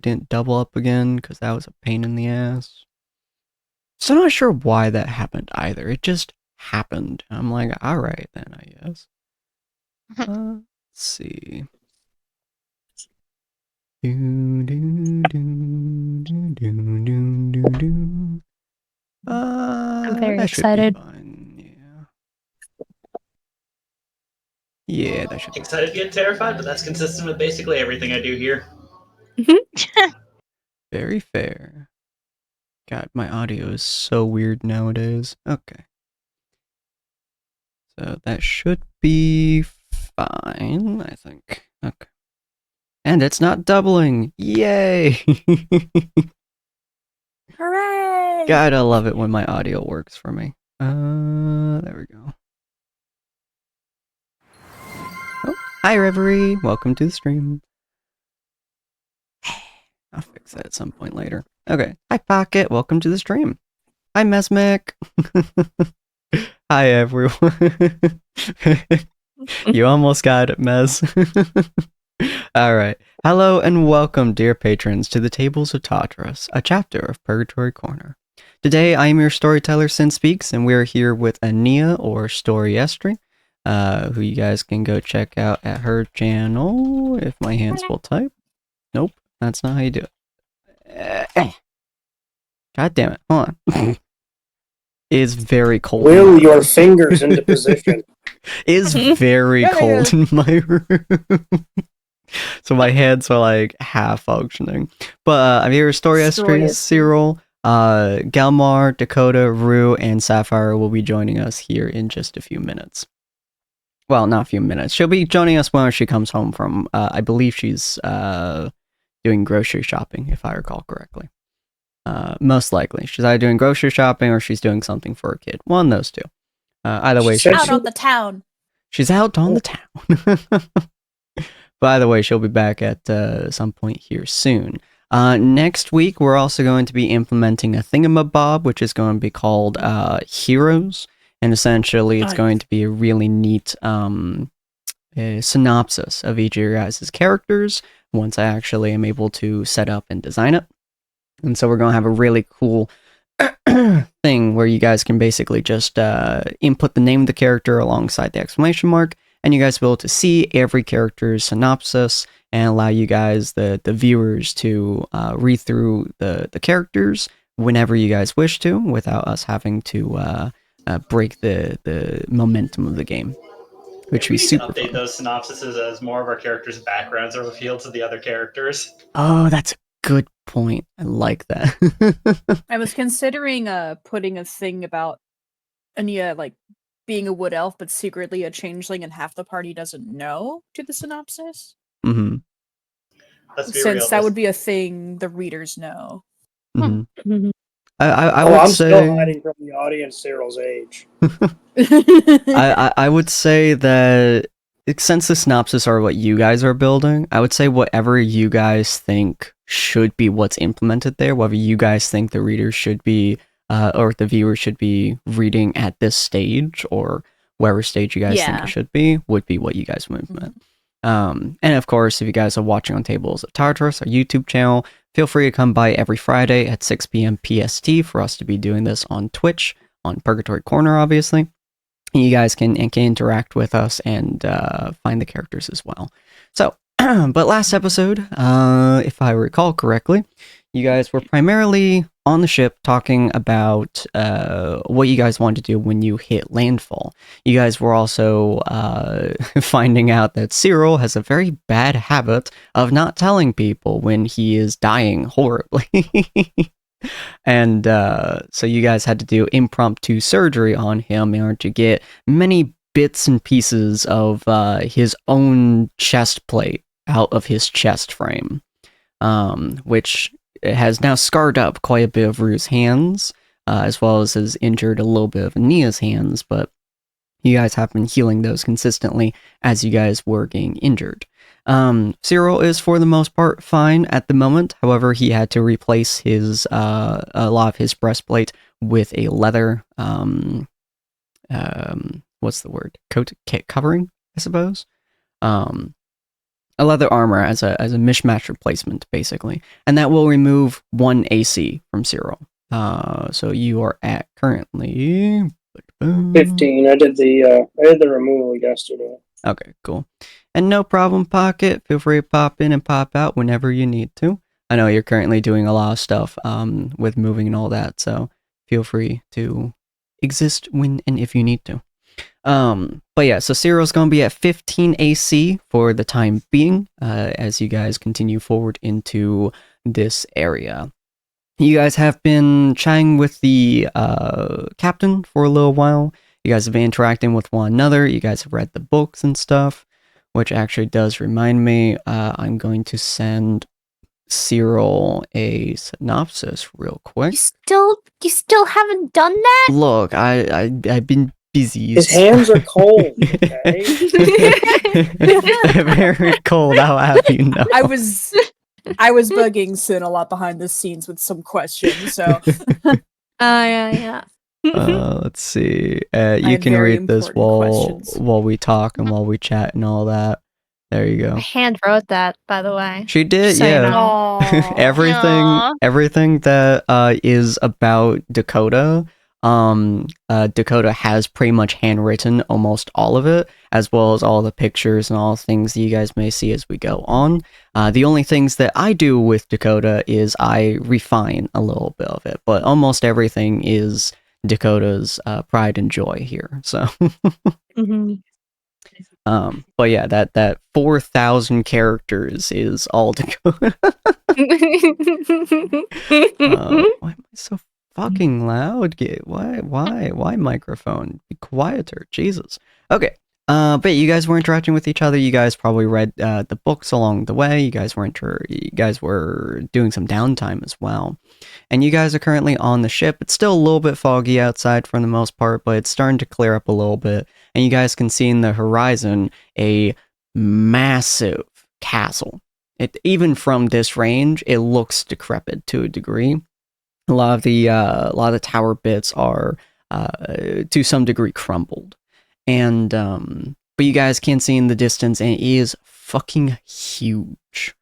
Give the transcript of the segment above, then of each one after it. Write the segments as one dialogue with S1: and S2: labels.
S1: didn't double up again, because that was a pain in the ass. So I'm not sure why that happened either. It just happened. I'm like, alright then, I guess. Let's see. I'm
S2: very
S1: that
S2: excited.
S1: Should be fine. Yeah, that should be
S3: excited yet terrified, but that's consistent with basically everything I do here.
S1: very fair. God, my audio is so weird nowadays. Okay. So that should be fine, I think. Okay. And it's not doubling. Yay!
S2: Hooray!
S1: God, I love it when my audio works for me. There we go. Oh, hi Reverie! Welcome to the stream. I'll fix that at some point later. Okay. Hi Pocket! Welcome to the stream. Hi Mesmic! Hi everyone. You almost got it, Mez. Alright. Hello and welcome, dear patrons, to the Tables of Tartarus, a chapter of Purgatory Corner. Today, I am your storyteller, Sinspeaks, and we're here with Ania, or Storyestry, who you guys can go check out at her channel, if my hands will type. Nope, that's not how you do it. God damn it, hold on. It's very cold.
S4: Will your fingers into position.
S1: It is very cold in my room. So my hands are like half functioning. But I'm here with Storyestry, Cyril, Galmar, Dakota, Rue, and Sapphire will be joining us here in just a few minutes. Well, not a few minutes. She'll be joining us when she comes home from, I believe she's doing grocery shopping, if I recall correctly. Most likely. She's either doing grocery shopping or she's doing something for her kid. One of those two. Either way,
S2: she's out on the town.
S1: She's out on the town. By the way, she'll be back at some point here soon. Next week, we're also going to be implementing a thingamabob, which is going to be called Heroes. And essentially, it's going to be a really neat synopsis of each of your guys' characters once I actually am able to set up and design it. And so we're going to have a really cool thing where you guys can basically just input the name of the character alongside the exclamation mark, and you guys will be able to see every character's synopsis and allow you guys, the viewers, to read through the characters whenever you guys wish to, without us having to break the momentum of the game, which would be super fun.
S3: Update those synopsises as more of our characters' backgrounds are revealed to the other characters.
S1: Oh, that's a good point. I like that.
S5: I was considering putting a thing about Ania like being a wood elf but secretly a changeling and half the party doesn't know to the synopsis.
S1: Mm-hmm.
S5: Since that would be a thing the readers know.
S1: Mm-hmm. I would
S4: I'm
S1: say...
S4: still hiding from the audience Cyril's age.
S1: I would say that since the synopsis are what you guys are building, I would say whatever you guys think should be what's implemented there, whether you guys think the readers should be, or the viewers should be reading at this stage, or wherever stage you guys think it should be, would be what you guys would implement. And of course, if you guys are watching on Tables of Tartarus, our YouTube channel, feel free to come by every Friday at 6 p.m. PST for us to be doing this on Twitch, on Purgatory Corner, obviously. And you guys can interact with us and find the characters as well. So, but last episode, if I recall correctly, you guys were primarily on the ship talking about what you guys wanted to do when you hit landfall. You guys were also finding out that Cyril has a very bad habit of not telling people when he is dying horribly. And so you guys had to do impromptu surgery on him in order to get many bits and pieces of his own chest plate out of his chest frame, which has now scarred up quite a bit of Rue's hands, as well as has injured a little bit of Nia's hands, but you guys have been healing those consistently as you guys were getting injured. Cyril is for the most part fine at the moment. However, he had to replace his a lot of his breastplate with a leather what's the word? Coat covering, I suppose. a leather armor as a mismatch replacement, basically, and that will remove 1 AC from Cyril. So you are at currently
S4: 15. I did the removal yesterday.
S1: Okay, cool. And no problem, Pocket. Feel free to pop in and pop out whenever you need to. I know you're currently doing a lot of stuff with moving and all that, so feel free to exist when and if you need to. But yeah, so Cyril's gonna be at 15 AC for the time being, as you guys continue forward into this area. You guys have been chatting with the captain for a little while. You guys have been interacting with one another. You guys have read the books and stuff, which actually does remind me. I'm going to send Cyril a synopsis real quick.
S2: You still haven't done that?
S1: Look, I've been busy.
S4: His hands are cold. Okay.
S1: They're very cold. I'll have you know.
S5: I was bugging Sin a lot behind the scenes with some questions, so
S2: Yeah.
S1: Let's see. You
S5: had
S1: can
S5: very
S1: read this
S5: important questions.
S1: while we talk and while we chat and all that. There you
S2: I
S1: go.
S2: hand wrote that, by the way.
S1: She did,
S2: So you
S1: yeah.
S2: know.
S5: Aw.
S1: Everything that is about Dakota. Dakota has pretty much handwritten almost all of it, as well as all the pictures and all the things that you guys may see as we go on. The only things that I do with Dakota is I refine a little bit of it, but almost everything is Dakota's pride and joy here. So, but yeah, that 4,000 characters is all Dakota. Why am I so fucking loud? Why microphone? Be quieter, Jesus. Okay. But you guys were interacting with each other. You guys probably read the books along the way. You guys were doing some downtime as well. And you guys are currently on the ship. It's still a little bit foggy outside for the most part, but it's starting to clear up a little bit. And you guys can see in the horizon a massive castle. Even from this range, it looks decrepit to a degree. A lot of the tower bits are to some degree crumbled, and but you guys can see in the distance, and it is fucking huge.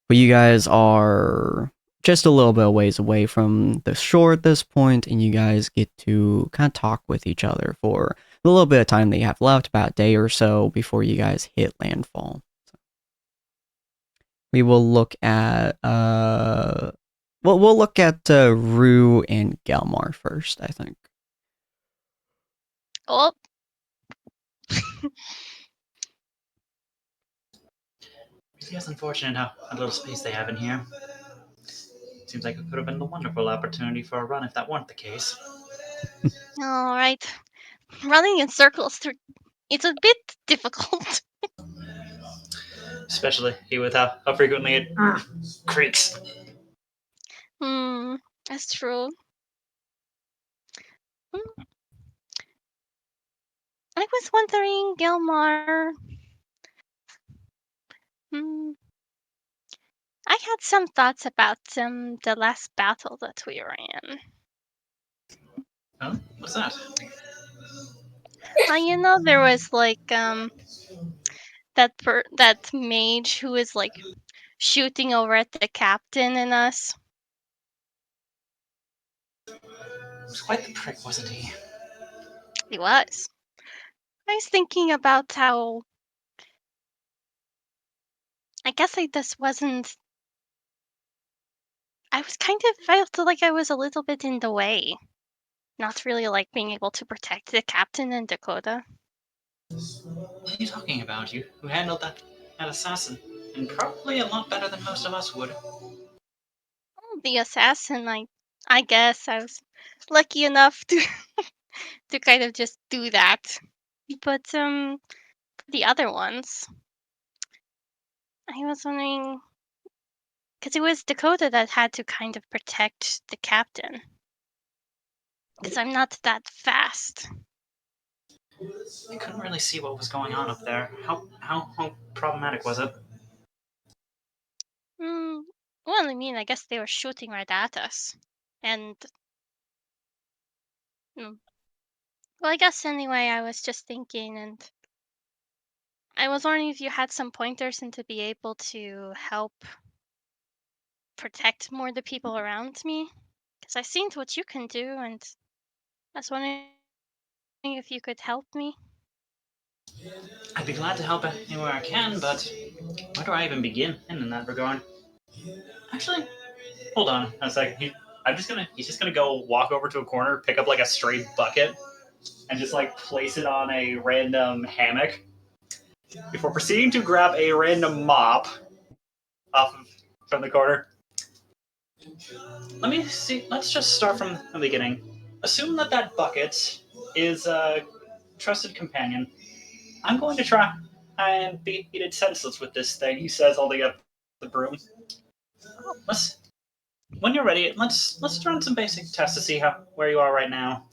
S1: But you guys are just a little bit of ways away from the shore at this point, and you guys get to kind of talk with each other for a little bit of time that you have left, about a day or so before you guys hit landfall. We will look at we'll look at Rue and Galmar first, I think.
S6: Oh.
S3: Really is unfortunate how little space they have in here. Seems like it could have been a wonderful opportunity for a run if that weren't the case.
S6: All right. Running in circles through it's a bit difficult.
S3: Especially with how frequently it creaks.
S6: That's true. I was wondering, Gilmar. I had some thoughts about the last battle that we ran.
S3: Oh, what's that?
S6: There was like that mage who was like shooting over at the captain and us.
S3: He was quite the prick, wasn't he?
S6: He was. I was thinking about how I guess I just wasn't. I felt like I was a little bit in the way. Not really like being able to protect the captain and Dakota.
S3: What are you talking about? You who handled that assassin, and probably a lot better than most of us would.
S6: The assassin, I guess I was lucky enough to to kind of just do that. But the other ones, I was wondering, because it was Dakota that had to kind of protect the captain. Because I'm not that fast.
S3: I couldn't really see what was going on up there. How problematic was it?
S6: Well, I guess they were shooting right at us. And well, I guess anyway, I was just thinking, and I was wondering if you had some pointers and to be able to help protect more the people around me. Because I've seen what you can do, and I was wondering if you could help me.
S3: I'd be glad to help anywhere I can, but where do I even begin in that regard? Actually, hold on a second. He's just gonna go walk over to a corner, pick up like a stray bucket, and just like place it on a random hammock before proceeding to grab a random mop from the corner. Let me see. Let's just start from the beginning. Assume that bucket is a trusted companion. I'm going to try and beat it senseless with this thing. He says, holding up the broom. When you're ready, let's run some basic tests to see where you are right now.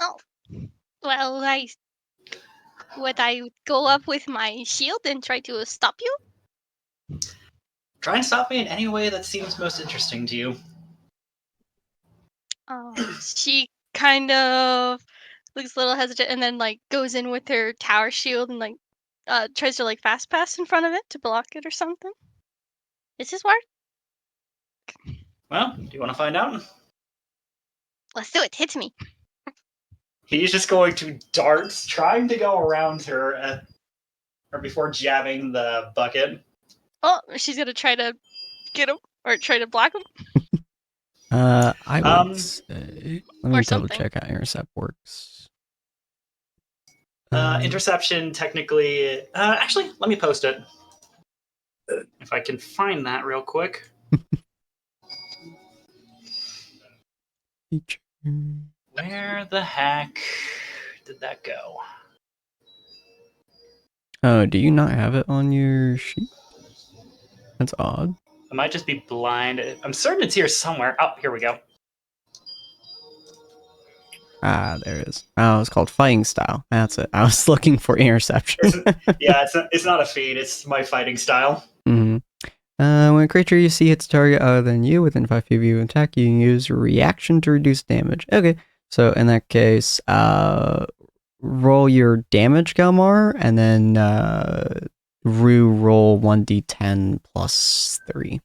S6: Oh, well, would I go up with my shield and try to stop you?
S3: Try and stop me in any way that seems most interesting to you.
S6: She kind of looks a little hesitant and then like goes in with her tower shield and like tries to like fast pass in front of it to block it or something. Is this work?
S3: Well, do you want to find out?
S6: Let's do it. Hit me.
S3: He's just going to dart, trying to go around her, or before jabbing the bucket.
S6: Oh, she's gonna try to get him or try to block him.
S1: I would say. Let me
S6: or
S1: double
S6: something.
S1: check how intercept works.
S3: Interception, technically. Actually, let me post it. If I can find that real quick. Where the heck did that go?
S1: Oh, do you not have it on your sheet? That's odd.
S3: I might just be blind. I'm certain it's here somewhere. Oh, here we go.
S1: Ah, there it is. Oh, it's called fighting style. That's it. I was looking for interception.
S3: Yeah, it's not a feat. It's my fighting style.
S1: Mm-hmm. When a creature you see hits a target other than you within 5 feet of you attack, you can use your reaction to reduce damage. Okay, so in that case, roll your damage, Galmar, and then roll 1d10 plus 3.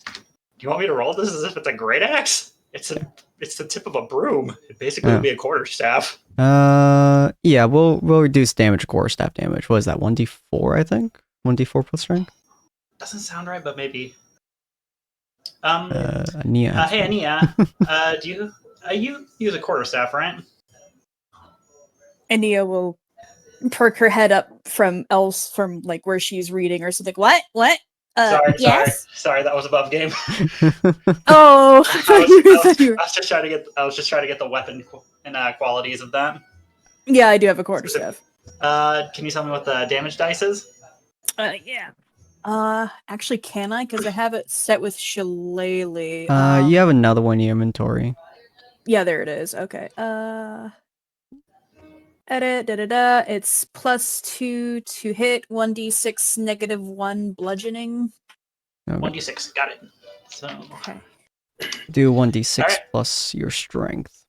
S3: Do you want me to roll this as if it's a great axe? It's the tip of a broom. It basically would be a quarterstaff.
S1: Yeah, we'll reduce damage, quarterstaff damage. What is that? 1d4, I think. 1d4 plus strength.
S3: Doesn't sound right, but maybe.
S1: Ania.
S3: Hey, Ania. You use a quarterstaff, right?
S5: Ania will perk her head up from like where she's reading or something. What? Yes?
S3: Sorry, that was above game.
S5: Oh,
S3: I was just trying to get the weapon and qualities of that.
S5: Yeah, I do have a quarterstaff.
S3: Can you tell me what the damage dice is?
S5: Yeah. Actually, can I? Because I have it set with Shillelagh.
S1: You have another one in your inventory.
S5: Yeah, there it is. Okay. Edit. It's +2 to hit. 1d6 -1 bludgeoning.
S1: Okay.
S3: 1d6. Got it. So.
S5: Okay.
S1: Do 1d6
S3: right.
S1: plus your strength.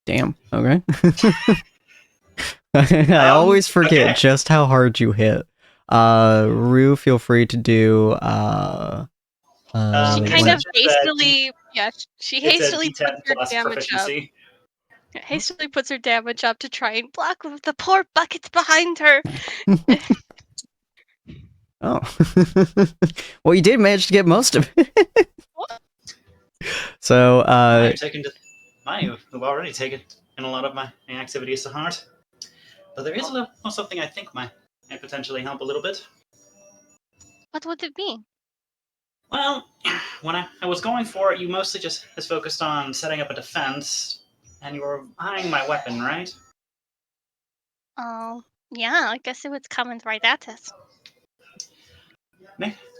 S1: Damn. Okay. I always forget just how hard you hit. Rue, feel free to do.
S6: She kind of hastily, she hastily puts her damage
S3: proficiency.
S6: up. Hastily puts her damage up to try and block with the poor buckets behind her.
S1: Oh. Well, you did manage to get most of it. So,
S3: I've already taken in a lot of my activities to heart. But there is something I think might potentially help a little bit.
S6: What would it be?
S3: Well, when I was going for it, you mostly just focused on setting up a defense, and you were eyeing my weapon, right?
S6: Oh, yeah, I guess it would come and right at us.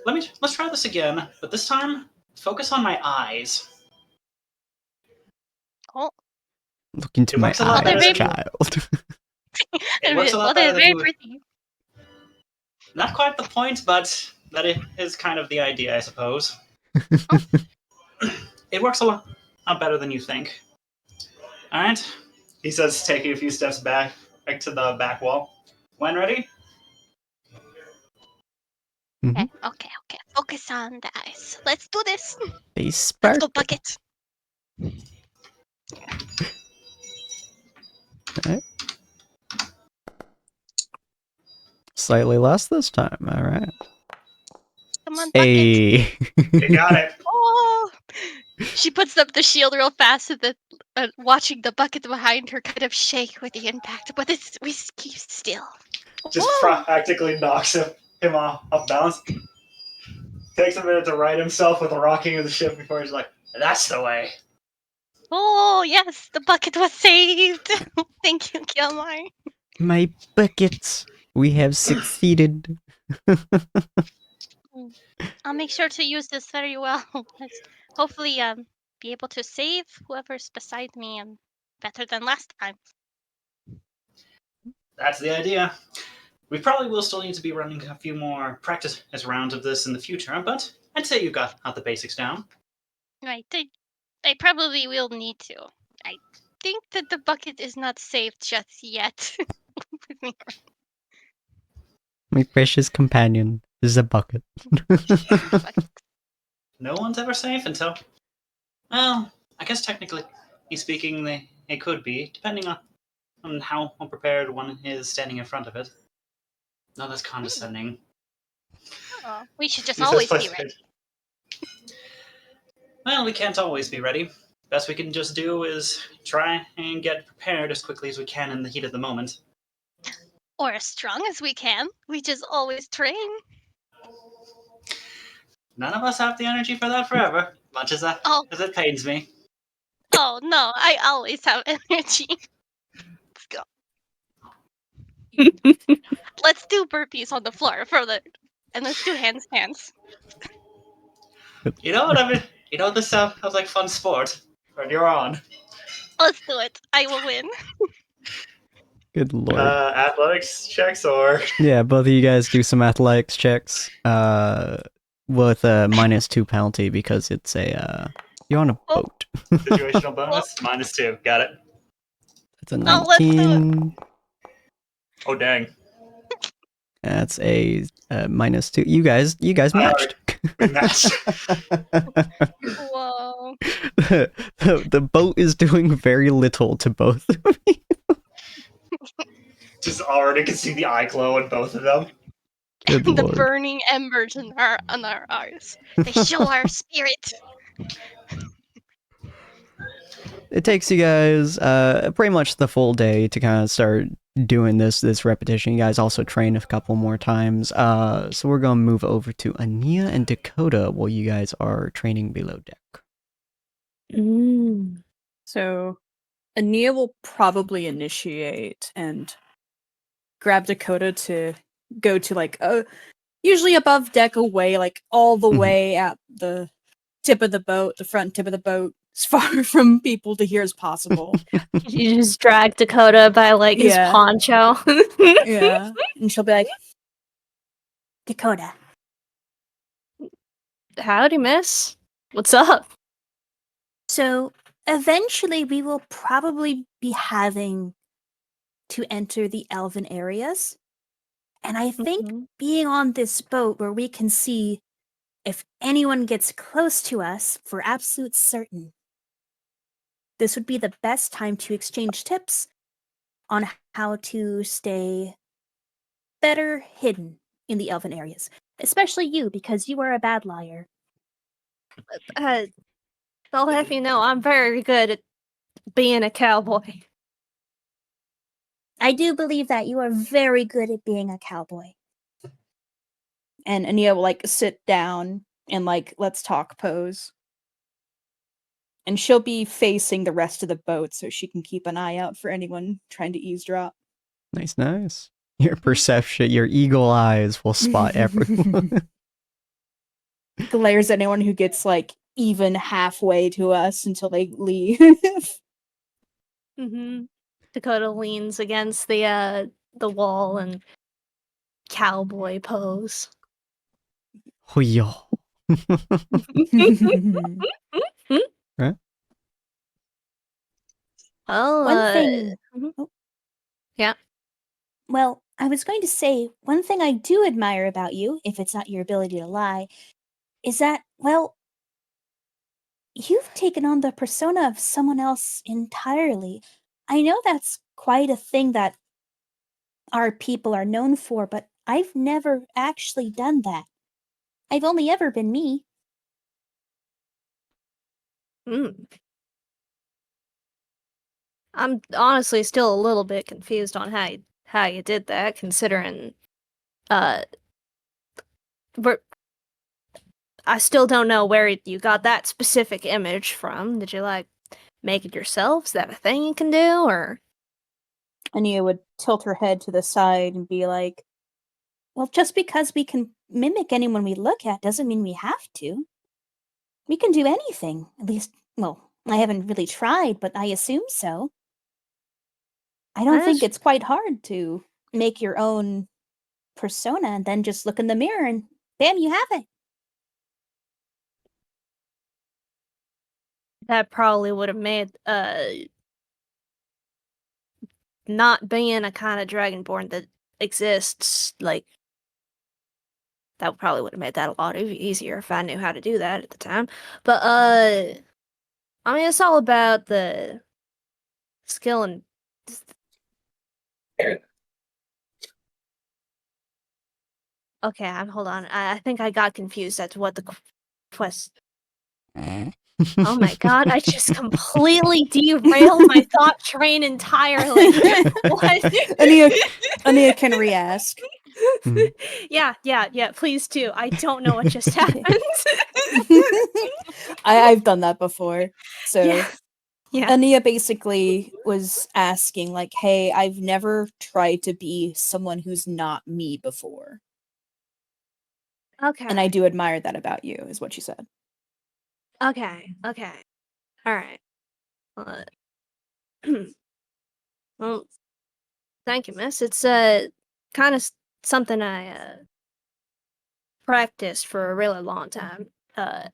S3: Let's try this again, but this time, focus on my eyes.
S6: Oh.
S1: Look into my eyes, child.
S3: It works a lot better than you would. Not quite the point, but that is kind of the idea, I suppose. It works a lot better than you think. All right, he says, taking a few steps back to the back wall. When ready?
S6: Okay, okay. Focus on the ice. Let's do this.
S1: They
S6: Let's
S1: spark.
S6: go, bucket.
S1: Alright. Slightly less this time. All right.
S6: Come on, bucket.
S1: Hey.
S3: You got it.
S6: Oh! She puts up the shield real fast, so that watching the bucket behind her kind of shake with the impact. But we keep still.
S3: Just
S6: Whoa!
S3: practically knocks him off balance. Takes a minute to right himself with the rocking of the ship before he's like, "That's the way."
S6: Oh yes, the bucket was saved. Thank you, Kilmar.
S1: My buckets. We have succeeded.
S6: I'll make sure to use this very well. Let's hopefully be able to save whoever's beside me better than last time.
S3: That's the idea. We probably will still need to be running a few more practice rounds of this in the future, but I'd say you got the basics down.
S6: Right, I probably will need to. I think that the bucket is not saved just yet.
S1: My precious companion is a bucket.
S3: No one's ever safe until... Well, I guess technically speaking, it could be, depending on how unprepared one is standing in front of it. No, that's condescending.
S6: Oh, we should just
S3: He says
S6: always be
S3: place
S6: ready.
S3: it. Well, we can't always be ready. Best we can just do is try and get prepared as quickly as we can in the heat of the moment.
S6: Or as strong as we can. We just always train.
S3: None of us have the energy for that forever, much as as it pains me.
S6: Oh no, I always have energy. Let's go. Let's do burpees on the floor and let's do handstands.
S3: You know what I mean? You know this sounds like fun sport. When you're on.
S6: Let's do it. I will win.
S1: Good lord.
S3: Athletics checks or
S1: Yeah, both of you guys do some athletics checks. With a -2 penalty because it's a you're on a
S6: Oh.
S1: boat.
S3: situational bonus -2. Got it.
S1: It's a
S6: No, let's do it.
S1: 19.
S3: Oh dang.
S1: That's a -2. You guys matched.
S3: Match.
S6: Whoa.
S1: The boat is doing very little to both of you.
S3: Just already can see the eye glow in both of them.
S1: Good
S6: The
S1: lord.
S6: burning embers in our eyes. They show our spirit.
S1: It takes you guys pretty much the full day to kind of start doing this repetition. You guys also train a couple more times. So we're gonna move over to Ania and Dakota while you guys are training below deck.
S5: So Ania will probably initiate and grab Dakota to go to like usually above deck away, like all the way at the tip of the boat, the front tip of the boat, as far from people to hear as possible.
S2: You just drag Dakota by like his
S5: Yeah.
S2: poncho.
S5: Yeah. And she'll be like, Dakota.
S2: Howdy, miss. What's up?
S7: So eventually we will probably be having to enter the elven areas. And I think
S2: Mhm.
S7: being on this boat where we can see if anyone gets close to us for absolute certain, this would be the best time to exchange tips on how to stay better hidden in the elven areas. Especially you, because you are a bad liar.
S2: I'll have you know, I'm very good at being a cowboy.
S7: I do believe that you are very good at being a cowboy.
S5: And Ania will like sit down and like let's talk pose. And she'll be facing the rest of the boat so she can keep an eye out for anyone trying to eavesdrop.
S1: Nice. Your perception, your eagle eyes will spot everyone.
S5: Glares at anyone who gets like even halfway to us until they leave.
S2: Mm-hmm. Dakota leans against the wall and cowboy pose.
S1: Huyo. Right?
S2: Oh,
S7: One thing.
S2: mhm.
S7: Oh.
S2: Yeah.
S7: Well, I was going to say, one thing I do admire about you, if it's not your ability to lie, is that, well, you've taken on the persona of someone else entirely. I know that's quite a thing that our people are known for, but I've never actually done that. I've only ever been me.
S2: Mm. I'm honestly still a little bit confused on how you did that, considering uh, but I still don't know where you got that specific image from. Did you like make it yourself? Is that a thing you can do, or?
S5: Ania would tilt her head to the side and be like,
S7: Well, just because we can mimic anyone we look at doesn't mean we have to. We can do anything. At least, well, I haven't really tried, but I assume so. I don't think
S2: That's-
S7: it's quite hard to make your own persona and then just look in the mirror and bam, you have it.
S2: That probably would have made not being a kind of dragonborn that exists, like, that probably would have made that a lot easier if I knew how to do that at the time. But I mean, it's all about the skill and. Okay, hold on. I think I got confused as to what the quest. Oh my god! I just completely derailed my thought train entirely. What?
S5: Ania can re-ask.
S1: Mhm.
S2: Yeah. Please do. I don't know what just happened.
S5: I've done that before. So
S2: Yeah.
S5: Ania basically was asking, like, hey, I've never tried to be someone who's not me before.
S2: Okay.
S5: And I do admire that about you, is what she said.
S2: Okay. All right. Well, thank you, miss. It's kind of something I practiced for a really long time. I'm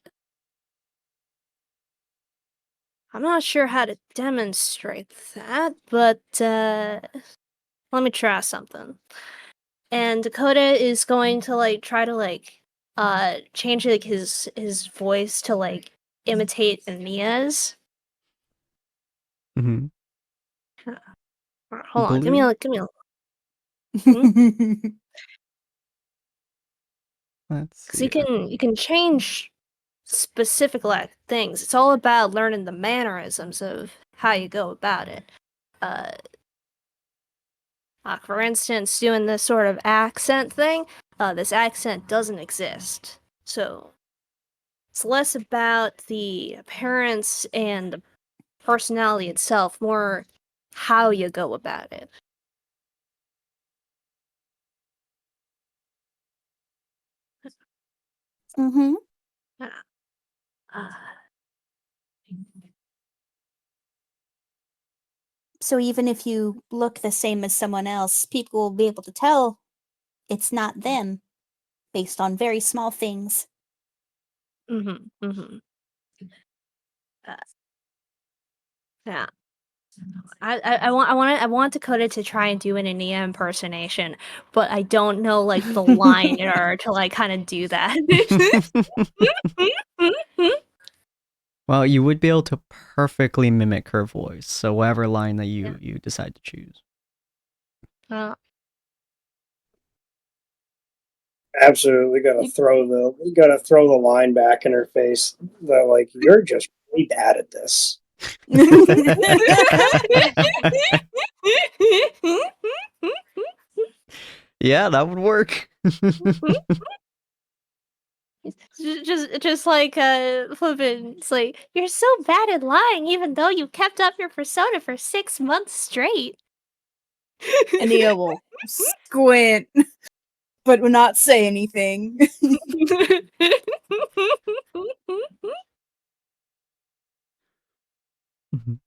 S2: not sure how to demonstrate that, but let me try something. And Dakota is going to like try to like change like his voice to like imitate Ania's.
S1: Mhm.
S2: Hold on, give me
S1: Blue?
S2: a
S1: Let's
S2: because
S1: see.
S2: you can change specific like things. It's all about learning the mannerisms of how you go about it. Uh, for instance, doing this sort of accent thing. This accent doesn't exist, so it's less about the appearance and the personality itself, more how you go about it.
S7: Mm-hmm.
S2: Uh,
S7: So even if you look the same as someone else, people will be able to tell it's not them based on very small things.
S2: mm-hmm. Yeah. I want Dakota to try and do an Ania impersonation, but I don't know like the line in order to like kind of do that.
S1: Well, you would be able to perfectly mimic her voice, so whatever line that you decide to choose.
S4: Absolutely gotta throw the line back in her face. That like you're just really bad at this.
S1: Yeah, that would work.
S2: just like flippin', it's like you're so bad at lying, even though you kept up your persona for 6 months straight.
S5: Ania will squint, but will not say anything.
S1: Mhm.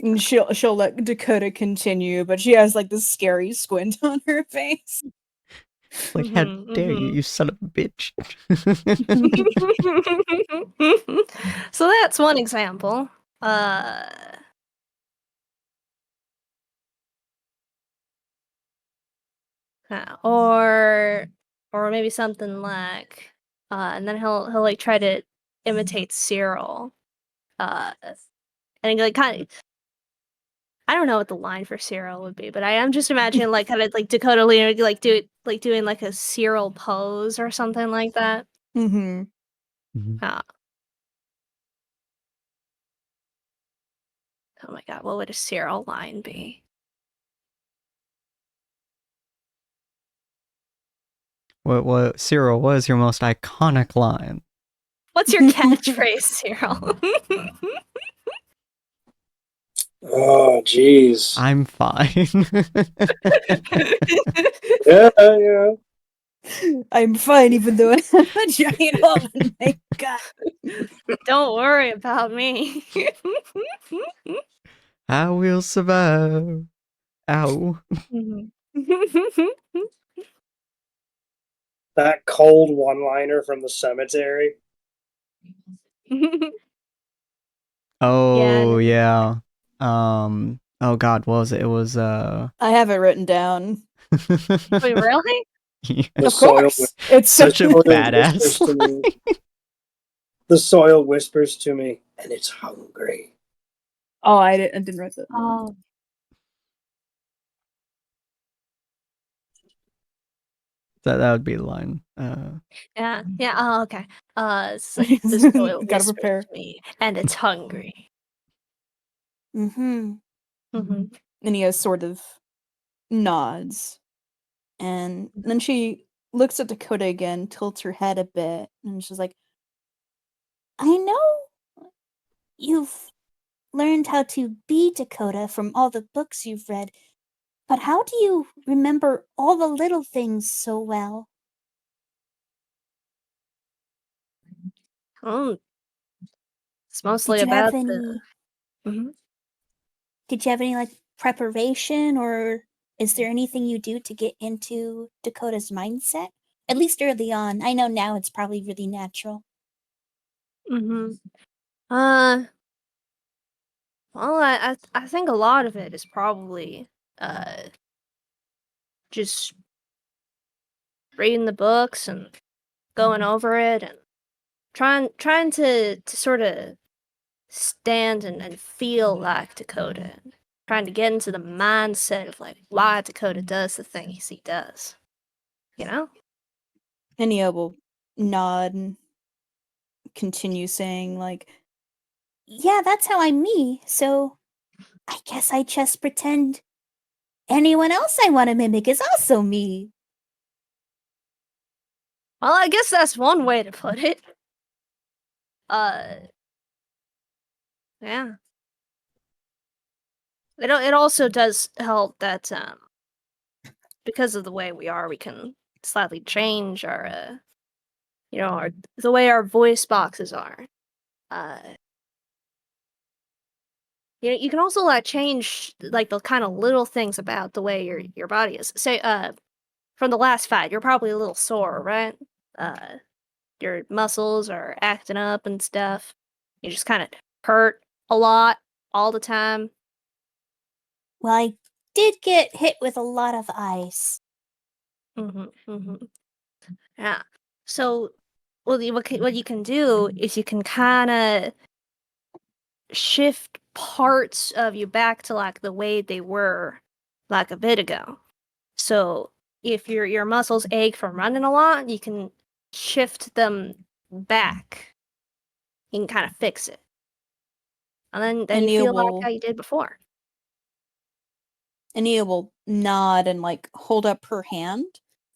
S5: And she'll let Dakota continue, but she has like this scary squint on her face.
S1: Like, how dare you, you son of a bitch.
S2: So that's one example. Or maybe something like, and then he'll like try to imitate Cyril, and like kind of. I don't know what the line for Cyril would be, but I am just imagining like kind of like Dakota Leader like doing like a Cyril pose or something like that.
S5: Mm-hmm.
S2: Uh, oh my god, what would a Cyril line be?
S1: What Cyril, what is your most iconic line?
S2: What's your catchphrase, Cyril?
S4: Oh, jeez.
S1: I'm fine.
S4: Yeah.
S5: I'm fine, even though I have a giant hole in my gut.
S2: Don't worry about me.
S1: I will survive. Ow.
S4: That cold one-liner from the cemetery.
S1: Oh
S2: and-
S1: yeah. Oh god, what was it? It was
S5: I have it written down.
S2: Wait, really?
S1: Yeah.
S4: The
S5: Of
S4: soil
S5: course. It's
S1: Such a
S4: soil
S1: badass
S4: whispers to me.
S1: line.
S4: The soil whispers to me, and it's hungry.
S5: Oh, I didn't write that.
S2: Oh.
S1: That would be the line.
S2: Yeah. Oh, okay. It's like the soil
S5: Gotta
S2: whispers
S5: prepare.
S2: to me, and it's hungry.
S5: Mm-hmm.
S2: Mm-hmm.
S5: And he has sort of nods. And then she looks at Dakota again, tilts her head a bit, and she's like, I know you've learned how to be Dakota from all the books you've read, but how do you remember all the little things so well?
S2: Oh, it's mostly
S7: Did you have
S2: about
S7: any?
S2: the. Mhm.
S7: Did you have any like preparation, or is there anything you do to get into Dakota's mindset? At least early on. I know now it's probably really natural.
S2: Mm-hmm. Well, I think a lot of it is probably just reading the books and going over it and trying to sort of stand and feel like Dakota, trying to get into the mindset of like why Dakota does the things he does. You know?
S5: And Neo will nod and continue saying, like,
S7: Yeah, that's how I'm me. So I guess I just pretend anyone else I want to mimic is also me.
S2: Well, I guess that's one way to put it. Yeah. It also does help that because of the way we are, we can slightly change our our the way our voice boxes are. You can also like change like the kind of little things about the way your body is. Say from the last fight, you're probably a little sore, right? Your muscles are acting up and stuff. You just kind of hurt a lot all the time.
S7: Well, I did get hit with a lot of ice.
S2: Yeah. So, what you can do is you can kind of shift parts of you back to like the way they were like a bit ago. So, if your muscles ache from running a lot, you can shift them back. You can kind of fix it, and then you
S5: Ania
S2: feel like
S5: will
S2: how you did before.
S5: Ania will nod and like hold up her hand,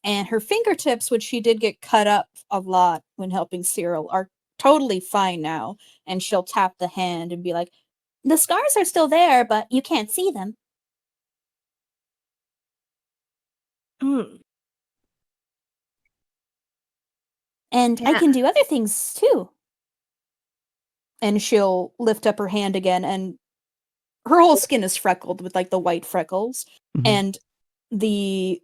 S5: and her fingertips, which she did get cut up a lot when helping Cyril, are totally fine now. And she'll tap the hand and be like,
S7: The scars are still there, but you can't see them.
S2: Mm.
S7: And I
S2: Yeah.
S7: can do other things too.
S5: and she'll lift up her hand again, and her whole skin is freckled with like the white freckles,
S1: Mhm.
S5: and the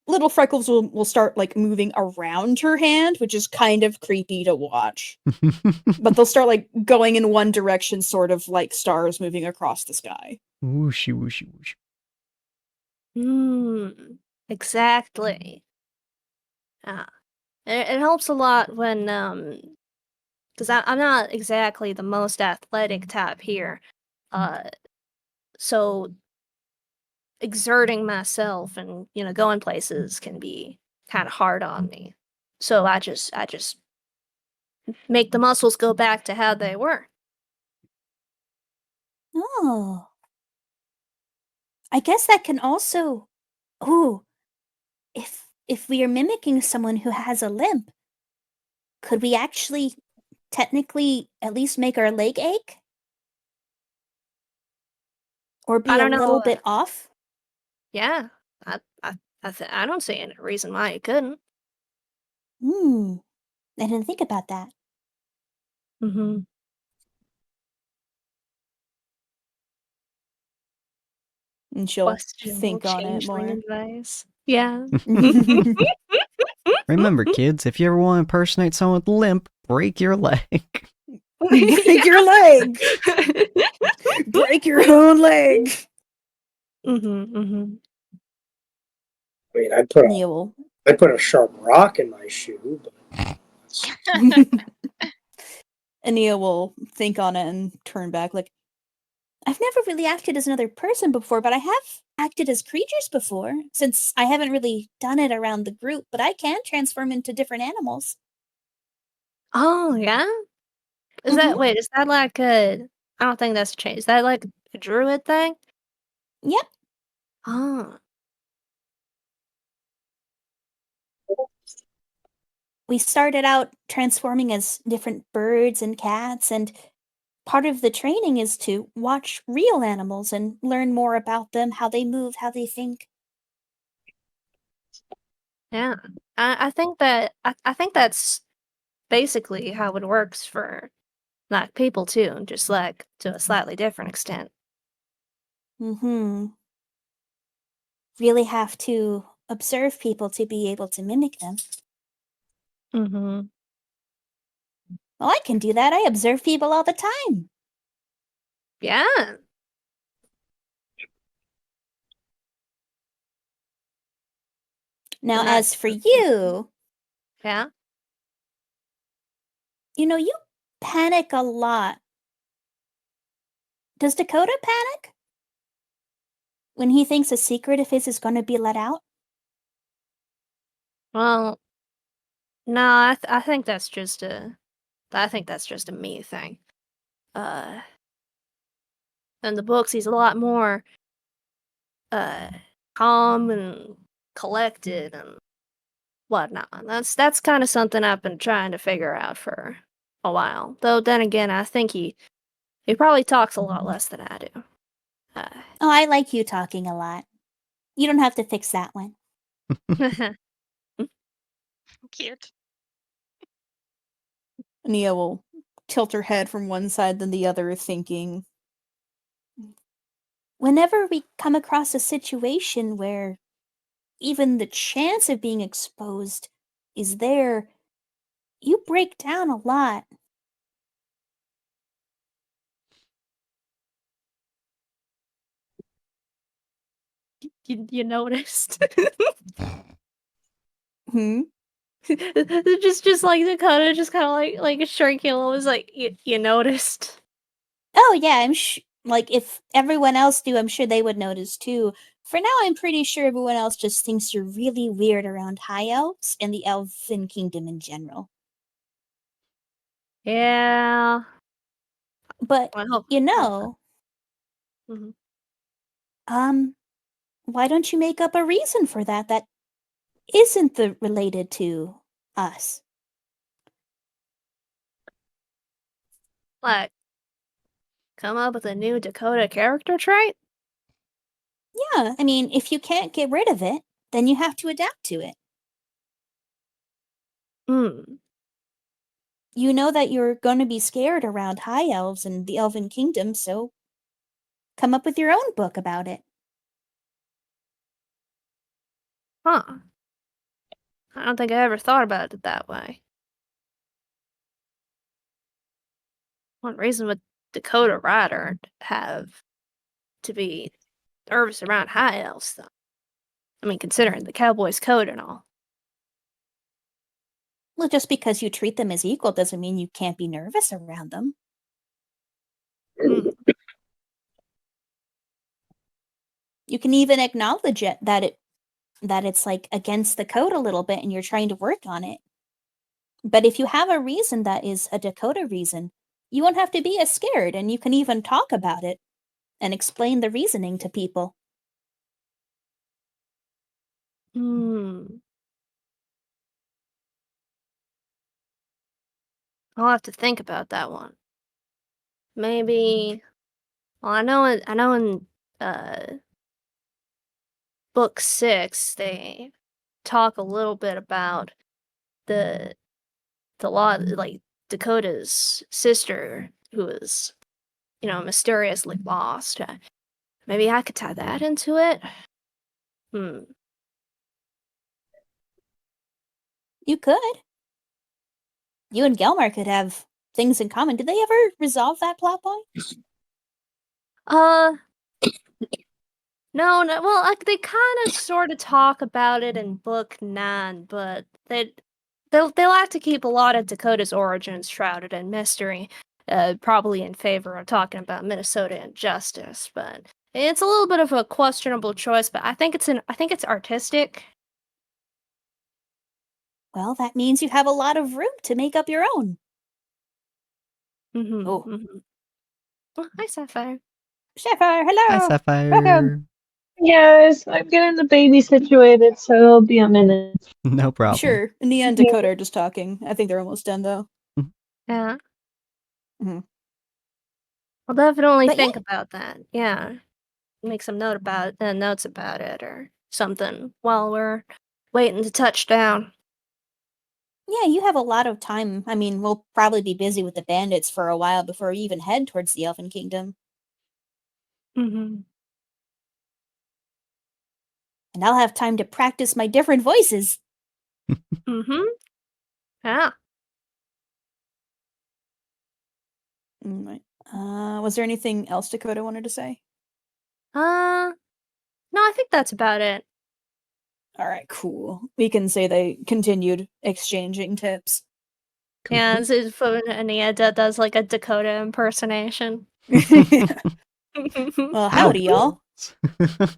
S5: little freckles will start like moving around her hand, which is kind of creepy to watch. But they'll start like going in one direction, sort of like stars moving across the sky.
S1: Whooshy whooshy whoosh.
S2: Mm. Exactly. It helps a lot when because I'm not exactly the most athletic type here, so exerting myself and going places can be kind of hard on me. So I just make the muscles go back to how they were.
S7: Oh. I guess that can also. Oh, if we are mimicking someone who has a limp, could we actually technically at least make our leg ache? Or
S2: I
S7: be a
S2: don't know.
S7: little bit off?
S2: Yeah, I don't see any reason why you couldn't.
S7: Hmm. I didn't think about that.
S2: Mm-hmm.
S5: And she'll
S2: Questionable
S5: think on it
S2: changeling
S5: more.
S2: advice. Yeah.
S1: Remember, kids, if you ever want to impersonate someone with a limp, break your leg.
S5: Break your leg! Break your own leg!
S2: Mm-hmm, mm-hmm.
S4: I mean,
S5: Nia will.
S4: I put a sharp rock in my shoe, but
S5: Ania will think on it and turn back like,
S7: I've never really acted as another person before, but I have acted as creatures before, since I haven't really done it around the group, but I can transform into different animals.
S2: Oh, yeah? Is that wait, is that like a I don't think that's changed. Is that like a druid thing?
S7: Yep.
S2: Oh.
S7: We started out transforming as different birds and cats, and part of the training is to watch real animals and learn more about them, how they move, how they think.
S2: Yeah. I think I think that's basically how it works for like people too, just like to a slightly different extent.
S7: Mm-hmm. Really have to observe people to be able to mimic them.
S2: Mm-hmm.
S7: Well, I can do that. I observe people all the time.
S2: Yeah.
S7: Now,
S2: And
S7: as for
S2: that's
S7: you,
S2: yeah.
S7: you panic a lot. Does Dakota panic when he thinks a secret of his is going to be let out?
S2: Well, no, I think that's just a me thing. Uh in the books he's a lot more uh calm and collected and whatnot. That's kind of something I've been trying to figure out for a while. Though then again, I think he probably talks a lot less than I do.
S7: Oh, I like you talking a lot. You don't have to fix that one.
S6: Cute.
S5: Nia will tilt her head from one side then the other, thinking.
S7: Whenever we come across a situation where even the chance of being exposed is there, you break down a lot.
S2: you noticed?
S5: Hmm?
S2: just like Dakota, just kind of like shrinking a little. Was like you noticed.
S7: Oh yeah, like if everyone else do, I'm sure they would notice too. For now, I'm pretty sure everyone else just thinks you're really weird around high elves and the elfin kingdom in general.
S2: Yeah.
S7: But
S2: I hope.
S7: you
S2: I hope so.
S7: know,
S2: Mhm.
S7: um, why don't you make up a reason for that isn't related to us?
S2: Like, come up with a new Dakota character trait?
S7: Yeah, I mean, if you can't get rid of it, then you have to adapt to it.
S2: Hmm.
S7: You know that you're going to be scared around high elves and the elven kingdom, so come up with your own book about it.
S2: Huh. I don't think I ever thought about it that way. What reason would Dakota Ryder have to be nervous around high elves, though? I mean, considering the cowboy's code and all.
S7: Well, just because you treat them as equal doesn't mean you can't be nervous around them.
S2: Hmm.
S7: You can even acknowledge it that it's like against the code a little bit and you're trying to work on it. But if you have a reason that is a Dakota reason, you won't have to be as scared, and you can even talk about it and explain the reasoning to people.
S2: Hmm. I'll have to think about that one. Maybe. Well, I know in book 6 they talk a little bit about the law, like Dakota's sister who was, mysteriously lost. Maybe I could tie that into it. Hmm.
S7: You could. You and Gelmar could have things in common. Did they ever resolve that plot point?
S2: No, no. Well, like they kind of sort of talk about it in book 9, but they'll like to keep a lot of Dakota's origins shrouded in mystery. Probably in favor of talking about Minnesota injustice, but it's a little bit of a questionable choice. But I think it's artistic.
S7: Well, that means you have a lot of room to make up your own.
S2: Mm-hmm.
S7: Oh.
S2: Mm-hmm. Oh, hi, Sapphire.
S7: Sapphire, hello!
S1: Hi, Sapphire.
S8: Welcome. Yes, I'm getting the baby situated, so it'll be a minute.
S1: No problem.
S5: Sure. Nia and Dakota are just talking. I think they're almost done, though.
S2: Yeah.
S5: Mhm.
S2: I'll definitely
S7: But
S2: think about that. Yeah. Make some notes about it or something while we're waiting to touch down.
S7: Yeah, you have a lot of time. I mean, we'll probably be busy with the bandits for a while before we even head towards the Elven Kingdom.
S2: Mm-hmm.
S7: And I'll have time to practice my different voices.
S2: Mm-hmm. Yeah.
S5: Right. Was there anything else Dakota wanted to say?
S2: No, I think that's about it.
S5: All right, cool. We can say they continued exchanging tips.
S1: Cool,
S2: Yeah,
S1: cool.
S2: this phone Ania does like a Dakota impersonation.
S5: Well, howdy, y'all.
S1: boys.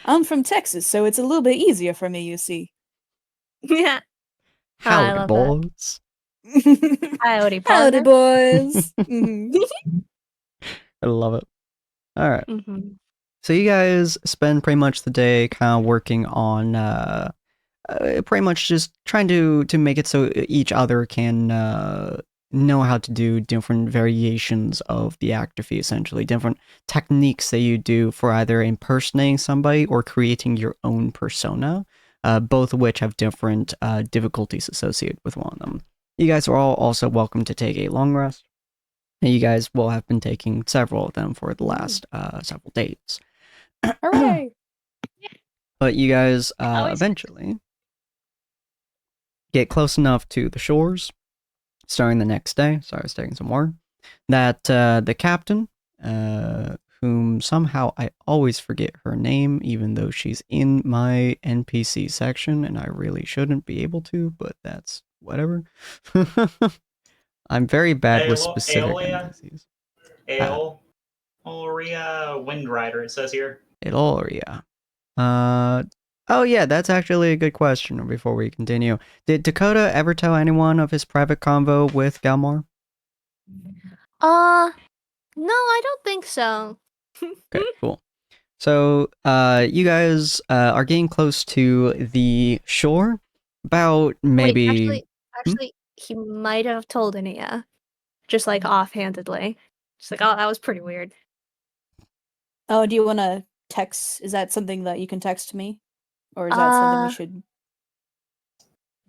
S5: I'm from Texas, so it's a little bit easier for me, you see.
S2: Yeah. I
S1: Howdy,
S2: love that.
S1: boys.
S2: Howdy,
S5: Howdy,
S2: partner.
S5: boys. Mhm.
S1: I love it. All right.
S2: Mm-hmm.
S1: So you guys spend pretty much the day kind of working on pretty much just trying to make it so each other can know how to do different variations of the active, essentially different techniques that you do for either impersonating somebody or creating your own persona, both of which have different difficulties associated with one of them. You guys are all also welcome to take a long rest. And you guys will have been taking several of them for the last several days.
S5: Hooray!
S1: But you guys
S6: Always-
S1: eventually get close enough to the shores, starting the next day. Sorry, I was taking some water. That the captain, whom somehow I always forget her name, even though she's in my NPC section, and I really shouldn't be able to, but that's whatever. I'm very bad with specific NPCs.
S3: Aeolia Windrider, it says here.
S1: Eloria. Oh yeah, that's actually a good question before we continue. Did Dakota ever tell anyone of his private convo with Galmar?
S2: No, I don't think so.
S1: Okay, cool. So, you guys are getting close to the shore. About maybe...
S2: Wait, actually, he might have told Ania, just like offhandedly. Just like, oh, that was pretty weird.
S5: Oh, do you want to text? Is that something that you can text to me? Or is that something we should...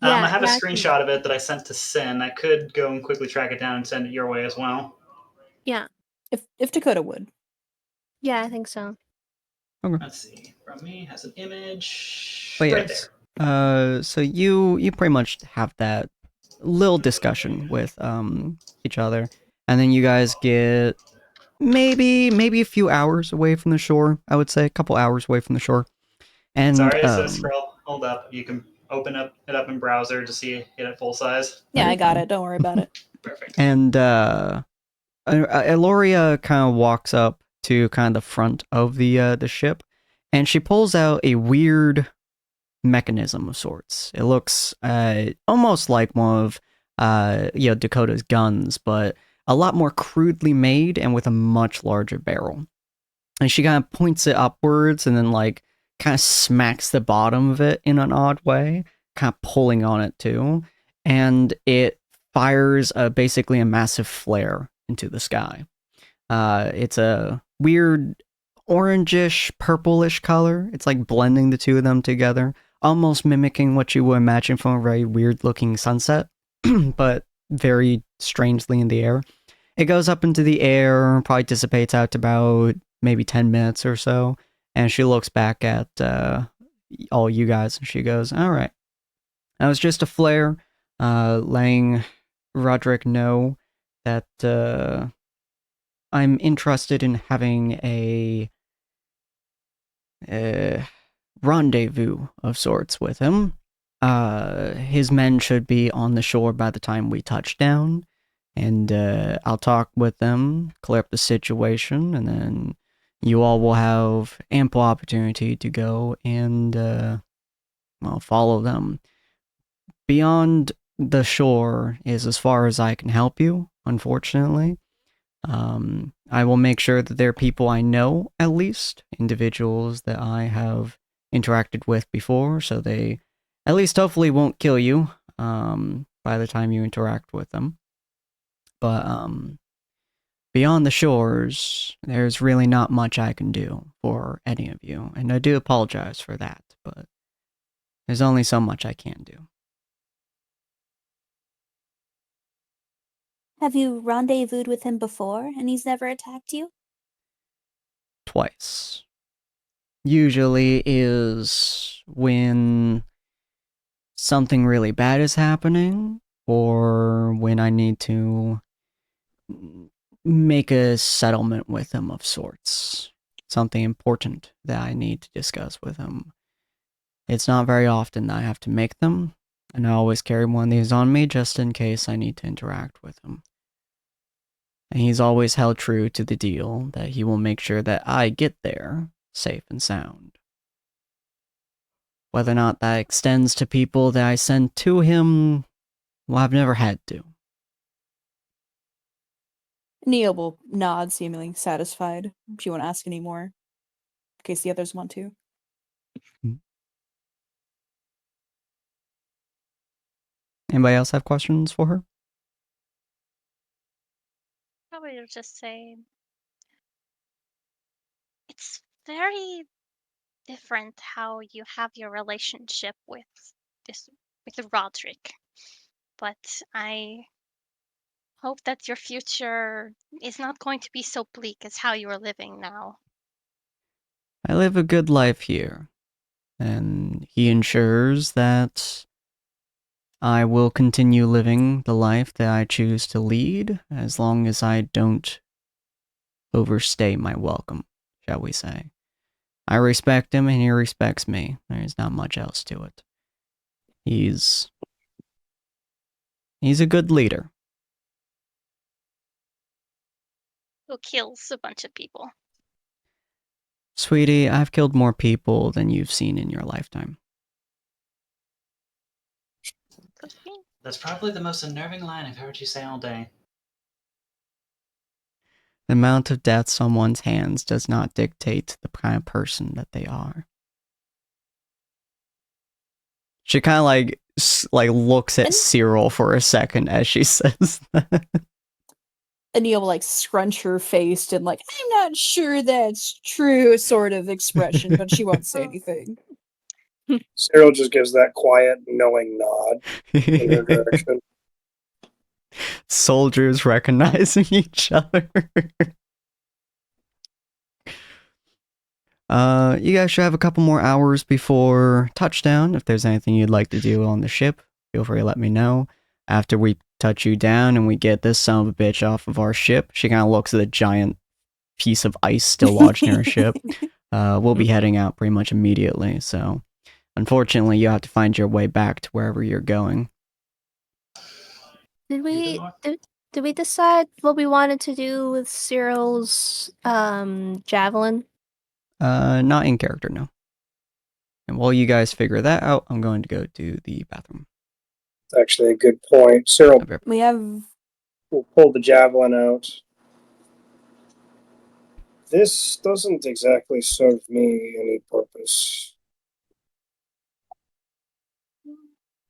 S3: I have a
S2: I can-
S3: screenshot of it that I sent to Sin. I could go and quickly track it down and send it your way as well.
S2: Yeah,
S5: If Dakota would.
S2: yeah, I think so.
S3: Let's see. From me has an image
S1: But
S3: right
S1: yes.
S3: there.
S1: So you pretty much have that little discussion with each other, and then you guys get maybe a few hours away from the shore. I would say a couple hours away from the shore. And
S3: Sorry, so scroll. Hold up. You can open it up in browser to see it at full size.
S5: Yeah,
S1: There
S5: I
S1: you
S5: got
S1: go.
S5: it. Don't worry about it.
S3: Perfect.
S1: And Eloria kind of walks up to kind of the front of the ship, and she pulls out a weird mechanism of sorts. It looks almost like one of Dakota's guns, but a lot more crudely made and with a much larger barrel. And she kind of points it upwards and then like kind of smacks the bottom of it in an odd way, kind of pulling on it too, and it fires basically a massive flare into the sky. It's a weird orangish, purplish color. It's like blending the two of them together, almost mimicking what you would imagine from a very weird looking sunset, but very strangely in the air. It goes up into the air, probably dissipates out to about maybe 10 minutes or so, and she looks back at all you guys and she goes, all right, that was just a flare, letting Roderick know that I'm interested in having a rendezvous of sorts with him. His men should be on the shore by the time we touch down, and I'll talk with them, clear up the situation, and then you all will have ample opportunity to go and follow them. Beyond the shore is as far as I can help you, unfortunately. I will make sure that there are people I know, at least, individuals that I have interacted with before, so they at least hopefully won't kill you by the time you interact with them. But beyond the shores, there's really not much I can do for any of you, and I do apologize for that, but there's only so much I can do.
S7: Have you rendezvoused with him before and he's never attacked you?
S1: Twice. Usually is when something really bad is happening, or when I need to make a settlement with him of sorts. Something important that I need to discuss with him. It's not very often that I have to make them, and I always carry one of these on me just in case I need to interact with him. And he's always held true to the deal that he will make sure that I get there safe and sound. Whether or not that extends to people that I send to him, well, I've never had to.
S5: Neil will nod, seemingly satisfied. If you want to ask any more, in case the others want to.
S1: Anybody else have questions for her?
S6: Probably will just say it's very different how you have your relationship with Roderick, but I hope that your future is not going to be so bleak as how you are living now.
S1: I live a good life here, and he ensures that I will continue living the life that I choose to lead, as long as I don't overstay my welcome, shall we say. I respect him, and he respects me. There's not much else to it. He's a good leader.
S6: Who kills a bunch of people.
S1: Sweetie, I've killed more people than you've seen in your lifetime.
S3: That's probably the most unnerving line I've heard you say all day.
S1: The amount of deaths on one's hands does not dictate the kind of person that they are. She kind of like looks at Cyril for a second as she says that.
S5: Anil will scrunch her face and I'm not sure that's true sort of expression, but she won't say anything.
S4: Cyril just gives that quiet, knowing nod in her direction.
S1: Soldiers recognizing each other. You guys should have a couple more hours before touchdown. If there's anything you'd like to do on the ship, feel free to let me know. After we touch you down and we get this son of a bitch off of our ship, she kind of looks at a giant piece of ice still lodged in her ship. will be heading out pretty much immediately. So, unfortunately, you have to find your way back to wherever you're going.
S2: Did we decide what we wanted to do with Cyril's javelin?
S1: Not in character, no. And while you guys figure that out, I'm going to go to the bathroom.
S4: It's actually a good point. Cyril
S5: We have
S4: will pull the javelin out. This doesn't exactly serve me any purpose.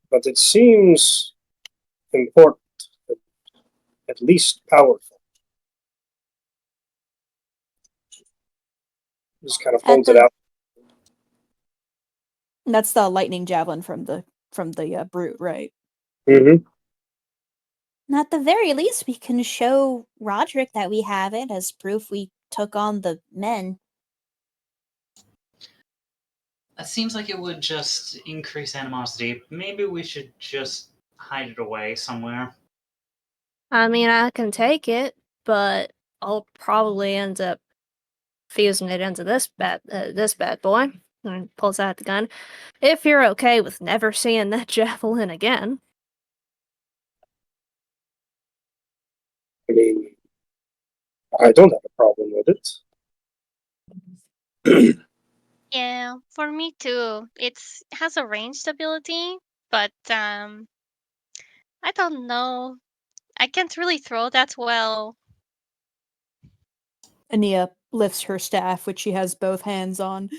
S4: But it seems important, at least powerful. Just kind of holds it out.
S5: that's the lightning javelin from the brute, right?
S4: Mm-hmm.
S7: At the very least, we can show Roderick that we have it as proof we took on the men.
S3: That seems like it would just increase animosity. Maybe we should just hide it away somewhere.
S2: I mean, I can take it, but I'll probably end up fusing it into this bad boy. And pulls out the gun. If you're okay with never seeing that javelin again.
S4: I mean, I don't have a problem with it.
S6: Yeah, for me too. It has a ranged ability, but I don't know. I can't really throw that well.
S5: Ania lifts her staff, which she has both hands on.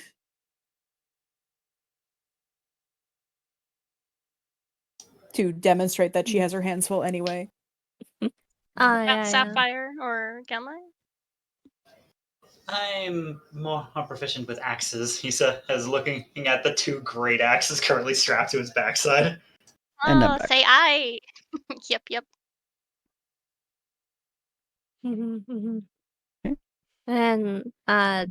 S5: To demonstrate that she has her hands full anyway.
S6: About Sapphire or Gamma?
S3: I'm more proficient with axes, he says, looking at the two great axes currently strapped to his backside.
S1: And I'm
S6: Oh,
S1: back.
S6: say I. Yep.
S1: Okay.
S2: And I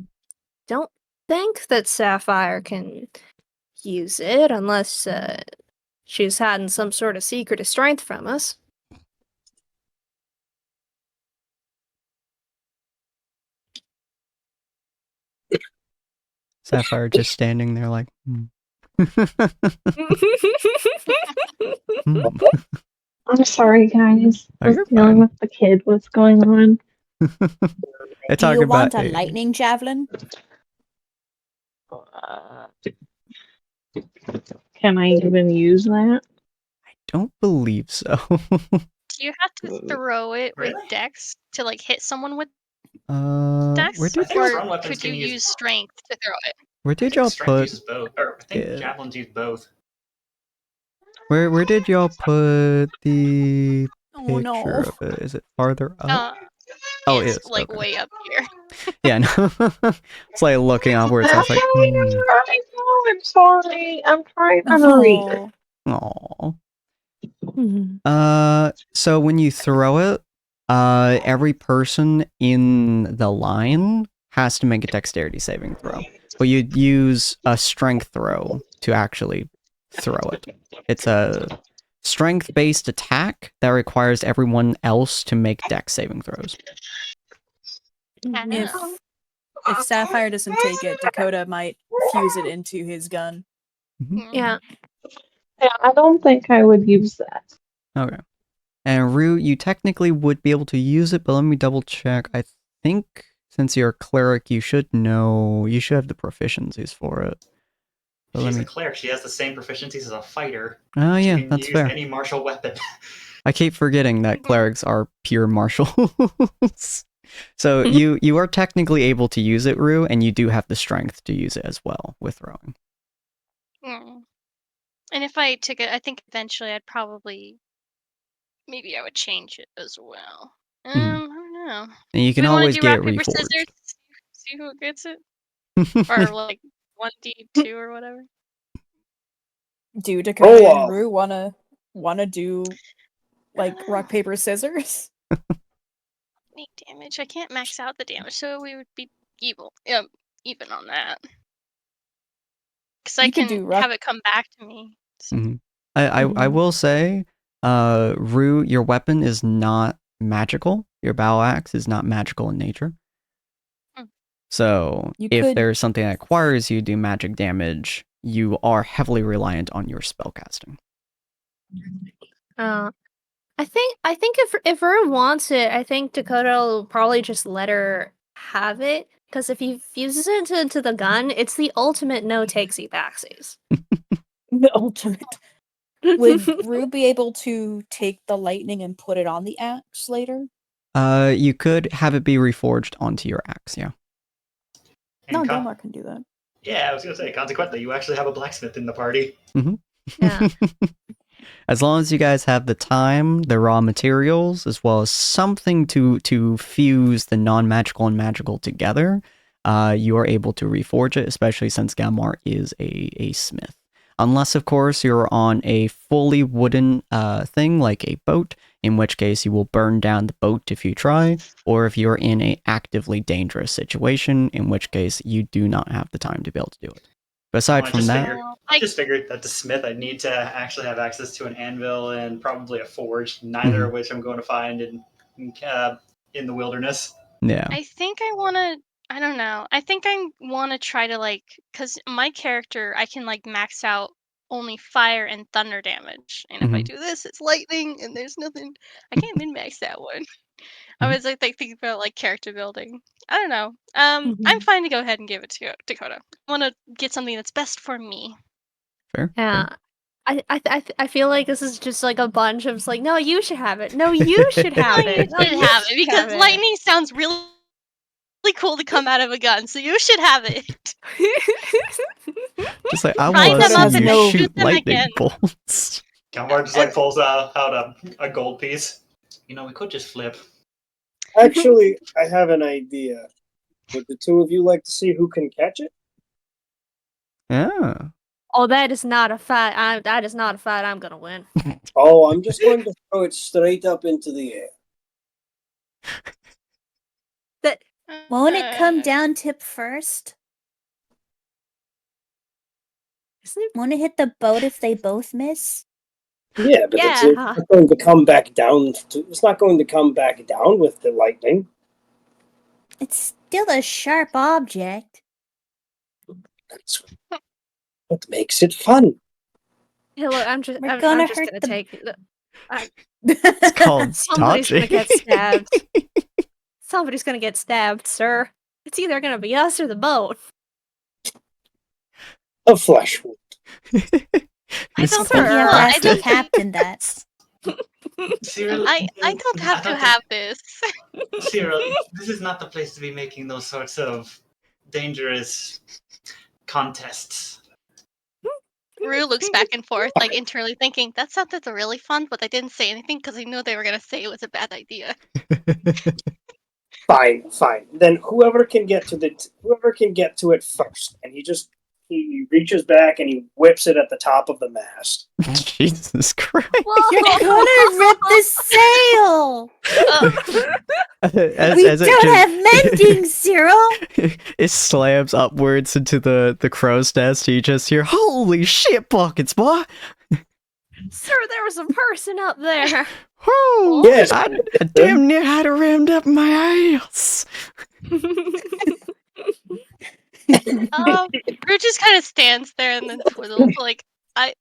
S2: don't think that Sapphire can use it unless she's hiding some sort of secret of strength from us.
S1: Sapphire just standing there like,
S8: I'm sorry, guys.
S1: Oh,
S8: I was
S1: you're
S8: dealing
S1: fine.
S8: with the kid. What's going on?
S1: They're
S7: Do you
S1: talking
S7: want
S1: about
S7: a lightning javelin?
S8: Can I even use that?
S1: I don't believe so.
S6: Do you have to throw it with
S3: Really?
S6: Dex to like hit someone with
S1: Where
S6: Dex?
S1: did
S3: I think
S6: Or
S3: thrown weapons
S6: could you
S3: can use-
S6: use strength to throw it?
S1: where
S3: I
S1: did
S3: think
S1: y'all
S3: strength
S1: put
S3: uses both. Or I think
S1: it?
S3: javelins use both.
S1: Where did y'all put the
S5: Oh no.
S1: picture of it? Is it farther up? Oh, it
S6: It's
S1: is.
S6: like
S1: Okay.
S6: way up here.
S1: Yeah, no. It's like looking upwards. I was like,
S8: I know, I'm sorry. I'm trying to hurry.
S5: Oh.
S1: Aw. So when you throw it, every person in the line has to make a dexterity saving throw. But you'd use a strength throw to actually throw it. It's a strength-based attack that requires everyone else to make dex saving throws.
S5: If Sapphire doesn't take it, Dakota might fuse it into his gun.
S2: Yeah.
S8: Yeah, I don't think I would use that.
S1: Okay. And Rue, you technically would be able to use it, but let me double check. I think since you're a cleric, you should have the proficiencies for it. But
S3: She's a cleric. She has the same proficiencies as a fighter.
S1: Oh
S3: She
S1: yeah,
S3: can
S1: that's
S3: use
S1: fair.
S3: any martial weapon.
S1: I keep forgetting that clerics are pure martials. So you are technically able to use it, Rue, and you do have the strength to use it as well with throwing.
S6: And if I took it, I think eventually I'd probably maybe I would change it as well. I don't know.
S1: And you can
S6: Do we wanna
S1: always
S6: do
S1: get
S6: rock,
S1: it
S6: paper,
S1: reforged.
S6: scissors? See who gets it? Or like 1d2 or whatever.
S5: Do Dakota
S4: Roll
S5: and Rue wanna do like rock, paper, scissors?
S6: Make damage. I can't max out the damage, so we would be even on that. Because I
S5: You could
S6: can
S5: do rock-
S6: have it come back to me. So.
S1: I will say, Rue, your weapon is not magical. Your battle axe is not magical in nature. So
S5: You
S1: if
S5: could-
S1: there's something that requires you to do magic damage, you are heavily reliant on your spellcasting.
S2: I think if Rue wants it, I think Dakota will probably just let her have it. Because if he fuses it into the gun, it's the ultimate no takesy backsies.
S5: The ultimate. Would Rue be able to take the lightning and put it on the axe later?
S1: You could have it be reforged onto your axe, yeah.
S5: No,
S3: And
S5: Delmar can do that.
S3: yeah, I was gonna say, consequently, you actually have a blacksmith in the party.
S2: Yeah.
S1: As long as you guys have the time, the raw materials, as well as something to fuse the non-magical and magical together, you are able to reforge it, especially since Gamar is a smith. Unless, of course, you're on a fully wooden thing, like a boat, in which case you will burn down the boat if you try, or if you're in an actively dangerous situation, in which case you do not have the time to be able to do it. But aside
S3: Well,
S1: from that,
S3: I just figured that the smith, I'd need to actually have access to an anvil and probably a forge, neither of which I'm going to find in the wilderness.
S1: yeah.
S6: I think I want to. I don't know. I think I want to try to like, cause my character, I can like max out only fire and thunder damage, and if I do this, it's lightning, and there's nothing. I can't min max that one. I was like thinking about like character building. I don't know. I'm fine to go ahead and give it to Dakota. I want to get something that's best for me.
S1: Fair.
S2: Yeah. I feel like this is just like a bunch of like, no, you should have it. No, you should have
S6: No,
S2: it.
S6: you should have it because lightning sounds really cool to come out of a gun, so you should have it.
S1: Just like, I
S6: Grind
S1: want to
S6: them up
S1: see
S6: and
S1: you
S6: then
S1: shoot
S6: shoot them
S1: lightning
S6: again.
S1: bolts.
S3: Galmar just like pulls out a gold piece. You know, we could just flip.
S4: Actually, I have an idea. Would the two of you like to see who can catch it?
S1: Yeah.
S2: Oh, that is not a fight. That is not a fight I'm gonna win.
S4: Oh, I'm just going to throw it straight up into the air.
S2: That
S7: Won't it come down tip first?
S2: isn't it?
S7: Won't it hit the boat if they both miss?
S4: Yeah, but it's
S2: Yeah.
S4: not going to come back down. It's not going to come back down with the lightning.
S7: It's still a sharp object.
S4: That's what makes it fun.
S2: Hey, look, I'm just
S7: We're
S2: I'm
S7: gonna
S2: just
S7: hurt
S2: gonna
S7: the-
S2: take it.
S1: It's called
S2: Somebody's gonna
S1: dodging.
S2: get stabbed. Somebody's gonna get stabbed, sir. It's either gonna be us or the boat.
S4: A flesh wound.
S6: I
S1: It's
S6: don't
S7: I think
S6: think
S7: you have
S6: so.
S7: to
S6: I
S7: ask the
S6: don't think
S7: captain that.
S3: Cyril,
S6: I don't have to have this.
S3: Cyril, this is not the place to be making those sorts of dangerous contests.
S6: Rue looks back and forth, like internally thinking, that sounded really fun, but I didn't say anything because I knew they were gonna say it was a bad idea.
S4: Fine. Then whoever can get to it first, and he reaches back and he whips it at the top of the mast.
S1: Jesus Christ.
S7: You're gonna rip the sail!
S1: As
S7: We
S1: it
S7: don't
S1: just-
S7: have mending, Cyril!
S1: It slams upwards into the crow's nest. You just hear, holy shit buckets, boy!
S2: Sir, there was a person up there.
S1: Whoo!
S4: Yes.
S1: I damn near had it rammed up my ass.
S6: Rue just kind of stands there and then twiddles, like, I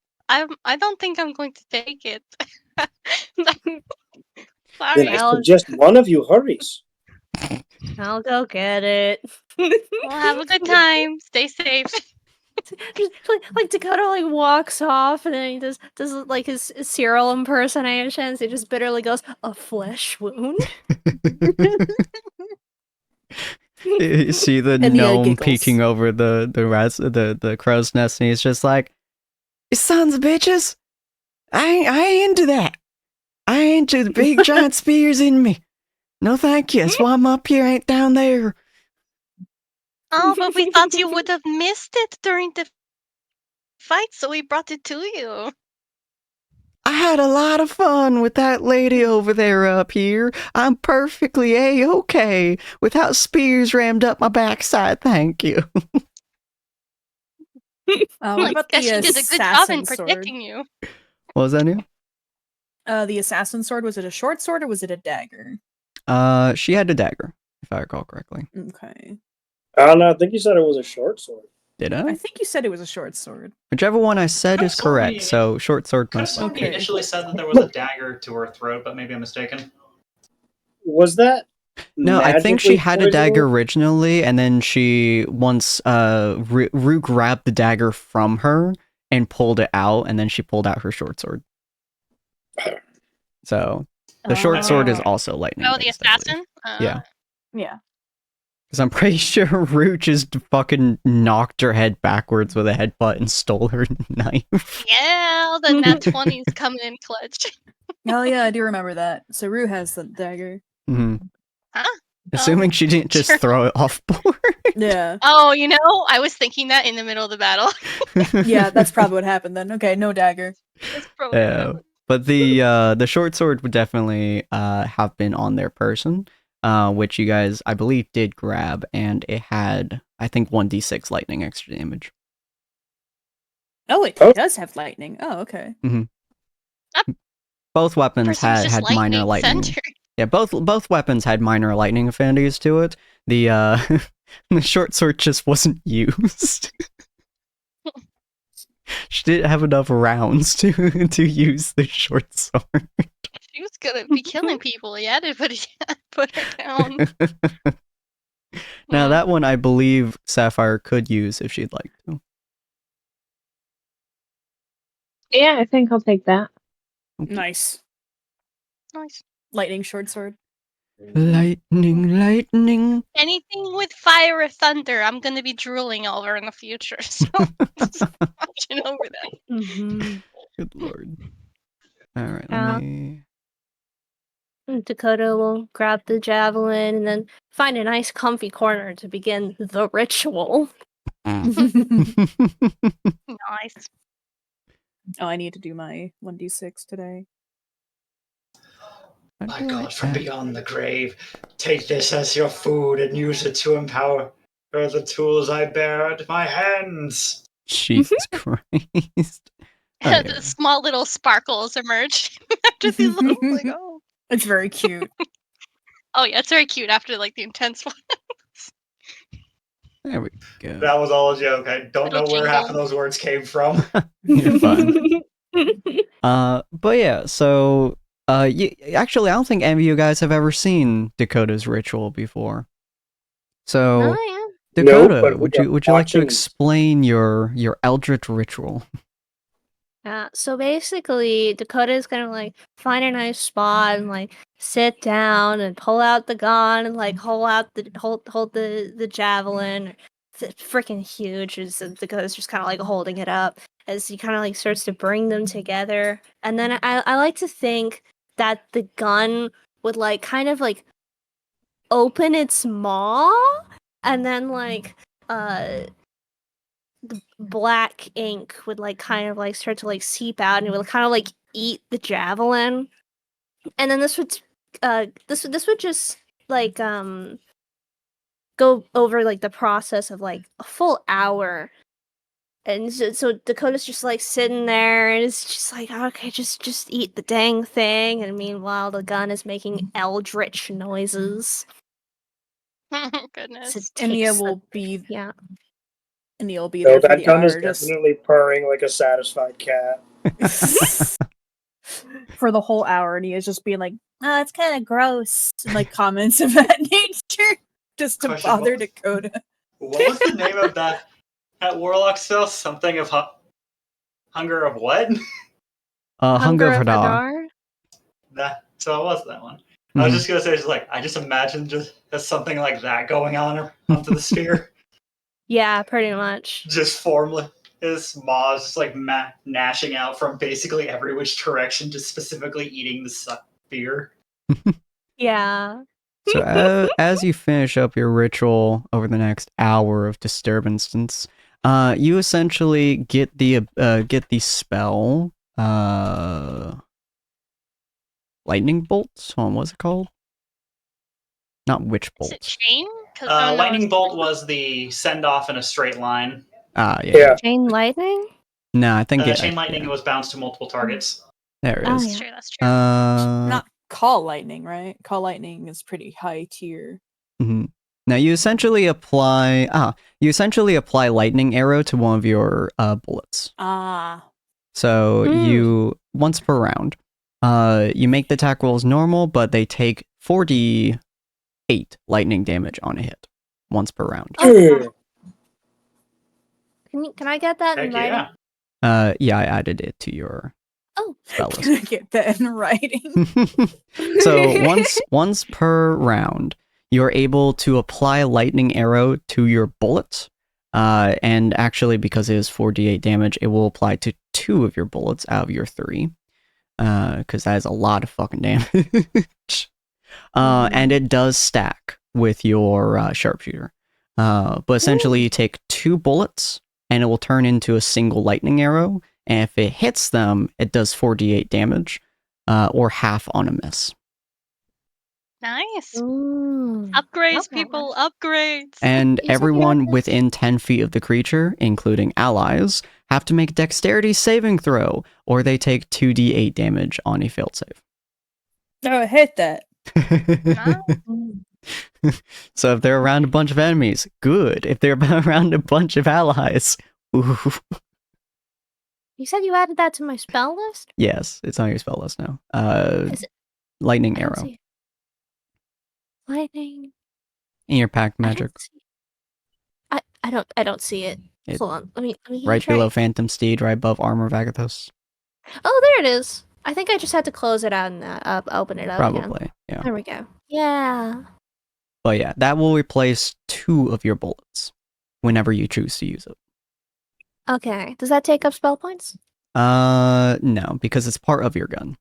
S6: don't think I'm going to take it.
S4: Then
S6: Sorry.
S4: I suggest one of you hurries.
S2: I'll go get it.
S6: Well, have a good time. Stay safe.
S2: Just, like Dakota like walks off and then he does like his Cyril impersonations. He just bitterly goes, "A flesh wound."
S1: You see the
S5: And the
S1: gnome
S5: giggles.
S1: peeking over the crow's nest, and he's just like, "You sons of bitches! I ain't into that. I ain't into the big giant spears in me. No, thank you. That's why I'm up here, ain't down there."
S6: Oh, but we thought you would have missed it during the fight, so we brought it to you.
S1: I had a lot of fun with that lady over there up here. I'm perfectly A-okay without spears rammed up my backside, thank you.
S5: What about
S6: Guess
S5: the
S6: she did a good job in
S5: assassin sword?
S6: protecting you.
S1: What was that new?
S5: The assassin sword, was it a short sword or was it a dagger?
S1: She had a dagger, if I recall correctly.
S5: Okay.
S4: I don't know. I think you said it was a short sword.
S1: Did
S5: I
S1: I?
S5: think you said it was a short sword.
S1: Whichever one I said
S3: Could've
S1: is
S3: sworn
S1: correct.
S3: you-
S1: So short sword
S3: Could have
S1: most
S3: sworn
S1: likely.
S3: he
S5: Okay.
S3: initially said that there was a dagger to her throat, but maybe I'm mistaken.
S4: Was that?
S1: No, I think she
S4: magically
S1: had a dagger
S4: poisonable?
S1: originally, and then she once Rue grabbed the dagger from her and pulled it out, and then she pulled out her short sword. So the short sword is
S5: Oh.
S1: also lightning.
S6: Oh, the
S1: based, I believe.
S6: assassin?
S1: Yeah.
S5: Yeah.
S1: Because I'm pretty sure Rue just fucking knocked her head backwards with a headbutt and stole her knife.
S6: Yeah, the nat 20's coming in clutch.
S5: Oh yeah, I do remember that. So Rue has the dagger.
S1: Hmm.
S6: Huh?
S1: Assuming she didn't just
S6: sure.
S1: throw it off board.
S5: Yeah.
S6: Oh, you know, I was thinking that in the middle of the battle.
S5: Yeah, that's probably what happened then. Okay, no dagger.
S6: That's probably what
S1: Yeah.
S6: happened.
S1: But the short sword would definitely have been on their person, which you guys I believe did grab, and it had I think 1d6 lightning extra damage.
S5: Oh, it
S4: Oh.
S5: does have lightning. Oh, okay.
S1: Both weapons
S6: First it was just
S1: had minor lightning.
S6: center.
S1: Yeah, both weapons had minor lightning affinities to it. The the short sword just wasn't used. She didn't have enough rounds to use the short sword.
S6: She was gonna be killing people. He had to put her down.
S1: Now
S6: Hmm.
S1: that one I believe Sapphire could use if she'd like to.
S8: Yeah, I think I'll take that.
S5: Nice.
S6: Nice.
S5: Lightning short sword.
S1: Lightning, lightning.
S6: Anything with fire or thunder, I'm gonna be drooling over in the future. So just watching over that.
S2: Mm-hmm.
S1: Good lord. Alright,
S2: Yeah.
S1: let me...
S2: Dakota will grab the javelin and then find a nice comfy corner to begin the ritual.
S6: Nice.
S5: Oh, I need to do my 1d6 today.
S3: My God, from beyond the grave, take this as your food and use it to empower the tools I bear at my hands.
S1: Jesus Christ. Oh, yeah.
S6: The small little sparkles emerge after these little like, oh.
S5: It's very cute.
S6: Oh yeah, it's very cute after like the intense one.
S1: There we go.
S3: That was all a joke. I don't
S6: Little
S3: know where half of
S6: jingle.
S3: those words came from.
S1: You're fun. But yeah, so actually I don't think any of you guys have ever seen Dakota's ritual before. So
S2: Oh, yeah.
S1: Dakota,
S4: No, but
S1: would
S4: we
S1: you
S4: are
S1: like to
S4: watching-
S1: explain your eldritch ritual?
S2: Yeah, so basically, Dakota is gonna like find a nice spot and like sit down and pull out the gun and like hold the javelin. It's freaking huge. Dakota's just kind of like holding it up as he kind of like starts to bring them together. And then I like to think that the gun would like kind of like open its maw and then like the black ink would like kind of like start to like seep out and it would kind of like eat the javelin, and then this would just like go over like the process of like a full hour. And so Dakota's just like sitting there and it's just like, okay, just eat the dang thing, and meanwhile the gun is making eldritch noises.
S6: Oh
S2: So
S6: goodness.
S2: it
S5: And Nia
S2: takes
S5: will be
S2: yeah.
S5: and Nia will be
S4: No,
S5: there for
S4: that
S5: the
S4: gun is
S5: hour just
S4: definitely purring like a satisfied cat.
S5: for the whole hour, and he is just being like, "Oh, it's kind of gross," and like comments of that nature, just to
S3: Question,
S5: bother
S3: what-
S5: Dakota.
S3: What was the name of that warlock spell? Something of hunger of what?
S1: Hunger of Hadar.
S2: Hadar?
S3: So it was that one. I was
S1: Mhm.
S3: just gonna say, just like I just imagine just something like that going on onto the sphere,
S2: Yeah, pretty much.
S3: just formless. His maws just like gnashing out from basically every which direction, just specifically eating the sphere.
S2: Yeah.
S1: So as you finish up your ritual over the next hour of disturbance, you essentially get the spell lightning bolts. Hold on, what's it called? Not witch
S6: Is it
S1: bolts.
S6: chain? 'Cause- no,
S3: Lightning
S6: it's-
S3: bolt was the send off in a straight line.
S1: Yeah.
S4: Yeah.
S2: Chain lightning?
S1: No, I think
S3: Chain lightning was bounced to multiple targets.
S1: there it
S2: Oh,
S1: is.
S6: That's true, that's true.
S5: Not call lightning, right? Call lightning is pretty high tier.
S1: Mhm. Now you essentially apply lightning arrow to one of your bullets.
S5: Ah.
S1: So you once per round, you make the attack rolls normal, but they take 4d8 lightning damage on a hit once per round.
S2: Okay. Can I get that in
S3: Heck
S2: writing?
S3: yeah.
S1: Yeah, I added it to your spell list.
S5: Can I get that in writing?
S1: So once per round, you're able to apply lightning arrow to your bullets. And actually, because it is 4d8 damage, it will apply to 2 of your bullets out of your 3. Because that is a lot of fucking damage. And it does stack with your sharpshooter. But essentially, you take 2 bullets, and it will turn into a single lightning arrow. And if it hits them, it does 4d8 damage, or half on a miss.
S6: Nice.
S2: Ooh.
S6: Upgrades,
S2: Okay.
S6: people, upgrades.
S1: And
S2: You said you
S1: everyone
S2: had this-
S1: within 10 feet of the creature, including allies, have to make a dexterity saving throw, or they take 2d8 damage on a failed save.
S5: Oh, I hate that.
S1: So if they're around a bunch of enemies, good. If they're around a bunch of allies, ooh.
S2: You said you added that to my spell list?
S1: Yes, it's on your spell list now.
S2: Is it-
S1: Lightning
S2: I don't
S1: arrow
S2: see it. Lightning.
S1: in your packed
S2: I don't
S1: magic,
S2: see- I don't see it.
S1: It-
S2: Hold on. Let me
S1: right
S2: try.
S1: below Phantom Steed, right above Armor of Agathos.
S2: Oh, there it is. I think I just had to close it out and open it up again.
S1: Probably, yeah.
S2: There we go. Yeah.
S1: But yeah, that will replace 2 of your bullets whenever you choose to use it.
S2: Okay. Does that take up spell points?
S1: No, because it's part of your gun.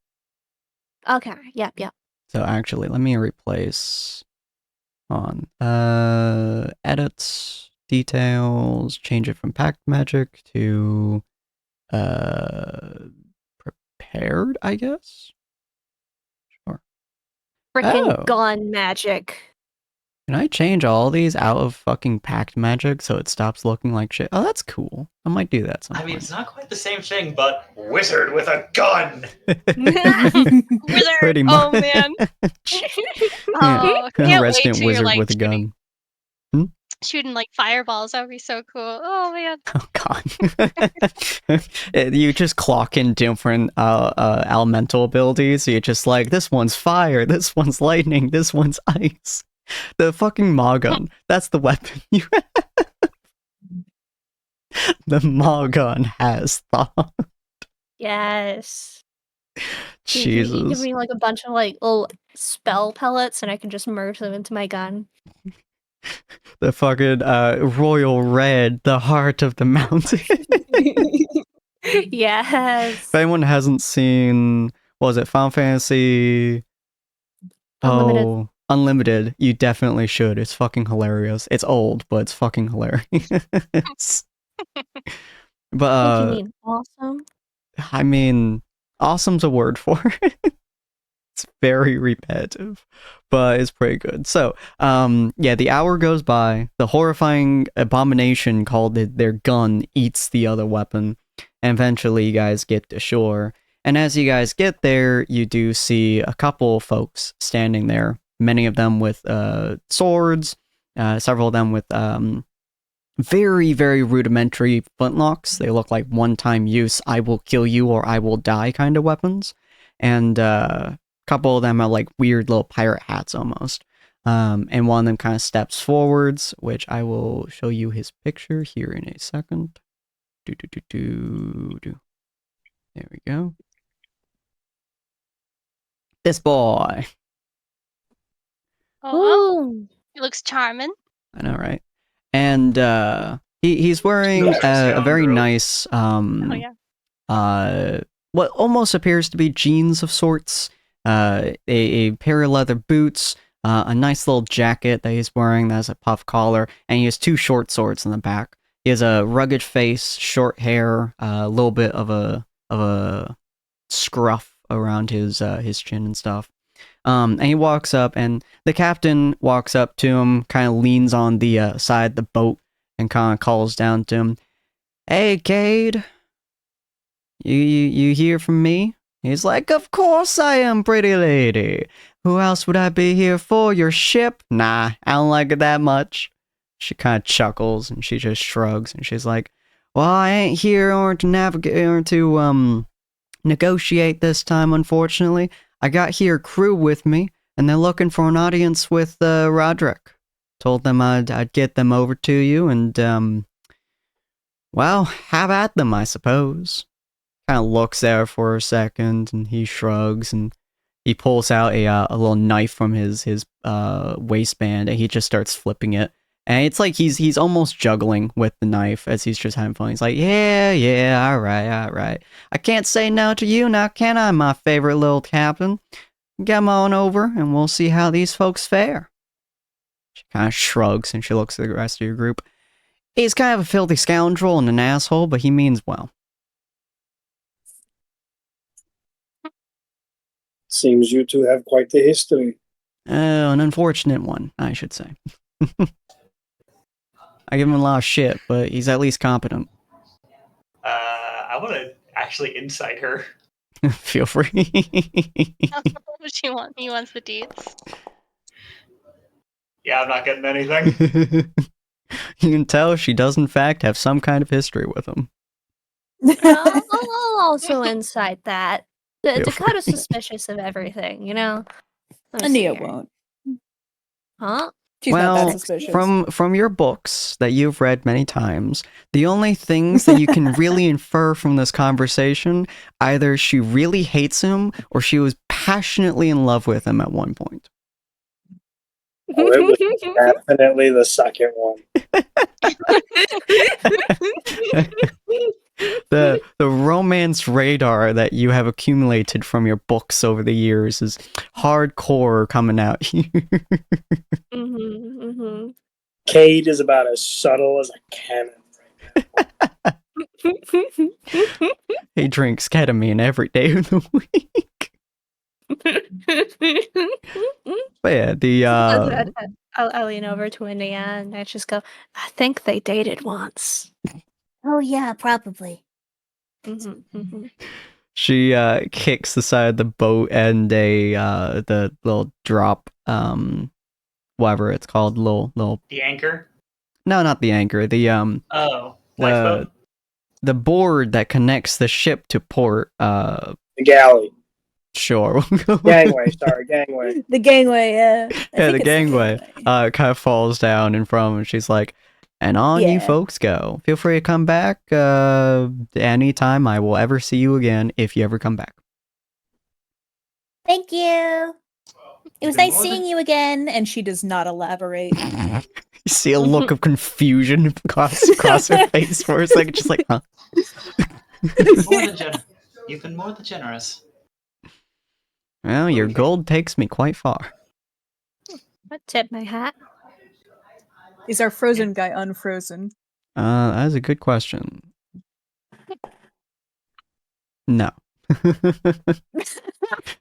S2: Okay. Yep.
S1: So actually, let me replace on edits, details, change it from packed magic to prepared, I guess. Sure.
S2: Freaking
S1: Oh.
S2: gun magic.
S1: Can I change all these out of fucking packed magic so it stops looking like shit? Oh, that's cool. I might do that
S3: I mean,
S1: sometime.
S3: it's not quite the same thing, but wizard with a gun.
S6: Wizard.
S1: Pretty
S6: Oh
S1: much.
S6: man.
S1: Yeah.
S6: Oh, can't
S1: Resident
S6: wait till
S1: wizard
S6: you're like
S1: with a
S6: shooting,
S1: gun.
S6: shooting like fireballs. That would be so cool. Oh man.
S1: Oh god. You just clock in different elemental abilities. So you're just like, this one's fire, this one's lightning, this one's ice. The fucking Maw gun. That's the weapon you have. The Maw gun has thought.
S2: Yes. You
S1: Jesus.
S2: give me like a bunch of like little spell pellets and I can just merge them into my gun.
S1: The fucking royal red, the heart of the mountain.
S2: Yes.
S1: If anyone hasn't seen, what was it, Final Fantasy
S2: Unlimited.
S1: Unlimited, you definitely should. It's fucking hilarious. It's old, but it's fucking hilarious. But
S2: What do you mean? Awesome?
S1: I mean, awesome's a word for it. It's very repetitive, but it's pretty good. So, yeah, the hour goes by. The horrifying abomination called their gun eats the other weapon, and eventually you guys get to shore. And as you guys get there, you do see a couple folks standing there. Many of them with swords, several of them with very, very rudimentary flintlocks. They look like one-time use, I will kill you or I will die kind of weapons. And a couple of them are like weird little pirate hats almost. And one of them kind of steps forwards, which I will show you his picture here in a second. There we go. This boy.
S6: Oh,
S2: Ooh.
S6: he looks charming.
S1: I know, right? And he's wearing a very nice
S6: Oh yeah.
S1: what almost appears to be jeans of sorts, a pair of leather boots, a nice little jacket that he's wearing that has a puff collar, and he has 2 short swords in the back. He has a rugged face, short hair, a little bit of a scruff around his chin and stuff. And he walks up, and the captain walks up to him, kind of leans on the side of the boat, and kind of calls down to him, "Hey, Cade, you hear from me?" He's like, "Of course I am, pretty lady. Who else would I be here for? Your ship? Nah, I don't like it that much. She kind of chuckles and she just shrugs and she's like, well, I ain't here or to navigate or to negotiate this time, unfortunately. I got here crew with me and they're looking for an audience with Roderick. Told them I'd get them over to you and well, have at them, I suppose. Kind of looks there for a second and he shrugs and he pulls out a little knife from his waistband and he just starts flipping it. And it's like he's almost juggling with the knife as he's just having fun. He's like, yeah, all right. I can't say no to you now, can I, my favorite little captain? Come on over and we'll see how these folks fare. She kind of shrugs and she looks at the rest of your group. He's kind of a filthy scoundrel and an asshole, but he means well.
S4: Seems you two have quite the history.
S1: An unfortunate one, I should say. I give him a lot of shit, but he's at least competent.
S3: I want to actually incite her.
S1: Feel free.
S6: He wants the deeds.
S3: Yeah, I'm not getting anything.
S1: You can tell she does in fact have some kind of history with him.
S2: I'll also incite that.
S1: Feel
S2: Dakota's
S1: free.
S2: suspicious of everything, you know? Let's see
S5: Ania
S2: here.
S5: won't.
S2: Huh?
S5: She's not
S1: Well,
S5: that suspicious.
S1: From your books that you've read many times, the only things that you can really infer from this conversation, either she really hates him or she was passionately in love with him at one point.
S4: Oh, it was definitely the second one.
S1: The romance radar that you have accumulated from your books over the years is hardcore coming out here.
S4: Cade is about as subtle as a cannon.
S1: He drinks ketamine every day of the week. But yeah,
S2: I'll lean over to India and I just go, I think they dated once.
S7: Oh, yeah, probably.
S1: she kicks the side of the boat and the little drop, whatever it's called, little.
S3: The anchor?
S1: No, not the anchor. The
S3: Oh, lifeboat?
S1: the board that connects the ship to port.
S4: The galley.
S1: Sure.
S4: Gangway, sorry, gangway.
S5: The gangway, yeah.
S1: Yeah, the gangway kind of falls down in front and she's like, and on you
S5: Yeah.
S1: folks go. Feel free to come back anytime I will ever see you again if you ever come back.
S7: Thank you. It was
S3: Even
S7: nice
S3: more
S7: seeing
S3: than-
S7: you again.
S5: And she does not elaborate.
S1: You see a look of confusion across her face for a second, just like, huh?
S3: You've been more than generous.
S1: Well, your gold takes me quite far.
S2: I tip my hat.
S5: Is our frozen guy unfrozen?
S1: That is a good question. No.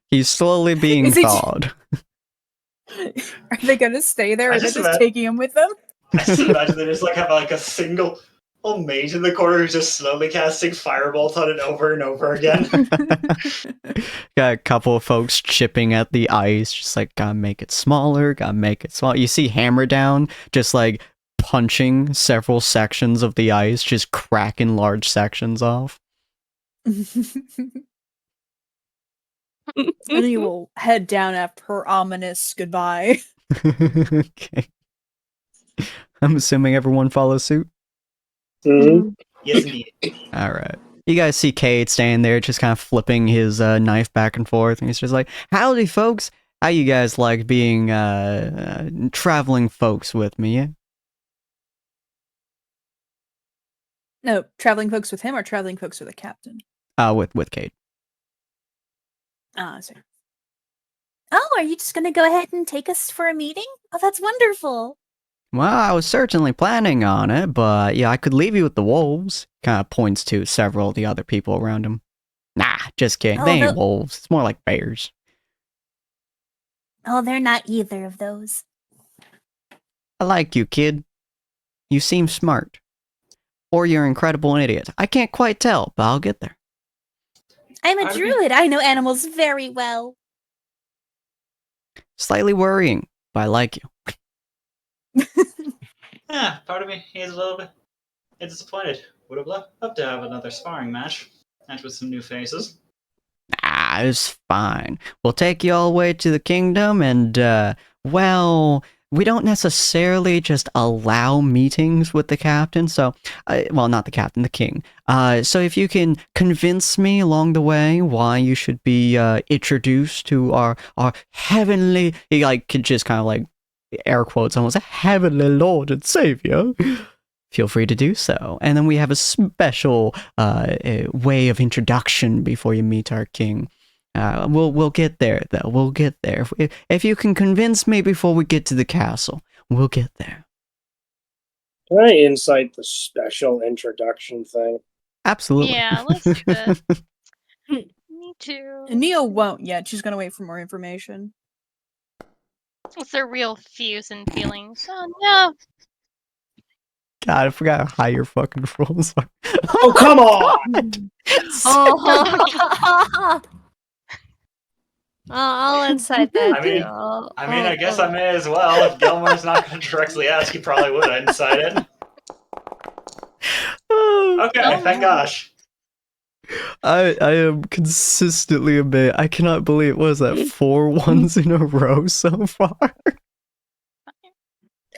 S1: He's slowly being
S5: Is he-
S1: thawed.
S5: Are they gonna stay there,
S3: I
S5: or they're
S3: just
S5: just
S3: ima-
S5: taking him with them?
S3: I just imagine they just have a single mage in the corner who's just slowly casting firebolts on it over and over again.
S1: Got a couple of folks chipping at the ice, just like, gotta make it smaller, gotta make it smaller. You see Hammer Down just like punching several sections of the ice, just cracking large sections off.
S5: And then you will head down after her ominous goodbye.
S1: Okay. I'm assuming everyone follows suit.
S4: Mm-hmm.
S3: Yes, indeed.
S1: All right. You guys see Cade standing there just kind of flipping his knife back and forth. And he's just like, howdy, folks. How you guys like being traveling folks with me? Yeah?
S5: No, traveling folks with him or traveling folks with the captain?
S1: With Cade.
S5: Ah, I see.
S7: Oh, are you just going to go ahead and take us for a meeting? Oh, that's wonderful.
S1: Well, I was certainly planning on it, but yeah, I could leave you with the wolves. Kind of points to several of the other people around him. Nah, just kidding.
S7: Oh,
S1: They ain't
S7: no.
S1: wolves. It's more like bears.
S7: Oh, they're not either of those.
S1: I like you, kid. You seem smart. Or you're an incredible idiot. I can't quite tell, but I'll get there.
S7: I'm a
S3: How do
S7: druid. I know animals very well.
S1: Slightly worrying, but I like you.
S3: Yeah, part of me is a little bit disappointed. Would have loved to have another sparring match with some new faces.
S1: Ah, it's fine. We'll take you all the way to the kingdom, and, well, we don't necessarily just allow meetings with the captain, so, well, not the captain, the king. So if you can convince me along the way why you should be, introduced to our heavenly, he, like, could just kind of, like, air quotes almost, heavenly lord and savior, feel free to do so. And then we have a special way of introduction before you meet our king. We'll get there, though. We'll get there. If you can convince me before we get to the castle, we'll get there.
S4: Can I insight the special introduction thing?
S1: Absolutely.
S6: Yeah, let's do that. Me too.
S5: And Neo won't yet. She's gonna wait for more information.
S6: What's their real views and feelings? Oh no!
S1: God, I forgot how high your fucking rolls are.
S4: Oh, come on!
S2: Oh. I'll insight that.
S3: I mean,
S2: too.
S3: I guess I may as well. If Gelmar's not going to directly ask, he probably would incite it. Okay, thank gosh.
S1: I am consistently amazed. I cannot believe, what is that, 4 ones in a row so far?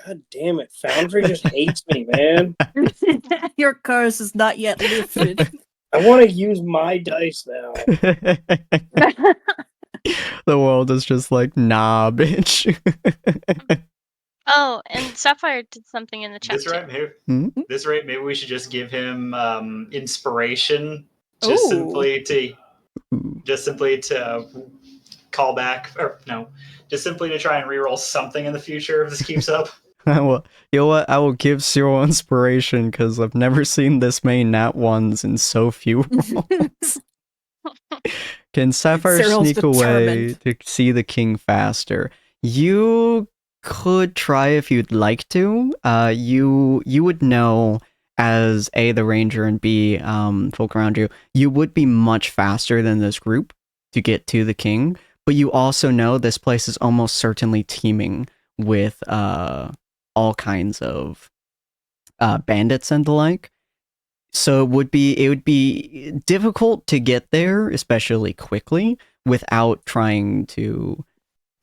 S4: God damn it. Foundry just hates me, man.
S5: Your curse is not yet lifted.
S4: I want to use my dice now.
S1: The world is just like, nah, bitch.
S6: Oh, and Sapphire did something in the chat
S3: This right,
S6: too.
S3: maybe, maybe we should just give him inspiration, just simply to call back, or no, just simply to try and reroll something in the future if this keeps up.
S1: Well, you know what? I will give Cyril inspiration because I've never seen this many nat ones in so few rolls. Can Sapphire
S5: Cyril's
S1: sneak away
S5: determined.
S1: to see the king faster? You could try if you'd like to. You would know as A, the ranger, and B, folk around you, you would be much faster than this group to get to the king, but you also know this place is almost certainly teeming with all kinds of bandits and the like. So it would be difficult to get there, especially quickly, without trying to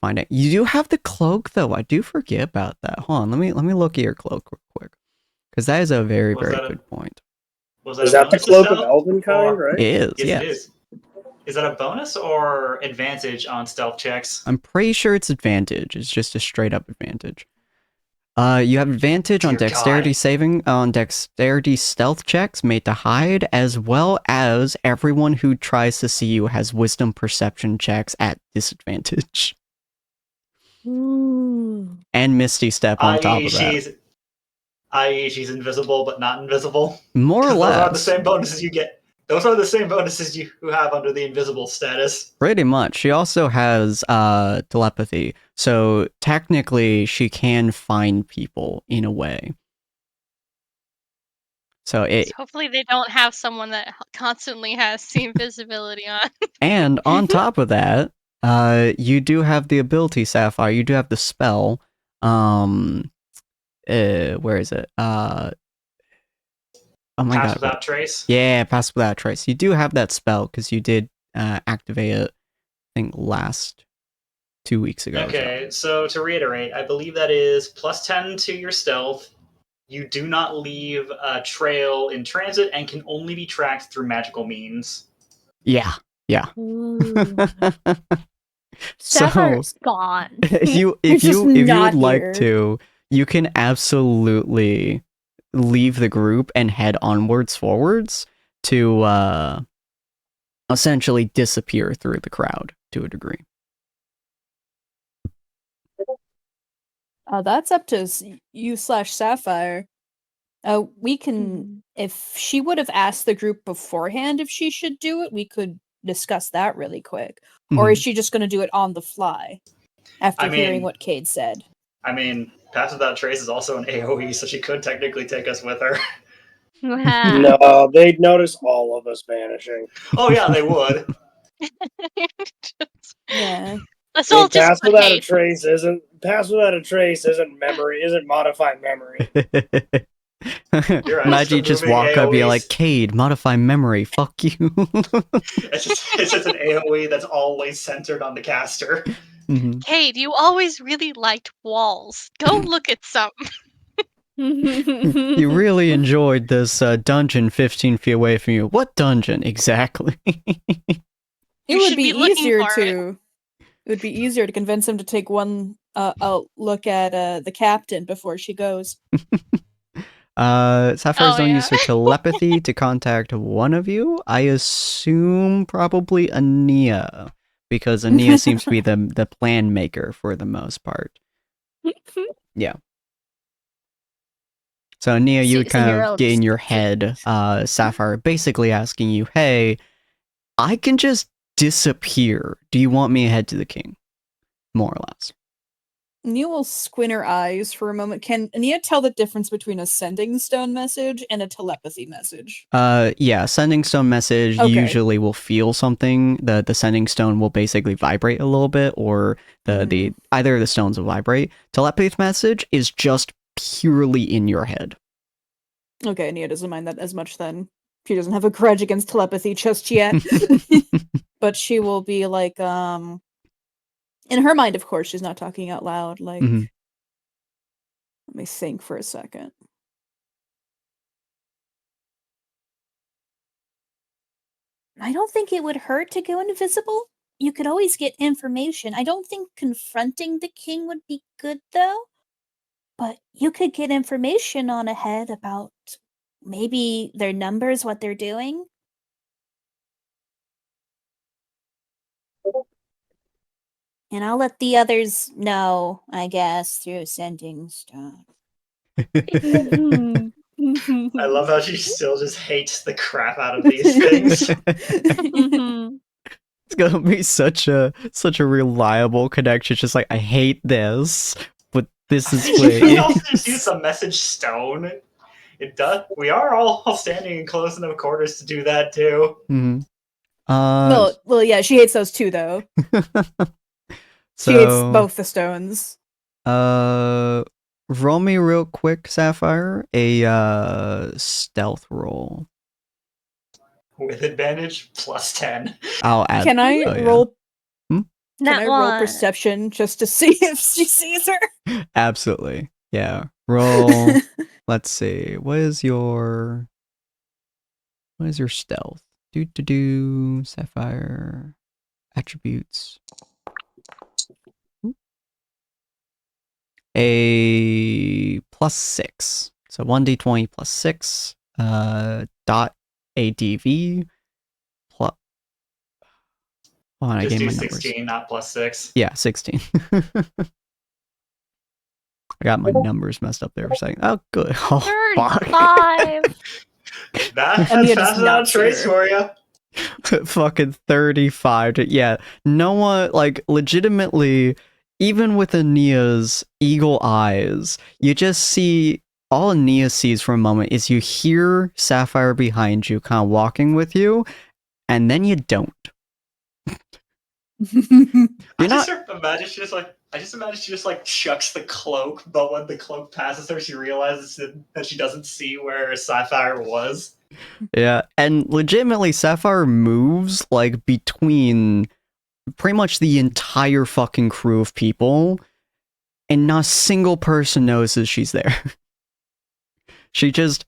S1: find it. You do have the cloak, though. I do forget about that. Hold on, let me look at your cloak real quick, because that is a very good point.
S4: Is that the cloak of Elvenkind, right?
S1: It is.
S3: Yes,
S1: yes.
S3: it is. Is that a bonus or advantage on stealth checks?
S1: I'm pretty sure it's advantage. It's just a straight up advantage. You have advantage on
S3: Dear
S1: dexterity
S3: God.
S1: saving, on dexterity stealth checks made to hide, as well as everyone who tries to see you has wisdom perception checks at disadvantage.
S2: Ooh.
S1: And Misty Step on top of that.
S3: She's invisible but not invisible.
S1: More or
S3: 'Cause those are the
S1: less.
S3: same bonuses you get. Those are the same bonuses you have under the invisible status.
S1: Pretty much. She also has telepathy, so technically she can find people in a way. So
S6: Hopefully they don't have someone that constantly has the invisibility on.
S1: And on top of that, you do have the ability, Sapphire. You do have the spell. Where is it? Oh my
S3: Pass
S1: god.
S3: without trace.
S1: Yeah, pass without trace. You do have that spell because you did activate it, I think, last 2 weeks ago.
S3: Okay, so to reiterate, I believe that is +10 to your stealth. You do not leave a trail in transit and can only be tracked through magical means.
S1: Yeah.
S2: Ooh.
S1: So,
S2: Sapphire's gone.
S1: if you would like to, you can absolutely leave the group and head onwards forwards to essentially disappear through the crowd to a degree.
S5: That's up to you/Sapphire. We can, if she would have asked the group beforehand if she should do it, we could discuss that really quick. Or is she just going to do it on the fly after hearing what Cade said?
S3: I mean, Pass Without Trace is also an AoE, so she could technically take us with her.
S4: No, they'd notice all of us vanishing.
S3: Oh yeah, they would.
S5: Yeah.
S6: Let's all just
S4: pass
S6: put
S4: without a
S6: hate.
S4: trace isn't memory, isn't modifying memory.
S3: You're right,
S1: Imagine you
S3: it's
S1: just
S3: removing
S1: walk up, be
S3: AoEs.
S1: like, Cade, modify memory. Fuck you.
S3: It's just an AoE that's always centered on the caster.
S1: Mhm.
S6: Kate, you always really liked walls. Go look at some.
S1: You really enjoyed this dungeon 15 feet away from you. What dungeon exactly?
S5: It
S6: You
S5: would
S6: should
S5: be
S6: be looking
S5: easier
S6: for it.
S5: to. It would be easier to convince him to take one look at the captain before she goes.
S1: Sapphire's
S6: Oh,
S1: don't
S6: yeah.
S1: use her telepathy to contact one of you. I assume probably Ania, because Ania seems to be the plan maker for the most part. Yeah. So Ania, you would kind
S2: Hero
S1: of get in
S2: just-
S1: your head, Sapphire basically asking you, hey, I can just disappear. Do you want me to head to the king? More or less.
S5: Nia will squint her eyes for a moment. Can Nia tell the difference between a sending stone message and a telepathy message?
S1: Yeah, sending stone message
S5: Okay.
S1: usually will feel something. The sending stone will basically vibrate a little bit, or the either of the stones will vibrate. Telepathy message is just purely in your head.
S5: Okay, Nia doesn't mind that as much then. She doesn't have a grudge against telepathy just yet. But she will be like, in her mind, of course, she's not talking out loud. Like,
S1: Mhm.
S5: let me think for a second.
S7: I don't think it would hurt to go invisible. You could always get information. I don't think confronting the king would be good, though. But you could get information on ahead about maybe their numbers, what they're doing. And I'll let the others know, I guess, through sending stuff.
S3: I love how she still just hates the crap out of these things.
S1: It's gonna be such a reliable connection. It's just like, I hate this, but this is
S3: You could also
S1: what
S3: just use a message stone. It does. We are all standing in close enough quarters to do that too.
S1: Mhm.
S5: Well, yeah, she hates those two though. She hates both the stones.
S1: Roll me real quick, Sapphire, a stealth roll.
S3: With advantage, +10.
S1: I'll add.
S5: Can I
S1: oh, yeah.
S5: roll?
S2: Not
S5: Can I roll
S2: one.
S5: perception just to see if she sees her?
S1: Absolutely. Yeah. Roll. Let's see. What is your stealth? Do Sapphire attributes. A +6. So 1d20 +6. Dot ADV plus. Hold on, I
S3: Just
S1: gave
S3: do
S1: my numbers.
S3: 16, not +6.
S1: Yeah, 16. I got my numbers messed up there for a second. Oh, good. Oh, fuck.
S2: 35.
S3: That's
S5: Ania does
S3: fast
S5: not
S3: enough trace
S5: see
S3: for you.
S1: Fucking 35. Yeah, no one, like, legitimately, even with Ania's eagle eyes, you just see, all Ania sees for a moment is you hear Sapphire behind you kind of walking with you, and then you don't.
S3: I just imagine she just like chucks the cloak, but when the cloak passes her, she realizes that she doesn't see where Sapphire was.
S1: Yeah, and legitimately, Sapphire moves, like, between pretty much the entire fucking crew of people, and not a single person notices she's there. She just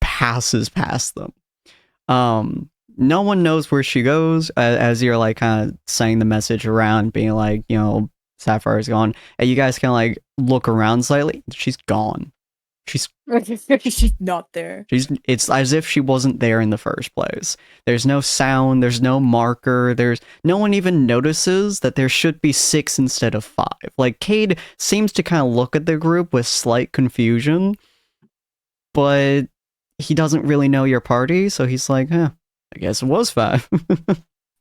S1: passes past them. No one knows where she goes, as you're, like, kind of saying the message around, being like, you know, Sapphire's gone, and you guys kind of, like, look around slightly. She's gone. She's
S5: not there.
S1: It's as if she wasn't there in the first place. There's no sound, there's no marker, no one even notices that there should be 6 instead of 5. Like, Cade seems to kind of look at the group with slight confusion, but he doesn't really know your party, so he's like, I guess it was 5.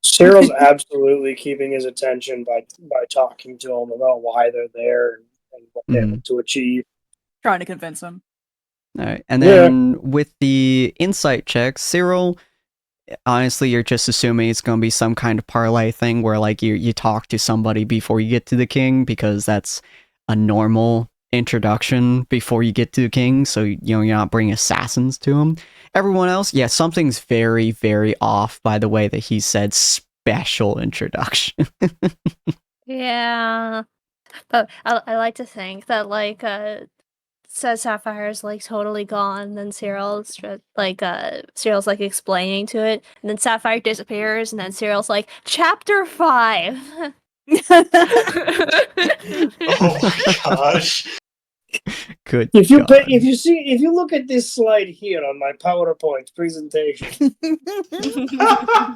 S4: Cyril's absolutely keeping his attention by talking to him about why they're there and what they have to achieve.
S5: Trying to convince him.
S1: Alright, and then with the insight check, Cyril, honestly, you're just assuming it's going to be some kind of parlay thing where like you talk to somebody before you get to the king, because that's a normal introduction before you get to the king, so you're not bringing assassins to him. Everyone else, yeah, something's very, very off by the way that he said special introduction.
S2: Yeah. But I like to think that, like, says Sapphire's, like, totally gone, then Cyril's, Cyril's, like, explaining to it, and then Sapphire disappears, and then Cyril's like, Chapter 5!
S3: Oh my gosh.
S1: Good
S4: If you
S1: God.
S4: if you look at this slide here on my PowerPoint presentation,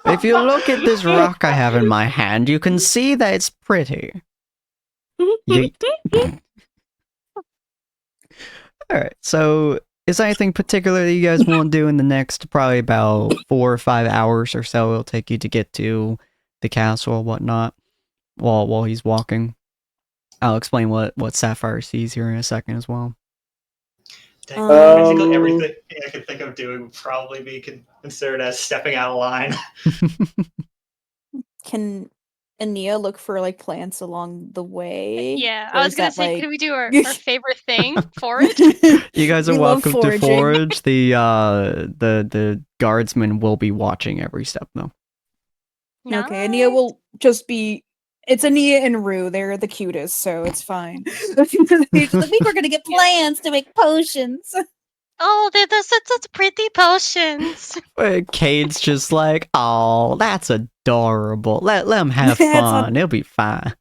S1: If you look at this rock I have in my hand, you can see that it's pretty. Yeet. Alright, so is there anything particular that you guys want to do in the next probably about 4 or 5 hours or so it'll take you to get to the castle or whatnot while he's walking? I'll explain what Sapphire sees here in a second as well.
S3: Basically, everything I could think of doing would probably be considered as stepping out of line.
S5: Can Ania look for like plants along the way?
S6: Yeah,
S5: Or
S6: I was
S5: is
S6: gonna
S5: that,
S6: say,
S5: like-
S6: could we do our favorite thing for it?
S1: You guys are
S5: We love
S1: welcome to
S5: foraging.
S1: forage. The guardsmen will be watching every step though.
S5: Okay, Ania will just be. It's Ania and Rue. They're the cutest, so it's fine.
S7: She's like, we were gonna get plans to make potions.
S6: Oh, they're such pretty potions.
S1: Cade's just like, oh, that's adorable. Let him have
S5: That's
S1: fun. It'll be fine.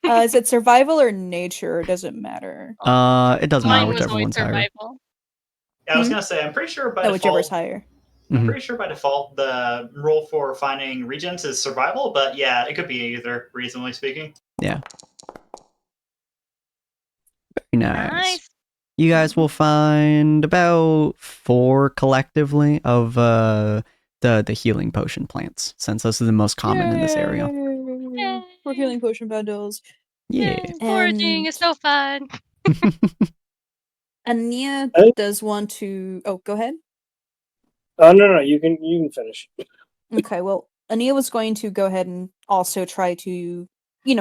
S5: Is it survival or nature? Or does it matter?
S1: It doesn't matter
S6: Mine was
S1: whichever
S6: always
S1: one's higher.
S6: survival.
S3: Yeah, I was gonna say, I'm pretty sure by
S5: Whichever's
S3: default,
S5: higher.
S3: I'm pretty sure by default the rule for finding regions is survival, but yeah, it could be either, reasonably speaking.
S1: Yeah. Very nice.
S6: Nice.
S1: You guys will find about 4 collectively of the healing potion plants, since those are the most common in this area.
S5: Yay! We're healing potion bundles.
S1: Yeah.
S6: Foraging is so fun.
S5: Ania
S4: Hey.
S5: does want to. Oh, go ahead.
S4: oh no, you can finish.
S5: Okay, well, Ania was going to go ahead and also try to,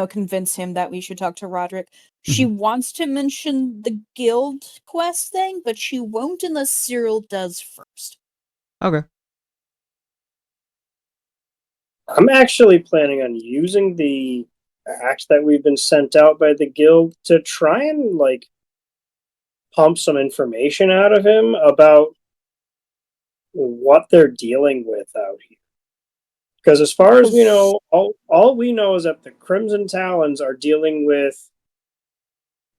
S5: convince him that we should talk to Roderick. She wants to mention the guild quest thing, but she won't unless Cyril does first.
S1: Okay.
S4: I'm actually planning on using the axe that we've been sent out by the guild to try and like pump some information out of him about what they're dealing with out here. Because as far as we know, all we know is that the Crimson Talons are dealing with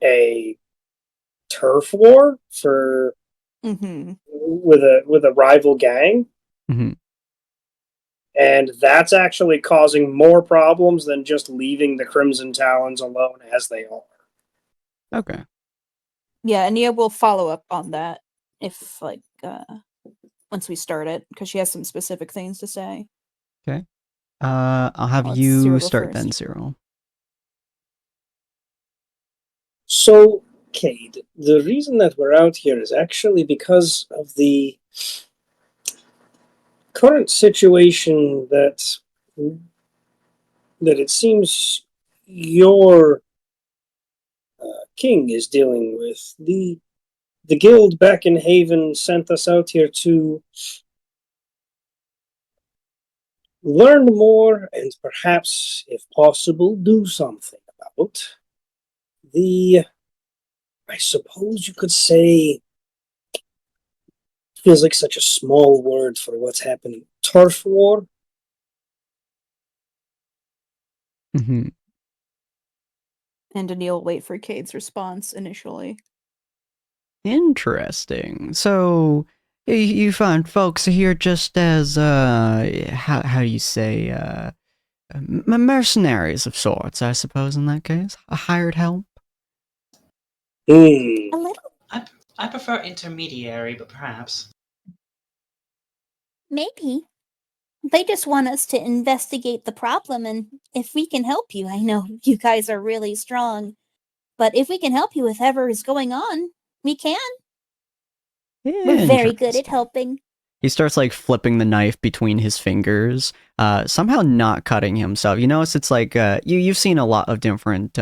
S4: a turf war for
S5: Mm-hmm.
S4: with a rival gang.
S1: Mhm.
S4: And that's actually causing more problems than just leaving the Crimson Talons alone as they are.
S1: Okay.
S5: Yeah, Ania will follow up on that if, once we start it, because she has some specific things to say.
S1: I'll have
S5: Let's
S1: you
S5: Cyril go
S1: start then,
S5: first.
S1: Cyril.
S4: So, Cade, the reason that we're out here is actually because of the current situation that it seems your king is dealing with. The guild back in Haven sent us out here to learn more and perhaps, if possible, do something about the, I suppose you could say, feels like such a small word for what's happening, turf war.
S1: Mm-hmm.
S5: And Ania will wait for Cade's response initially.
S1: Interesting. So you find folks here just as how do you say mercenaries of sorts, I suppose, in that case, a hired help.
S7: A little,
S3: I prefer intermediary, but perhaps.
S7: maybe. They just want us to investigate the problem, and if we can help you, I know you guys are really strong, but if we can help you with whatever is going on, we can. We're very good at
S1: Interesting.
S7: helping.
S1: He starts like flipping the knife between his fingers, somehow not cutting himself. You notice it's like you've seen a lot of different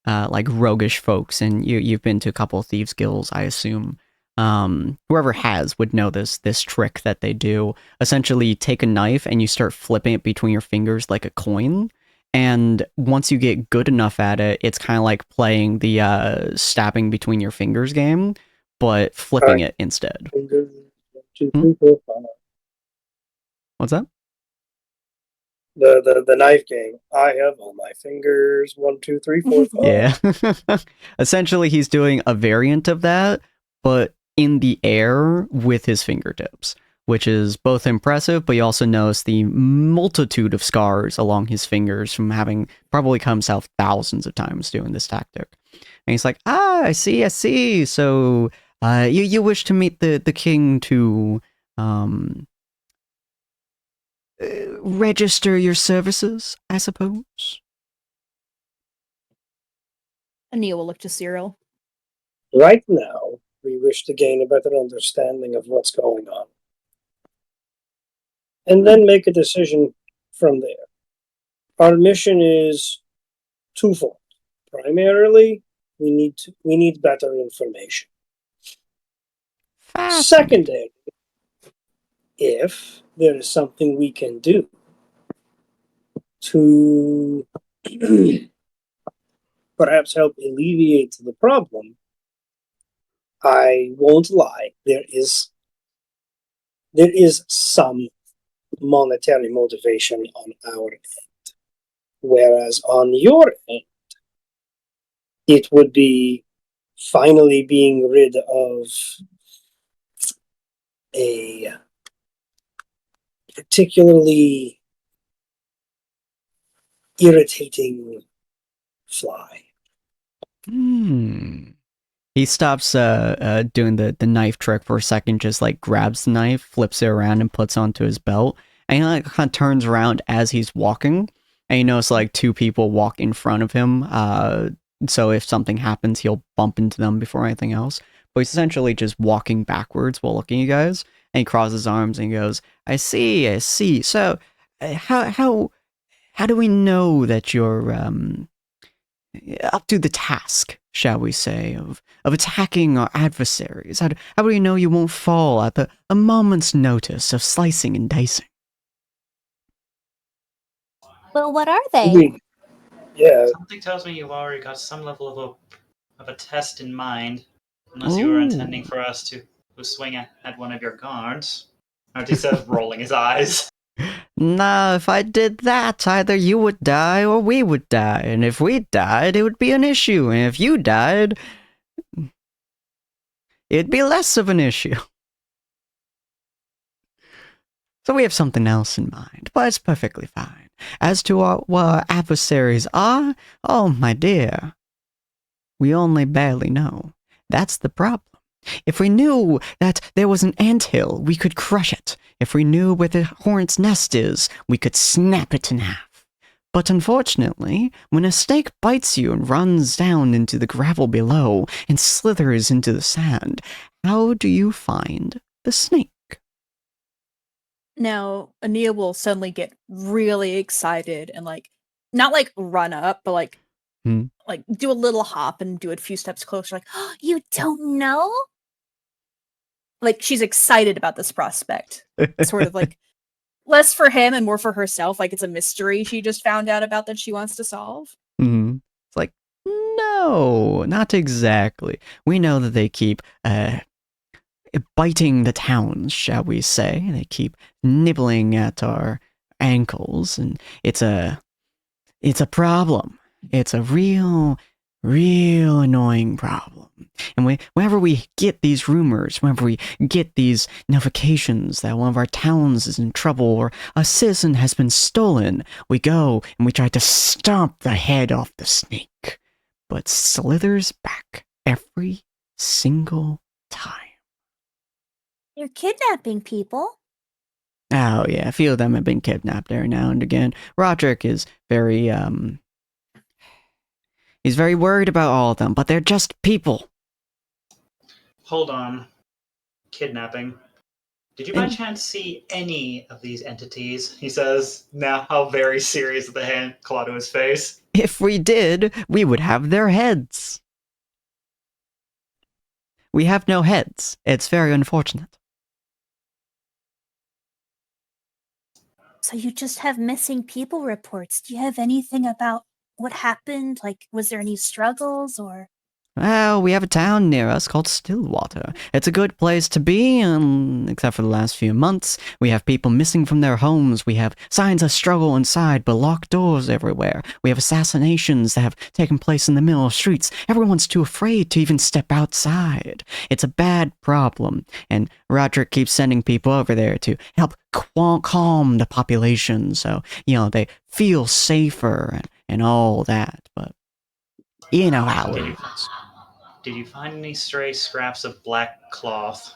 S1: like roguish folks, and you've been to a couple of thieves guilds, I assume. Whoever has would know this trick that they do. Essentially, you take a knife and you start flipping it between your fingers like a coin. And once you get good enough at it, it's kind of like playing the stabbing between your fingers game, but flipping it instead.
S4: Fingers, 1, 2, 3, 4, 5.
S1: What's that?
S4: The knife game. I have all my fingers. 1, 2, 3, 4, 5.
S1: Yeah. Essentially, he's doing a variant of that, but in the air with his fingertips, which is both impressive, but you also notice the multitude of scars along his fingers from having probably cut himself thousands of times doing this tactic. And he's like, I see. So you wish to meet the king to register your services, I suppose?
S5: Ania will look to Cyril.
S4: Right now, we wish to gain a better understanding of what's going on. And then make a decision from there. Our mission is twofold. Primarily, we need better information. Secondary, if there is something we can do to perhaps help alleviate the problem, I won't lie, there is some monetary motivation on our end. Whereas on your end, it would be finally being rid of a particularly irritating fly.
S1: He stops doing the knife trick for a second, just like grabs the knife, flips it around, and puts onto his belt. And he like kind of turns around as he's walking, and you notice like two people walk in front of him. So if something happens, he'll bump into them before anything else. But he's essentially just walking backwards while looking at you guys. And he crosses his arms and he goes, I see. So how do we know that you're up to the task, shall we say, of attacking our adversaries? How do we know you won't fall at a moment's notice of slicing and dicing?
S7: Well, what are they?
S4: Yeah.
S3: Something tells me you've already got some level of a test in mind, unless you were intending for us to swing at one of your guards. Or he says, rolling his eyes.
S1: Nah, if I did that, either you would die or we would die. And if we died, it would be an issue. And if you died, it'd be less of an issue. So we have something else in mind, but it's perfectly fine. As to what our adversaries are, oh, my dear, we only barely know. That's the problem. If we knew that there was an anthill, we could crush it. If we knew where the hornet's nest is, we could snap it in half. But unfortunately, when a snake bites you and runs down into the gravel below and slithers into the sand, how do you find the snake?
S5: Now, Ania will suddenly get really excited and like not like run up, but like do a little hop and do a few steps closer, like, oh,
S7: You don't know?
S5: like she's excited about this prospect. Sort of like less for him and more for herself, like it's a mystery she just found out about that she wants to solve.
S1: It's like, no, not exactly. We know that they keep biting the towns, shall we say. They keep nibbling at our ankles, and it's a problem. It's a real annoying problem. And whenever we get these rumors, whenever we get these notifications that one of our towns is in trouble or a citizen has been stolen, we go and we try to stomp the head off the snake. But slithers back every single time.
S7: You're kidnapping people.
S1: Oh yeah, a few of them have been kidnapped every now and again. Roderick is very he's very worried about all of them, but they're just people.
S3: Hold on. Kidnapping. Did you by chance see any of these entities? He says, now how very serious with the hand claw to his face.
S1: If we did, we would have their heads. We have no heads. It's very unfortunate.
S7: So you just have missing people reports. Do you have anything about what happened? Like, was there any struggles or?
S1: Well, we have a town near us called Stillwater. It's a good place to be, except for the last few months. We have people missing from their homes. We have signs of struggle inside, but locked doors everywhere. We have assassinations that have taken place in the middle of streets. Everyone's too afraid to even step outside. It's a bad problem, and Roderick keeps sending people over there to help calm the population so, they feel safer and all that, but you know how it is.
S3: Did you find any stray scraps of black cloth?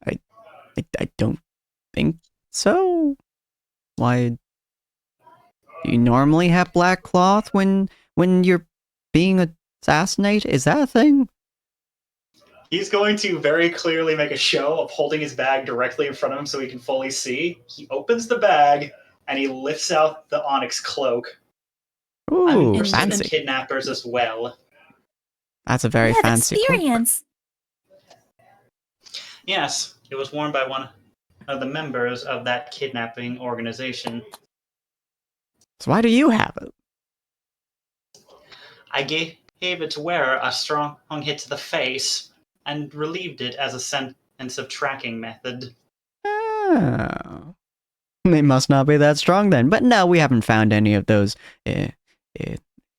S1: I don't think so. Why? Do you normally have black cloth when you're being assassinated? Is that a thing?
S3: He's going to very clearly make a show of holding his bag directly in front of him so he can fully see. He opens the bag and he lifts out the onyx cloak.
S1: Ooh,
S3: We're seeing the
S1: fancy.
S3: kidnappers as well.
S1: That's a very
S7: You have
S1: fancy cloak.
S7: experience.
S3: Yes, it was worn by one of the members of that kidnapping organization.
S1: So why do you have it?
S3: I gave it to wearer a strong hit to the face and relieved it as a sense of tracking method.
S1: Oh. They must not be that strong then. But no, we haven't found any of those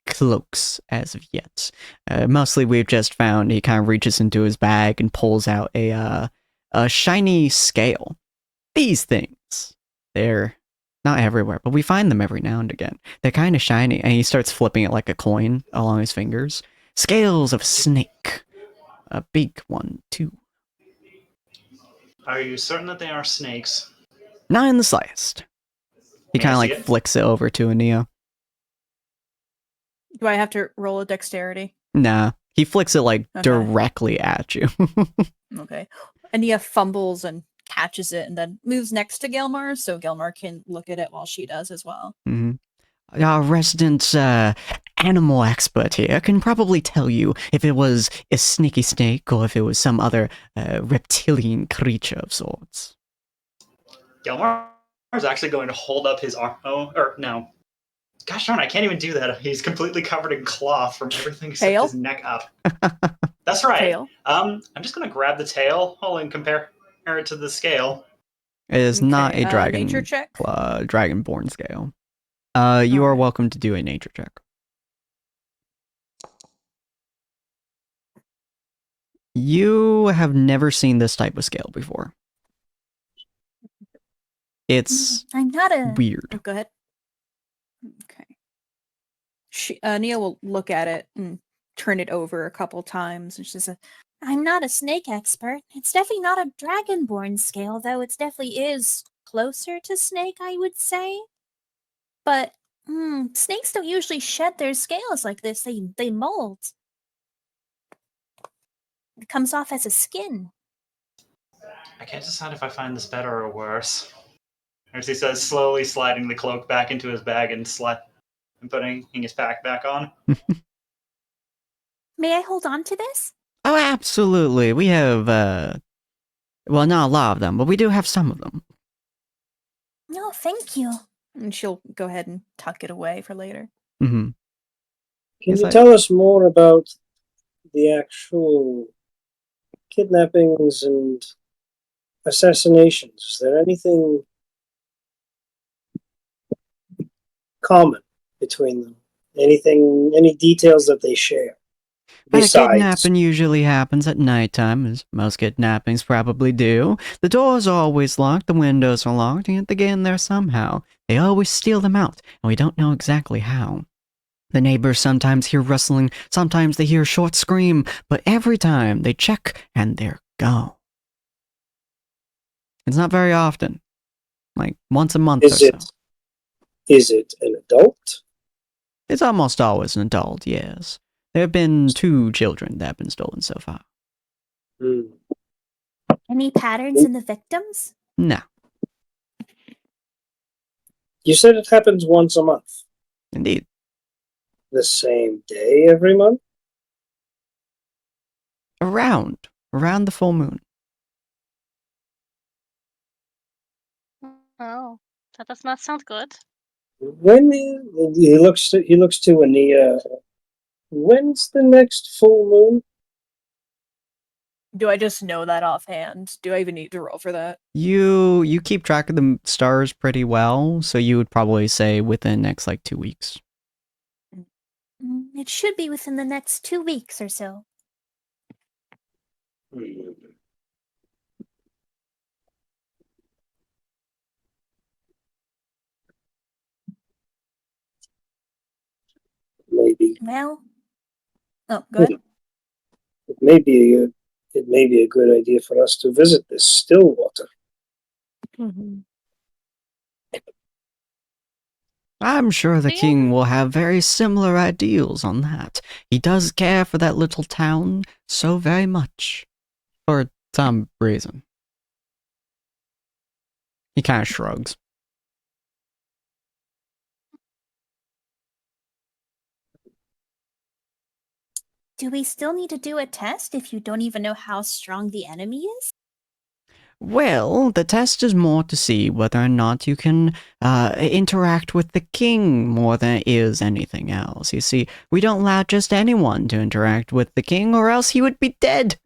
S1: cloaks as of yet. Mostly we've just found he kind of reaches into his bag and pulls out a shiny scale. These things, they're not everywhere, but we find them every now and again. They're kind of shiny, and he starts flipping it like a coin along his fingers. Scales of a snake. A big one, too.
S3: Are you certain that they are snakes?
S1: Not in the slightest. He
S3: May I
S1: kind of
S3: see
S1: like
S3: it?
S1: flicks it over to Ania.
S5: Do I have to roll a dexterity?
S1: Nah, he flicks it like
S5: Okay.
S1: directly at you.
S5: Okay. Ania fumbles and catches it and then moves next to Gelmar so Gelmar can look at it while she does as well.
S1: Mm-hmm. Our resident animal expert here can probably tell you if it was a sneaky snake or if it was some other reptilian creature of sorts.
S3: Gelmar is actually going to hold up his arm. Oh, or no. Gosh darn, I can't even do that. He's completely covered in cloth from everything except
S5: Tail?
S3: his neck up. That's right.
S5: Tail.
S3: I'm just going to grab the tail and compare it to the scale.
S1: It is not
S5: Okay,
S1: a dragon,
S5: nature check?
S1: dragonborn scale. You are
S5: Alright.
S1: welcome to do a nature check. You have never seen this type of scale before. It's
S7: I'm not a.
S1: weird.
S5: Oh, go ahead. Okay. Nia will look at it and turn it over a couple times, and she says,
S7: I'm not a snake expert. It's definitely not a dragonborn scale, though it definitely is closer to snake, I would say. But snakes don't usually shed their scales like this. They mold. It comes off as a skin.
S3: I can't decide if I find this better or worse. As he says, slowly sliding the cloak back into his bag and putting his pack back on.
S7: May I hold on to this?
S1: Oh, absolutely. We have, well, not a lot of them, but we do have some of them.
S7: No, thank you.
S5: and she'll go ahead and tuck it away for later.
S1: Mm-hmm.
S4: Can
S1: Yes,
S4: you
S1: I-
S4: tell us more about the actual kidnappings and assassinations? Is there anything common between them? Any details that they share?
S1: The
S4: Besides,
S1: kidnapping usually happens at nighttime, as most kidnappings probably do. The doors are always locked, the windows are locked, and yet they get in there somehow. They always steal them out, and we don't know exactly how. The neighbors sometimes hear rustling, sometimes they hear a short scream, but every time they check and they're gone. It's not very often. Like once a month or so.
S4: is it an adult?
S1: It's almost always an adult, yes. There have been 2 children that have been stolen so far.
S4: Hmm.
S7: Any patterns in the victims?
S1: No,
S4: You said it happens once a month.
S1: indeed.
S4: The same day every month?
S1: Around the full moon.
S6: Oh, that does not sound good.
S4: When he looks to Ania. When's the next full moon?
S5: Do I just know that offhand? Do I even need to roll for that?
S1: You keep track of the stars pretty well, so you would probably say within the next like 2 weeks.
S7: It should be within the next 2 weeks or so.
S4: Maybe.
S7: Well, oh, go ahead.
S4: It may be a good idea for us to visit this Stillwater.
S1: I'm sure the
S6: Yeah.
S1: king will have very similar ideals on that. He does care for that little town so very much. For some reason. He kind of shrugs.
S7: Do we still need to do a test if you don't even know how strong the enemy is?
S1: Well, the test is more to see whether or not you can interact with the king more than it is anything else. You see, we don't allow just anyone to interact with the king, or else he would be dead.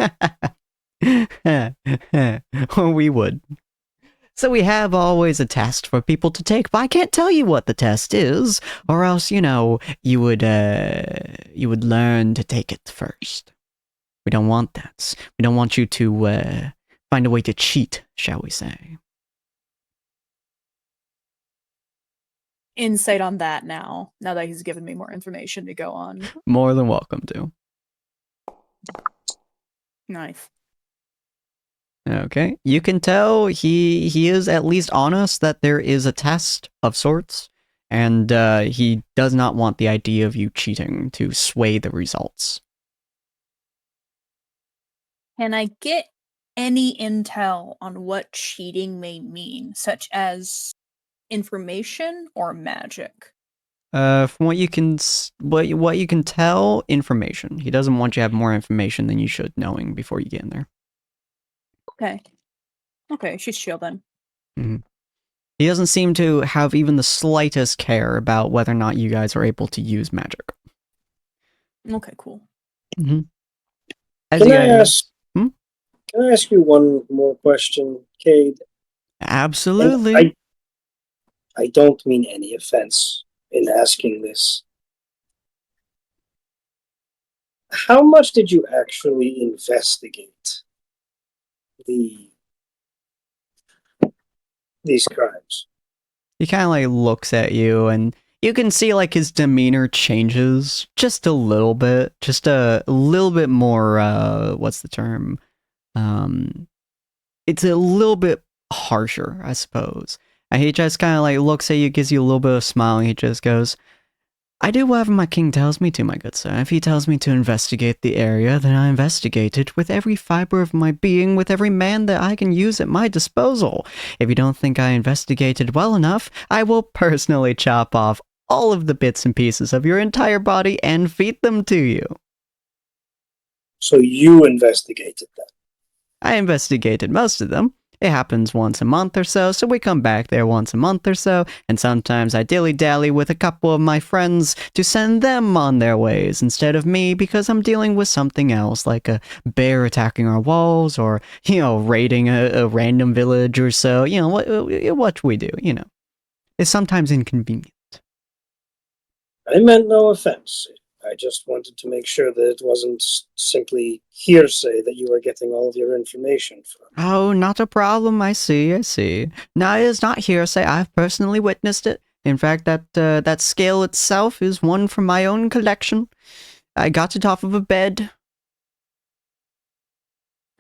S1: Or we would. So we have always a test for people to take, but I can't tell you what the test is, or else, you would learn to take it first. We don't want that. We don't want you to find a way to cheat, shall we say.
S5: Insight on that now that he's given me more information to go on.
S1: More than welcome to.
S5: Nice.
S1: Okay. You can tell he is at least honest that there is a test of sorts, and he does not want the idea of you cheating to sway the results.
S5: Can I get any intel on what cheating may mean, such as information or magic?
S1: From what you can what you can tell, information. He doesn't want you to have more information than you should, knowing before you get in there.
S5: Okay, she's chill then.
S1: Mm-hmm. He doesn't seem to have even the slightest care about whether or not you guys are able to use magic.
S5: Okay, cool.
S1: Mm-hmm.
S4: Can I ask you one more question, Cade?
S1: Absolutely.
S4: I don't mean any offense in asking this. How much did you actually investigate these crimes?
S1: He kind of like looks at you, and you can see like his demeanor changes just a little bit, just a little bit more. What's the term? It's a little bit harsher, I suppose. And he just kind of like looks at you, gives you a little bit of a smile, and he just goes, I do whatever my king tells me to, my good sir. If he tells me to investigate the area, then I investigate it with every fiber of my being, with every man that I can use at my disposal. If you don't think I investigated well enough, I will personally chop off all of the bits and pieces of your entire body and feed them to you.
S4: So you investigated them?
S1: I investigated most of them. It happens once a month or so we come back there once a month or so, and sometimes I dilly-dally with a couple of my friends to send them on their ways instead of me, because I'm dealing with something else, like a bear attacking our walls, or, raiding a random village or so, what we do, It's sometimes inconvenient.
S4: I meant no offense. I just wanted to make sure that it wasn't simply hearsay that you were getting all of your information from.
S1: Oh, not a problem. I see. No, it is not hearsay. I've personally witnessed it. In fact, that scale itself is one from my own collection. I got it off of a bed.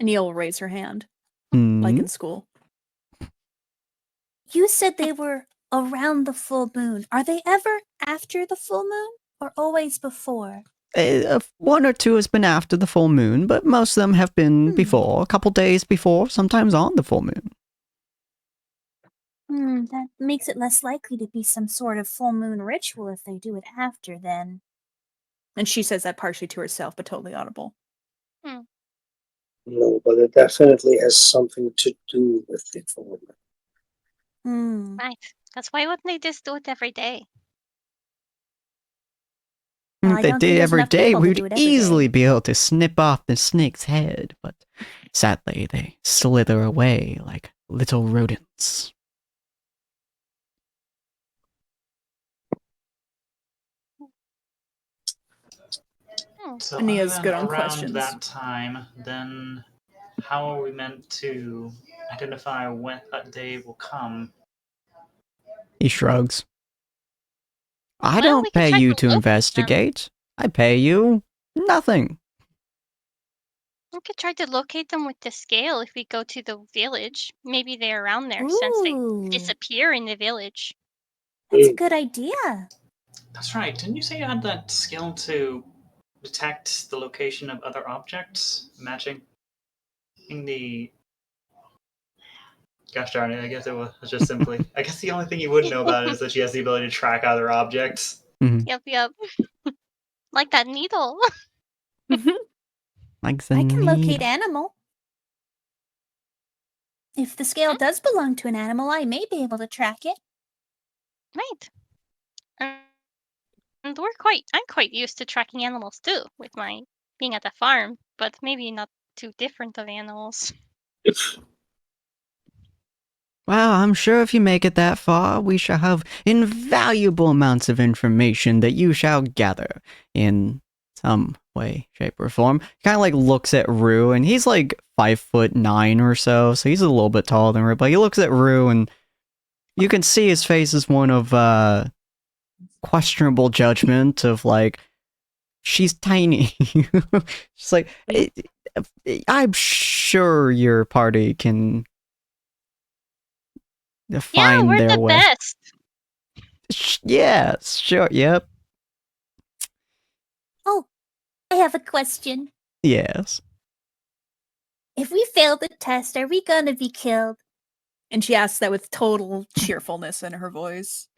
S5: Neil will raise her hand,
S1: Hmm?
S5: like in school.
S7: You said they were around the full moon. Are they ever after the full moon or always before?
S1: One or two has been after the full moon, but most of them have been before, a couple days before, sometimes on the full moon.
S7: That makes it less likely to be some sort of full moon ritual if they do it after then.
S5: And she says that partially to herself, but totally audible.
S4: No, but it definitely has something to do with the full moon.
S6: Right. That's why wouldn't they just do it every day?
S7: Well,
S1: If they did every day, we would
S7: every day.
S1: easily be able to snip off the snake's head, but sadly, they slither away like little rodents.
S3: So
S5: Ania's
S3: other
S5: good
S3: than
S5: on
S3: around
S5: questions.
S3: that time, then how are we meant to identify when that day will come?
S1: He shrugs. I
S6: Well,
S1: don't
S6: we can
S1: pay
S6: try
S1: you
S6: to
S1: to
S6: locate them.
S1: investigate. I pay you nothing.
S6: We could try to locate them with the scale if we go to the village. Maybe they're around there since they
S7: Ooh,
S6: disappear in the village.
S7: that's a good idea.
S3: That's right. Didn't you say you had that skill to detect the location of other objects matching in the? Gosh darn it! I guess it was just simply. I guess the only thing you wouldn't know about it is that she has the ability to track other objects.
S6: Yep. Like that needle.
S1: Like the
S7: I can locate
S1: needle.
S7: animal. If the scale does belong to an animal, I may be able to track it.
S6: Right. And I'm quite used to tracking animals too, with my being at the farm, but maybe not too different of animals.
S1: Well, I'm sure if you make it that far, we shall have invaluable amounts of information that you shall gather in some way, shape, or form. Kind of like looks at Rue, and he's like 5'9" or so he's a little bit taller than her, but he looks at Rue, and you can see his face is one of questionable judgment of like, she's tiny. She's like, I'm sure your party can find
S6: we're
S1: their
S6: the
S1: way.
S6: best.
S1: Yes, sure, yep.
S7: Oh, I have a question.
S1: Yes.
S7: If we fail the test, are we gonna be killed?
S5: And she asks that with total cheerfulness in her voice.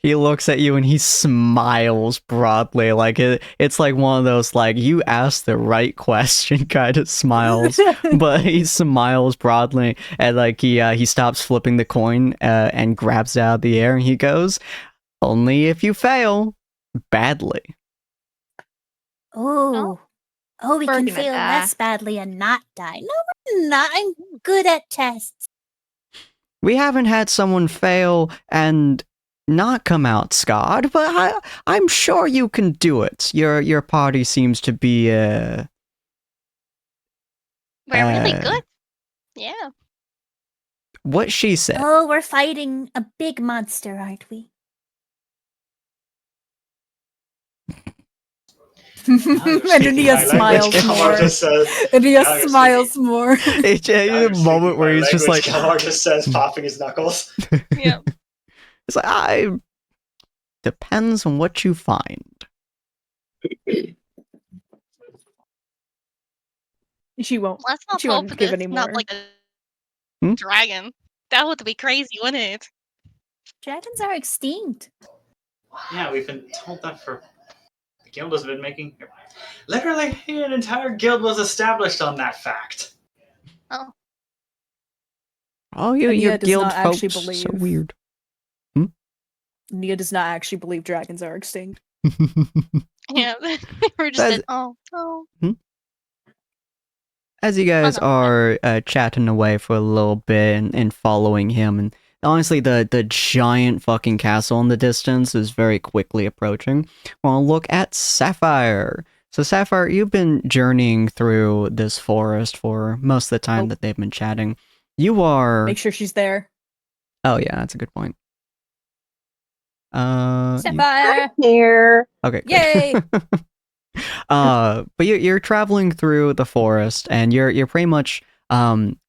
S1: He looks at you and he smiles broadly, like it's like one of those like you asked the right question kind of smiles, but he smiles broadly and like he stops flipping the coin and grabs it out of the air and he goes, "Only if you fail badly."
S7: Oh, we can
S5: Bergman,
S7: fail less badly and not die. No, we're not. I'm good at tests.
S1: We haven't had someone fail and not come out scarred, but I'm sure you can do it. Your party seems to be
S6: We're really good. Yeah.
S1: What she said.
S7: Oh, we're fighting a big monster, aren't we?
S5: And Ania smiles more. Ania smiles more.
S1: It's a moment where he's just like,
S3: Kalmar just says, popping his knuckles.
S6: Yeah.
S1: It's like, depends on what you find.
S5: She won't.
S6: Let's not
S5: She
S6: hope
S5: won't give
S6: it's
S5: any
S6: not
S5: more.
S6: like a dragon. That would be crazy, wouldn't it?
S7: Dragons are extinct.
S3: Yeah, we've been told that for. The guild has been making. Literally, an entire guild was established on that fact.
S6: Oh.
S1: Oh, your
S5: does
S1: guild
S5: not actually
S1: folks so
S5: believe-
S1: weird.
S5: Nia does not actually believe dragons are extinct.
S6: Yeah. We're just
S1: That's-
S6: like, oh.
S1: As you guys
S6: no.
S1: are chatting away for a little bit and following him, and honestly, the giant fucking castle in the distance is very quickly approaching. We'll look at Sapphire. So, Sapphire, you've been journeying through this forest for most of the time that they've been chatting. You are.
S5: Make sure she's there.
S1: Oh, yeah, that's a good point.
S5: Sapphire!
S8: Here.
S1: Okay. Good.
S5: Yay!
S1: But you're traveling through the forest, and you're pretty much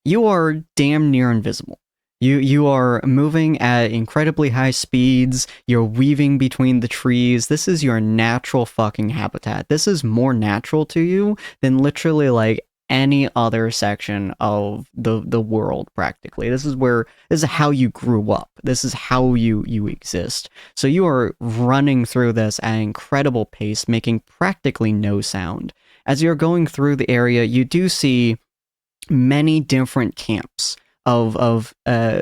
S1: you are damn near invisible. You are moving at incredibly high speeds. You're weaving between the trees. This is your natural fucking habitat. This is more natural to you than literally like any other section of the world practically. This is how you grew up. This is how you exist. So you are running through this at an incredible pace, making practically no sound. As you're going through the area, you do see many different camps of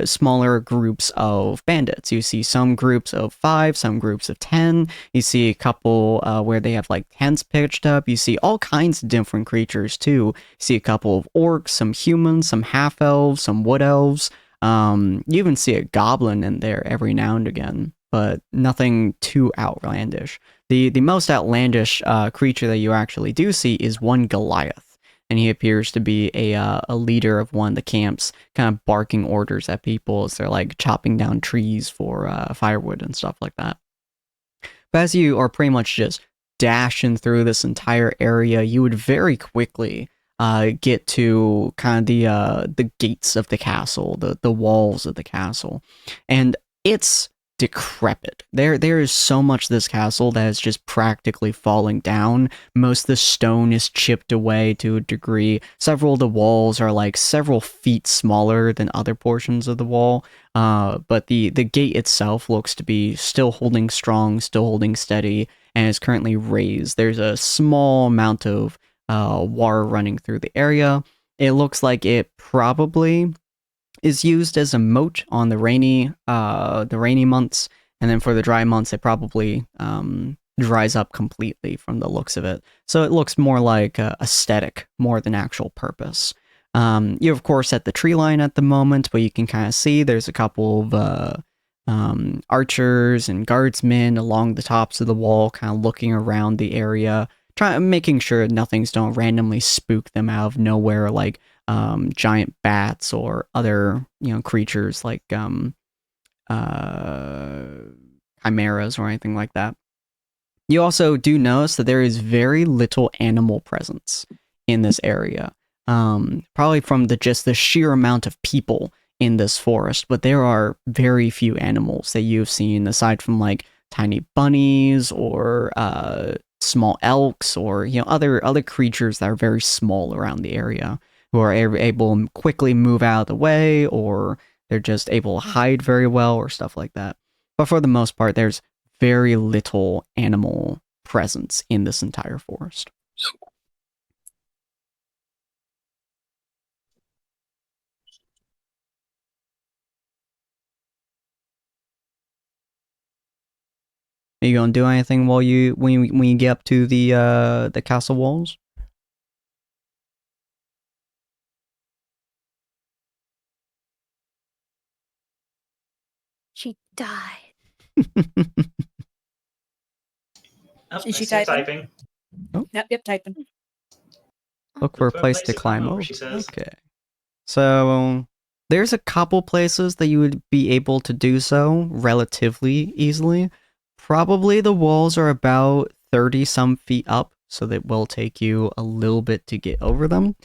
S1: smaller groups of bandits. You see some groups of 5, some groups of 10. You see a couple where they have like tents pitched up. You see all kinds of different creatures too. You see a couple of orcs, some humans, some half elves, some wood elves. You even see a goblin in there every now and again, but nothing too outlandish. The most outlandish creature that you actually do see is one Goliath. And he appears to be a leader of one of the camps, kind of barking orders at people as they're like chopping down trees for firewood and stuff like that. But as you are pretty much just dashing through this entire area, you would very quickly get to kind of the gates of the castle, the walls of the castle, and it's decrepit. There is so much of this castle that is just practically falling down. Most of the stone is chipped away to a degree. Several of the walls are like several feet smaller than other portions of the wall. But the gate itself looks to be still holding strong, still holding steady, and is currently raised. There's a small amount of water running through the area. It looks like it probably is used as a moat on the rainy months, and then for the dry months it probably dries up completely from the looks of it. So it looks more like aesthetic more than actual purpose. You're of course at the tree line at the moment, but you can kind of see there's a couple of archers and guardsmen along the tops of the wall, kind of looking around the area, making sure nothing's don't randomly spook them out of nowhere, like giant bats or other creatures like chimeras or anything like that. You also do notice that there is very little animal presence in this area, probably from the sheer amount of people in this forest, but there are very few animals that you've seen aside from like tiny bunnies or small elks or other creatures that are very small around the area, who are able to quickly move out of the way, or they're just able to hide very well or stuff like that. But for the most part, there's very little animal presence in this entire forest. Are you gonna do anything when you get up to the castle walls?
S2: She died.
S3: Oh,
S5: Is she
S3: still
S5: typing?
S3: typing?
S5: Yep, typing.
S1: Look for a place to climb over.
S3: She says.
S1: Okay. So there's a couple places that you would be able to do so relatively easily. Probably the walls are about 30 some feet up, so that will take you a little bit to get over them.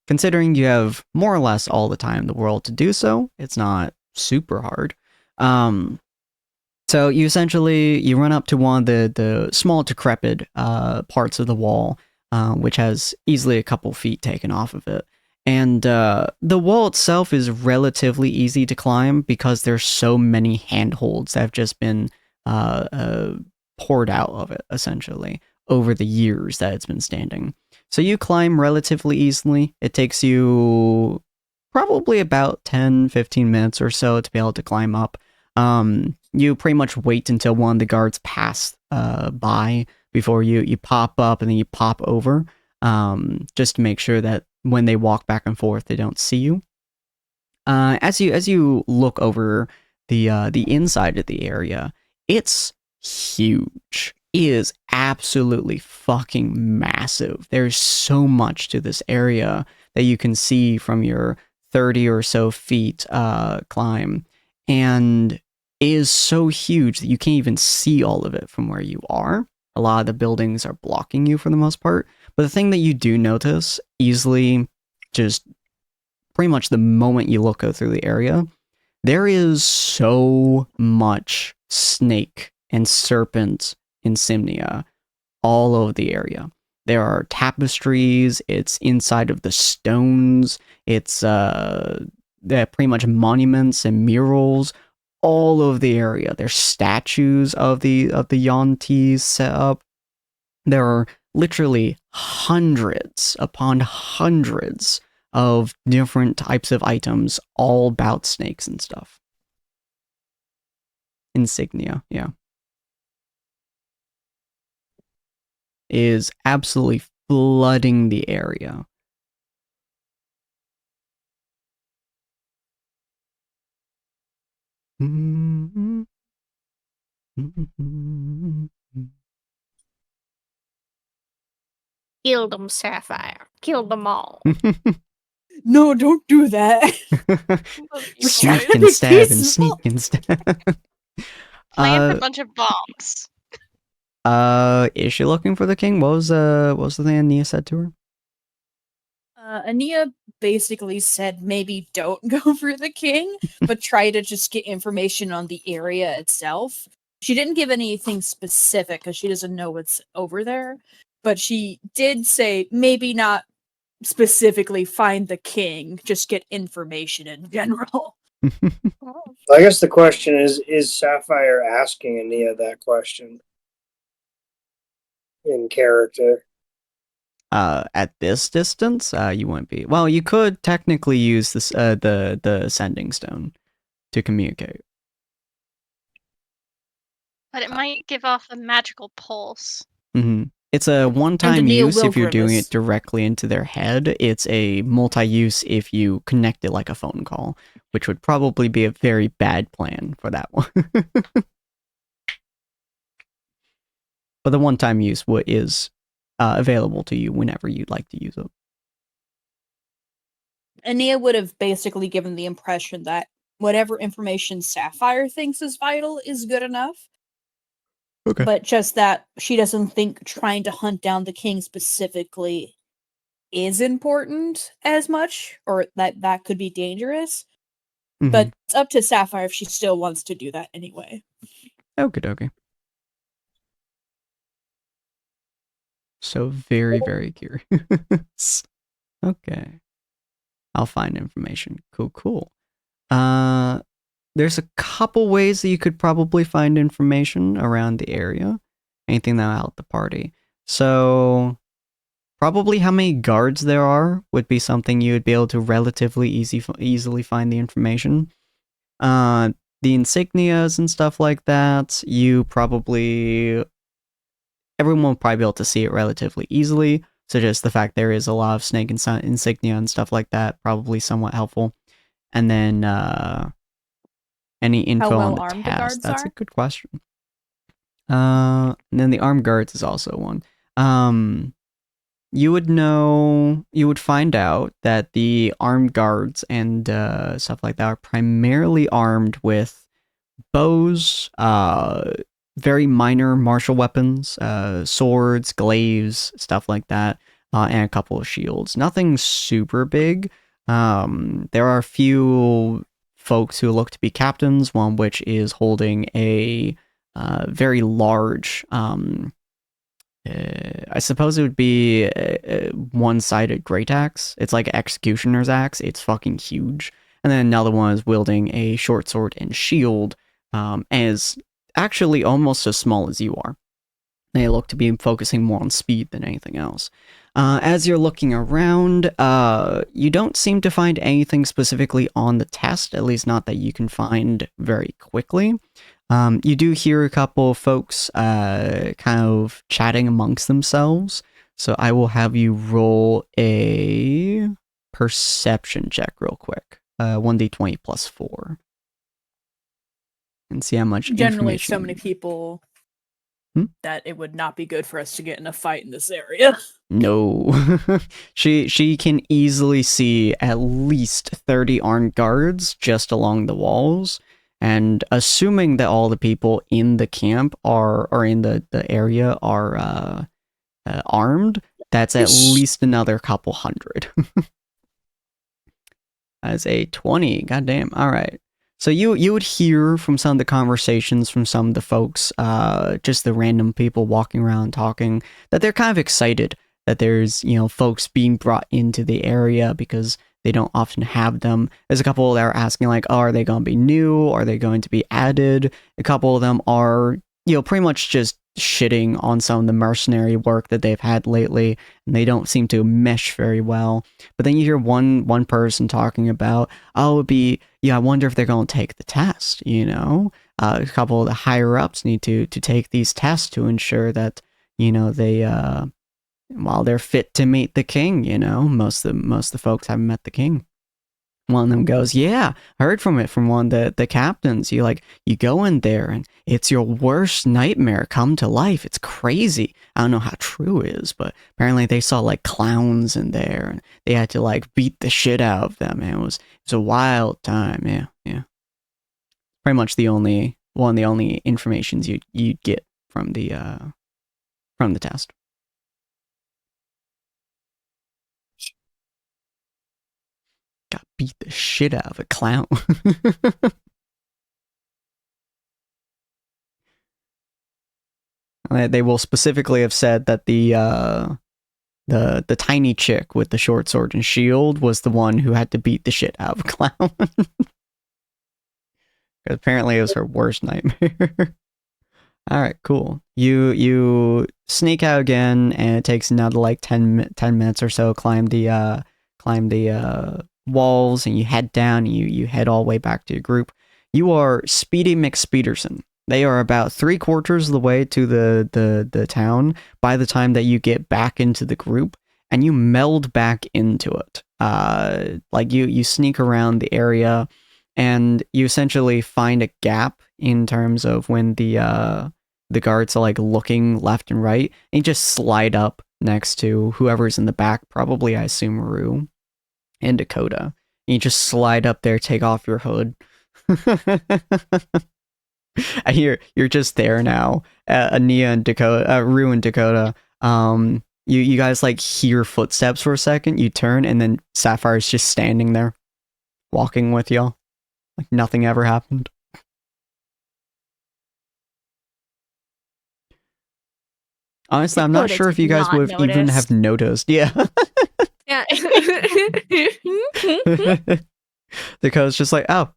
S1: Considering you have more or less all the time in the world to do so, it's not super hard. So you run up to one of the small decrepit parts of the wall, which has easily a couple feet taken off of it. And the wall itself is relatively easy to climb because there's so many handholds that have just been poured out of it, essentially, over the years that it's been standing. So you climb relatively easily. It takes you probably about 10-15 minutes or so to be able to climb up. You pretty much wait until one of the guards pass by before you pop up, and then you pop over, just to make sure that when they walk back and forth, they don't see you. As you look over the inside of the area, it's huge. It is absolutely fucking massive. There's so much to this area that you can see from your 30 or so feet climb, and it is so huge that you can't even see all of it from where you are. A lot of the buildings are blocking you for the most part, but the thing that you do notice easily, just pretty much the moment you go through the area, there is so much snake and serpent insignia all over the area. There are tapestries, it's inside of the stones, it's pretty much monuments and murals all over the area. There's statues of the Yontis set up. There are literally hundreds upon hundreds of different types of items all about snakes and stuff. Insignia, yeah. Is absolutely flooding the area.
S2: Kill them, Sapphire. Kill them all.
S5: No, don't do that.
S1: Sneak
S5: trying
S1: and
S5: to
S1: stab
S5: be
S1: and
S5: small.
S1: sneak and stab.
S6: Plant a bunch of bombs.
S1: Is she looking for the king? What was the thing Ania said to her?
S5: Ania basically said maybe don't go for the king, but try to just get information on the area itself. She didn't give anything specific because she doesn't know what's over there, but she did say maybe not specifically find the king, just get information in general.
S4: I guess the question is Sapphire asking Ania that question in character?
S1: At this distance, you wouldn't be. Well, you could technically use this the sending stone to communicate.
S6: But it might give off a magical pulse.
S1: Mm-hmm. It's a one-time
S5: Ania
S1: use
S5: will
S1: if you're doing
S5: grimace.
S1: it directly into their head. It's a multi-use if you connect it like a phone call, which would probably be a very bad plan for that one. But the one-time use is available to you whenever you'd like to use it.
S5: Ania would have basically given the impression that whatever information Sapphire thinks is vital is good enough.
S1: Okay.
S5: But just that she doesn't think trying to hunt down the king specifically is important as much, or that could be dangerous.
S1: Mm-hmm.
S5: But it's up to Sapphire if she still wants to do that anyway.
S1: Okay. So very, very curious. Okay. I'll find information. Cool. There's a couple ways that you could probably find information around the area. Anything that'll help the party. So probably how many guards there are would be something you would be able to relatively easily find the information. The insignias and stuff like that, everyone will probably be able to see it relatively easily. So just the fact there is a lot of snake insignia and stuff like that, probably somewhat helpful. And then any info on the
S5: well-armed the
S1: task.
S5: guards
S1: That's
S5: are?
S1: a good question. And then the armed guards is also one. You would find out that the armed guards and stuff like that are primarily armed with bows, very minor martial weapons, swords, glaives, stuff like that, and a couple of shields. Nothing super big. There are a few folks who look to be captains, one which is holding a very large, I suppose it would be a one-sided great axe. It's like an executioner's axe. It's fucking huge. And then another one is wielding a short sword and shield, as actually almost as small as you are. They look to be focusing more on speed than anything else. As you're looking around, you don't seem to find anything specifically on the test, at least not that you can find very quickly. You do hear a couple of folks kind of chatting amongst themselves, so I will have you roll a perception check real quick. 1d20 plus 4. And see how much
S5: Generally,
S1: information
S5: so many people
S1: Hmm?
S5: that it would not be good for us to get in a fight in this area.
S1: No. she can easily see at least 30 armed guards just along the walls. And assuming that all the people in the camp or in the area are armed, that's at least another couple hundred. As a 20. Goddamn. All right. So you would hear from some of the conversations from some of the folks, just the random people walking around talking, that they're kind of excited that there's, folks being brought into the area because they don't often have them. There's a couple that are asking like, oh, are they going to be new? Are they going to be added? A couple of them are, pretty much just shitting on some of the mercenary work that they've had lately, and they don't seem to mesh very well. But then you hear one person talking about, oh, it'd be, I wonder if they're going to take the test, a couple of the higher ups need to take these tests to ensure that, they, while they're fit to meet the king, most of the folks haven't met the king. One of them goes, yeah, I heard from one of the captains. You go in there and it's your worst nightmare come to life. It's crazy. I don't know how true it is, but apparently they saw like clowns in there and they had to beat the shit out of them. And it was a wild time. Yeah. Pretty much one of the only informations you'd get from the test. Got beat the shit out of a clown. They will specifically have said that the tiny chick with the short sword and shield was the one who had to beat the shit out of a clown. Apparently it was her worst nightmare. All right, cool. You sneak out again, and it takes another 10 minutes or so. Climb the walls, and you head down. And you head all the way back to your group. You are Speedy McSpeederson. They are about 3/4 of the way to the town by the time that you get back into the group, and you meld back into it. You sneak around the area, and you essentially find a gap in terms of when the guards are looking left and right, and you just slide up next to whoever's in the back, probably I assume Rue and Dakota. And you just slide up there, take off your hood. And you're just there now. Ania and Dakota, Rue and Dakota. You guys hear footsteps for a second. You turn, and then Sapphire's just standing there, walking with y'all, like nothing ever happened. Honestly, I'm not
S2: Dakota
S1: sure if
S2: did
S1: you guys
S2: not
S1: would have even
S2: notice.
S1: have noticed. Yeah.
S2: Yeah.
S1: Dakota's just like, oh,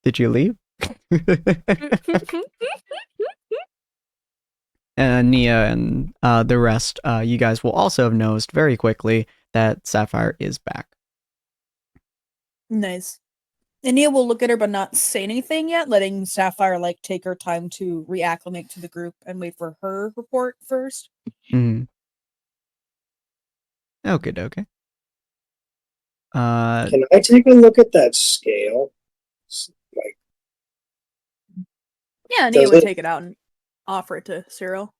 S1: did you leave? And Nia and the rest, you guys will also have noticed very quickly that Sapphire is back.
S5: Nice. Ania will look at her but not say anything yet, letting Sapphire take her time to reacclimate to the group and wait for her report first.
S1: Mm-hmm. Okay.
S4: Can I take a look at that scale?
S5: Yeah, Ania would take it out and offer it to Cyril.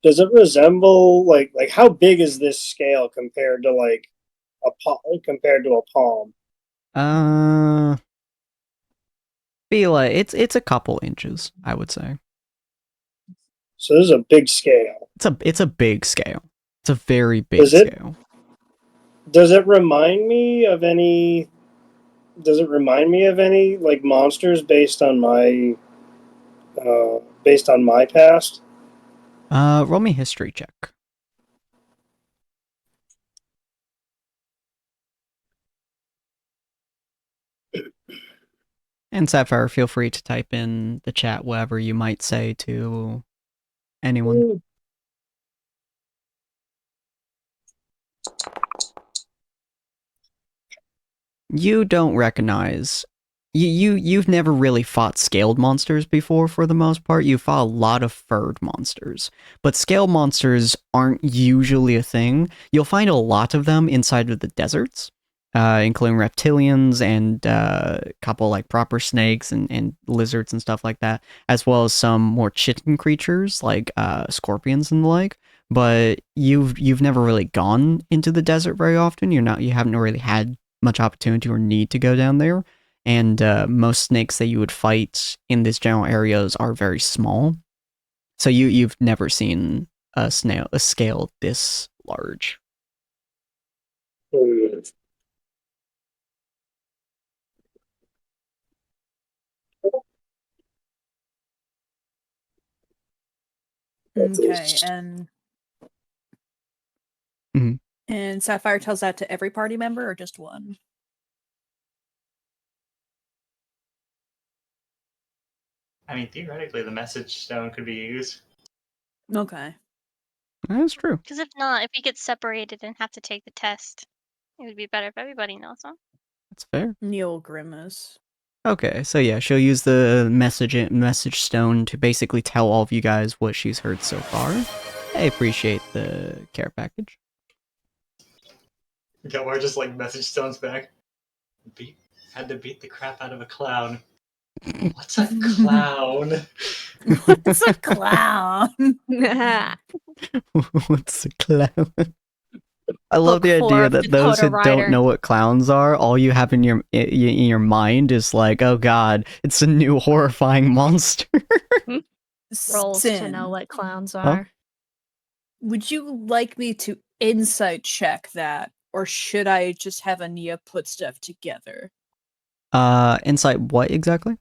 S4: Does it resemble how big is this scale compared to a palm?
S1: Be it's a couple inches, I would say.
S4: So this is a big scale.
S1: It's a big scale. It's a very big scale.
S4: Does it remind me of any? Monsters based on my past?
S1: Roll me a history check. And Sapphire, feel free to type in the chat whatever you might say to anyone. You don't recognize. You've never really fought scaled monsters before, for the most part. You fought a lot of furred monsters. But scaled monsters aren't usually a thing. You'll find a lot of them inside of the deserts, including reptilians and a couple proper snakes and lizards and stuff like that, as well as some more chitin creatures like scorpions and the like. But you've never really gone into the desert very often. You haven't really had much opportunity or need to go down there. And most snakes that you would fight in these general areas are very small. So you've never seen a scale this large.
S5: Okay, and
S1: Mhm.
S5: and Sapphire tells that to every party member or just one?
S3: I mean, theoretically, the message stone could be used.
S5: Okay.
S1: That's true.
S6: Because if not, if we get separated and have to take the test, it would be better if everybody knows them.
S1: That's fair.
S5: Neil Grimace.
S1: Okay, so yeah, she'll use the message stone to basically tell all of you guys what she's heard so far. I appreciate the care package.
S3: Gelmar just like message stones back. Had to beat the crap out of a clown. What's a clown?
S5: What's a clown?
S1: What's a clown? I love
S2: Book
S1: the
S2: 4
S1: idea
S2: of
S1: that those who
S2: Dakota
S1: don't
S2: Rider.
S1: know what clowns are, all you have in your mind is like, oh god, it's a new horrifying monster.
S2: Rolls to
S5: Sin,
S2: know what clowns are.
S5: would you like me to insight check that, or should I just have Ania put stuff together?
S1: Insight what exactly?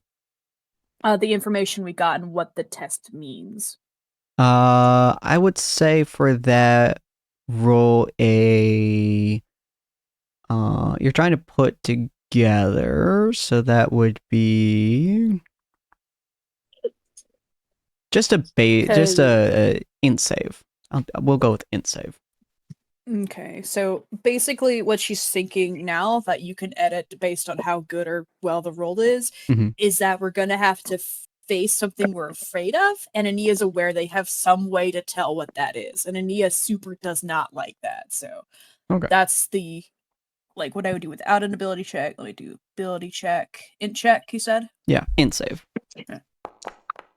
S5: The information we got and what the test means.
S1: I would say for that, roll a. You're trying to put together, so that would be just a int save. We'll go with int save.
S5: Okay, so basically what she's thinking now that you can edit based on how good or well the roll is that we're gonna have to face something we're afraid of, and Ania's aware they have some way to tell what that is, and Ania super does not like that, so that's the like what I would do without an ability check. Let me do ability check. Int check, you said?
S1: Yeah, int save.
S5: Okay.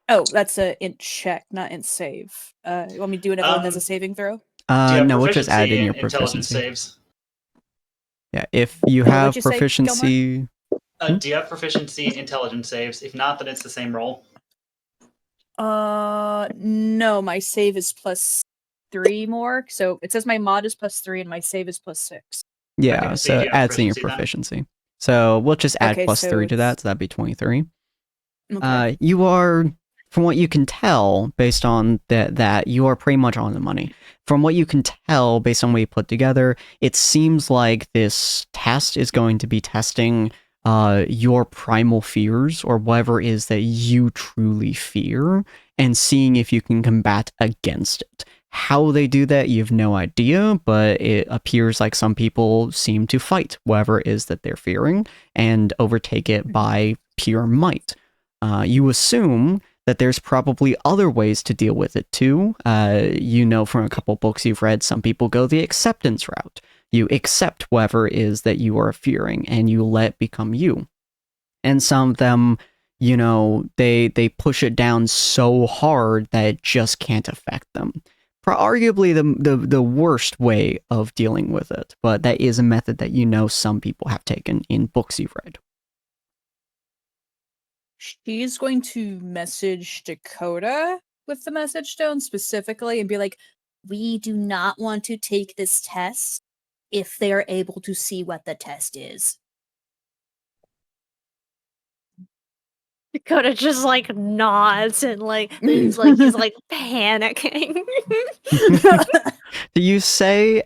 S5: Oh, that's a int check, not int save. You want me to do another one as a saving throw?
S1: No, we'll just add in your
S3: intelligence
S1: proficiency.
S3: saves.
S1: Yeah, if you
S5: What'd
S1: have
S5: you say,
S1: proficiency.
S3: Do you have proficiency in intelligence saves? If not, then it's the same roll.
S5: No, my save is +3 more. So it says my mod is +3 and my save is +6.
S1: Yeah,
S3: Okay,
S1: so
S3: you have
S1: adds in your
S3: proficiency then?
S1: proficiency. So we'll just add
S5: Okay,
S1: +3
S5: so
S1: to that, so that'd be 23.
S5: Okay.
S1: You are, from what you can tell, based on that you are pretty much on the money. From what you can tell, based on what you put together, it seems like this test is going to be testing your primal fears, or whatever it is that you truly fear, and seeing if you can combat against it. How they do that, you have no idea, but it appears like some people seem to fight whatever it is that they're fearing and overtake it by pure might. You assume that there's probably other ways to deal with it too. You know from a couple books you've read, some people go the acceptance route. You accept whatever it is that you are fearing and you let it become you. And some of them, you know, they push it down so hard that it just can't affect them. Arguably the worst way of dealing with it, but that is a method that you know some people have taken in books you've read.
S5: She's going to message Dakota with the message stone specifically and be like,
S7: We do not want to take this test if they are able to see what the test is.
S2: Dakota just like nods and like he's like panicking.
S1: Do you say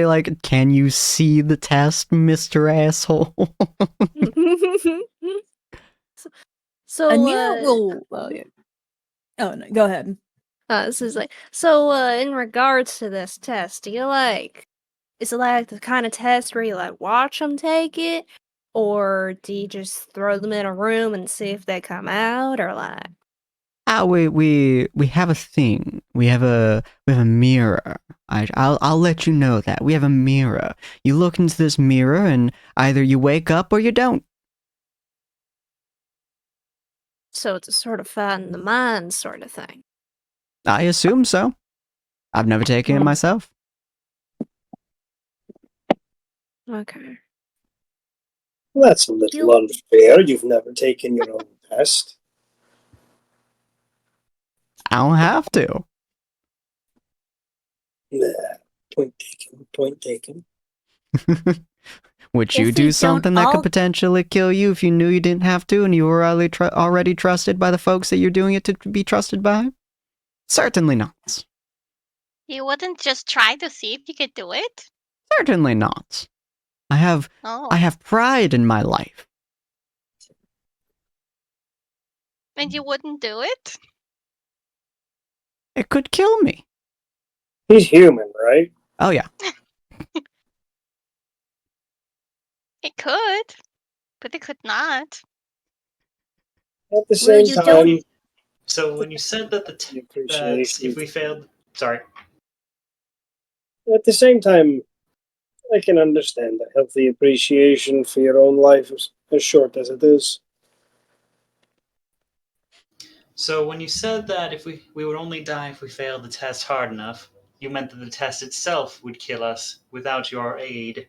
S1: like, can you see the test, Mr. Asshole?
S2: So
S5: Ania will. Well, yeah. Oh no, go ahead.
S2: This is like so. In regards to this test, do you like? Is it like the kind of test where you like watch them take it, or do you just throw them in a room and see if they come out, or like?
S1: We have a thing. We have a mirror. I'll let you know that we have a mirror. You look into this mirror, and either you wake up or you don't.
S2: So it's a sort of fight in the mind sort of thing.
S1: I assume so. I've never taken it myself.
S2: Okay.
S4: Well, that's a little unfair. You've never taken your own test.
S1: I don't have to.
S4: Nah, point taken. Point taken.
S1: Would you
S7: If we
S1: do
S7: don't
S1: something that
S7: all-
S1: could potentially kill you if you knew you didn't have to and you were already trusted by the folks that you're doing it to be trusted by? Certainly not.
S6: You wouldn't just try to see if you could do it?
S1: Certainly not. I have
S6: Oh.
S1: pride in my life.
S6: And you wouldn't do it?
S1: It could kill me.
S4: He's human, right?
S1: Oh yeah.
S6: It could, but it could not.
S4: At the
S7: Well,
S4: same
S7: you
S4: time,
S7: don't-
S3: So when you said that
S4: the
S3: that
S4: appreciation.
S3: if we failed, sorry,
S4: At the same time, I can understand the healthy appreciation for your own life, as short as it is.
S3: so when you said that if we would only die if we failed the test hard enough, you meant that the test itself would kill us without your aid.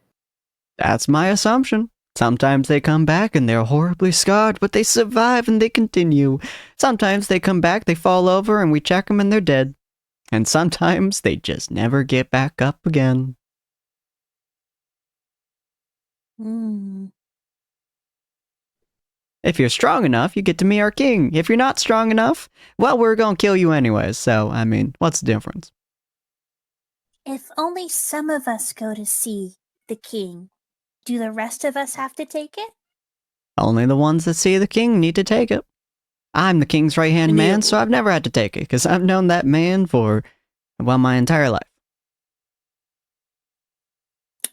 S1: That's my assumption. Sometimes they come back and they're horribly scarred, but they survive and they continue. Sometimes they come back, they fall over, and we check them and they're dead. And sometimes they just never get back up again.
S7: Hmm.
S1: If you're strong enough, you get to meet our king. If you're not strong enough, well, we're gonna kill you anyways. So, I mean, what's the difference?
S7: If only some of us go to see the king, do the rest of us have to take it?
S1: Only the ones that see the king need to take it. I'm the king's right-hand man, so I've never had to take it, because I've known that man for, well, my entire life.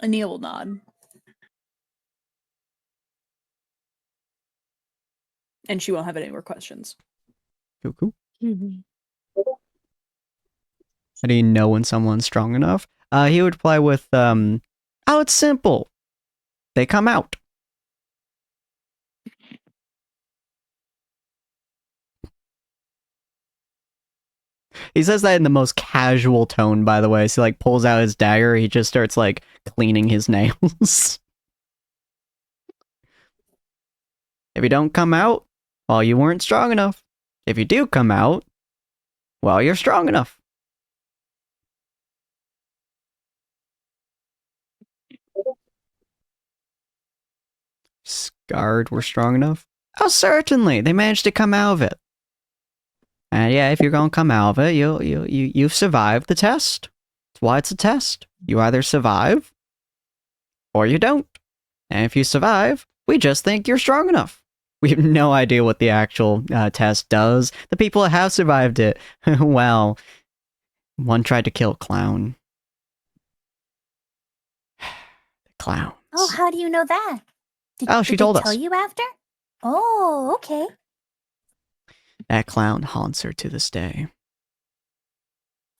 S5: Anil will nod. And she won't have any more questions.
S1: Cool. How do you know when someone's strong enough? He would reply with, oh, it's simple. They come out. He says that in the most casual tone, by the way. So he, like, pulls out his dagger. He just starts, like, cleaning his nails. If you don't come out, well, you weren't strong enough. If you do come out, well, you're strong enough. Scarred were strong enough? Oh, certainly. They managed to come out of it. And yeah, if you're gonna come out of it, you've survived the test. That's why it's a test. You either survive, or you don't. And if you survive, we just think you're strong enough. We have no idea what the actual test does. The people that have survived it, well, one tried to kill a clown. Clowns.
S7: Oh, how do you know that?
S1: Oh, she
S7: did
S1: told
S7: they
S1: us.
S7: tell you after? Oh, okay.
S1: That clown haunts her to this day.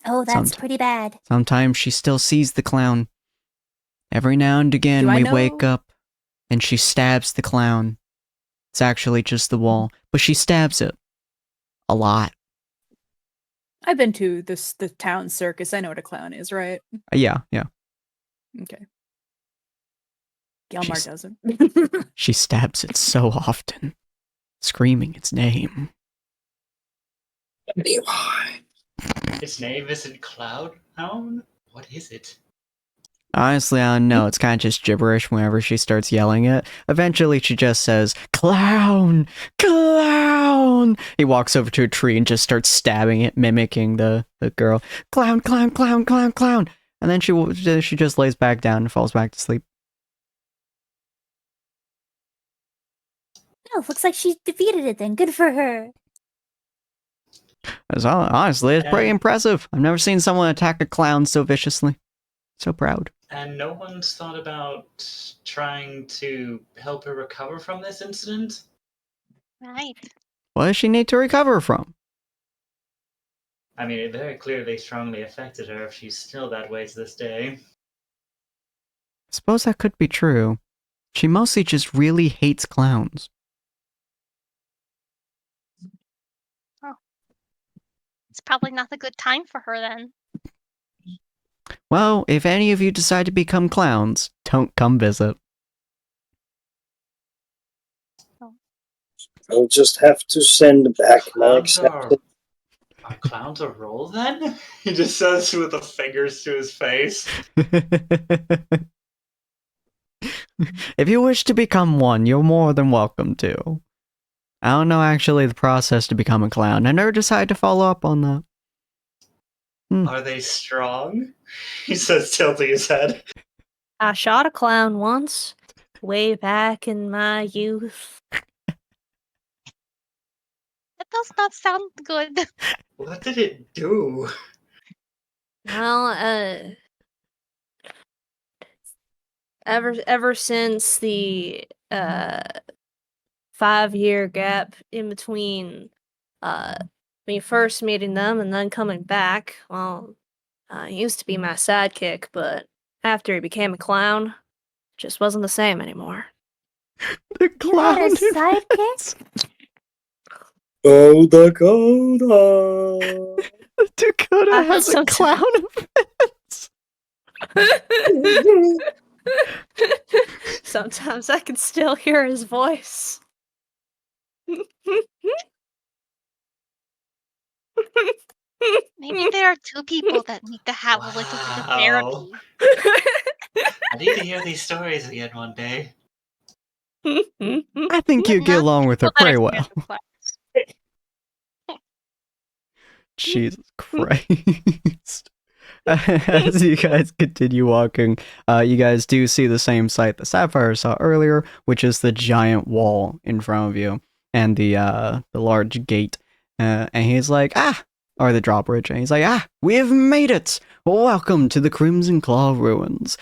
S7: Oh, that's pretty bad.
S1: Sometimes she still sees the clown. Every now and again,
S5: Do I
S1: we
S5: know-
S1: wake up and she stabs the clown. It's actually just the wall, but she stabs it. A lot.
S5: I've been to the town circus. I know what a clown is, right?
S1: Yeah.
S5: Okay. Gelmar
S1: She's-
S5: doesn't.
S1: She stabs it so often, screaming its name.
S3: Its name isn't Cloudhound? What is it?
S1: Honestly, I don't know. It's kind of just gibberish whenever she starts yelling it. Eventually, she just says, "Clown! Clown!" He walks over to a tree and just starts stabbing it, mimicking the girl. Clown, clown, clown, clown, clown! And then she just lays back down and falls back to sleep.
S7: Oh, looks like she defeated it then. Good for her.
S1: Honestly, it's pretty
S3: Yeah.
S1: impressive. I've never seen someone attack a clown so viciously. So proud.
S3: And no one's thought about trying to help her recover from this incident?
S6: Right.
S1: What does she need to recover from?
S3: I mean, it very clearly strongly affected her if she's still that way to this day.
S1: I suppose that could be true. She mostly just really hates clowns.
S6: It's probably not a good time for her then.
S1: Well, if any of you decide to become clowns, don't come visit.
S4: I'll just have to send back my
S3: Clowns
S4: acceptance.
S3: Are clowns a role then? He just says with the fingers to his face.
S1: If you wish to become one, you're more than welcome to. I don't know actually the process to become a clown. I never decided to follow up on that.
S3: Are they strong? He says, tilting his head.
S2: I shot a clown once, way back in my youth.
S6: That does not sound good.
S3: What did it do?
S2: Well, ever since the 5-year gap in between me first meeting them and then coming back, well, he used to be my sidekick, but after he became a clown, just wasn't the same anymore.
S1: The
S7: You had a
S1: clown
S7: sidekick?
S4: Oh, Dakota.
S1: Dakota
S2: I
S1: has a
S2: thought
S1: clown offense.
S2: Sometimes I can still hear his voice.
S6: Maybe there are two people that need to have a little bit of
S3: Wow.
S6: therapy.
S3: I need to hear these stories again one day.
S1: I think you get along with her
S6: People that are
S1: pretty
S6: scared
S1: well.
S6: of clowns.
S1: Jesus Christ. As you guys continue walking, you guys do see the same sight that Sapphire saw earlier, which is the giant wall in front of you and the large gate. And he's like, or the drawbridge, and he's like, we've made it! Welcome to the Crimson Claw Ruins.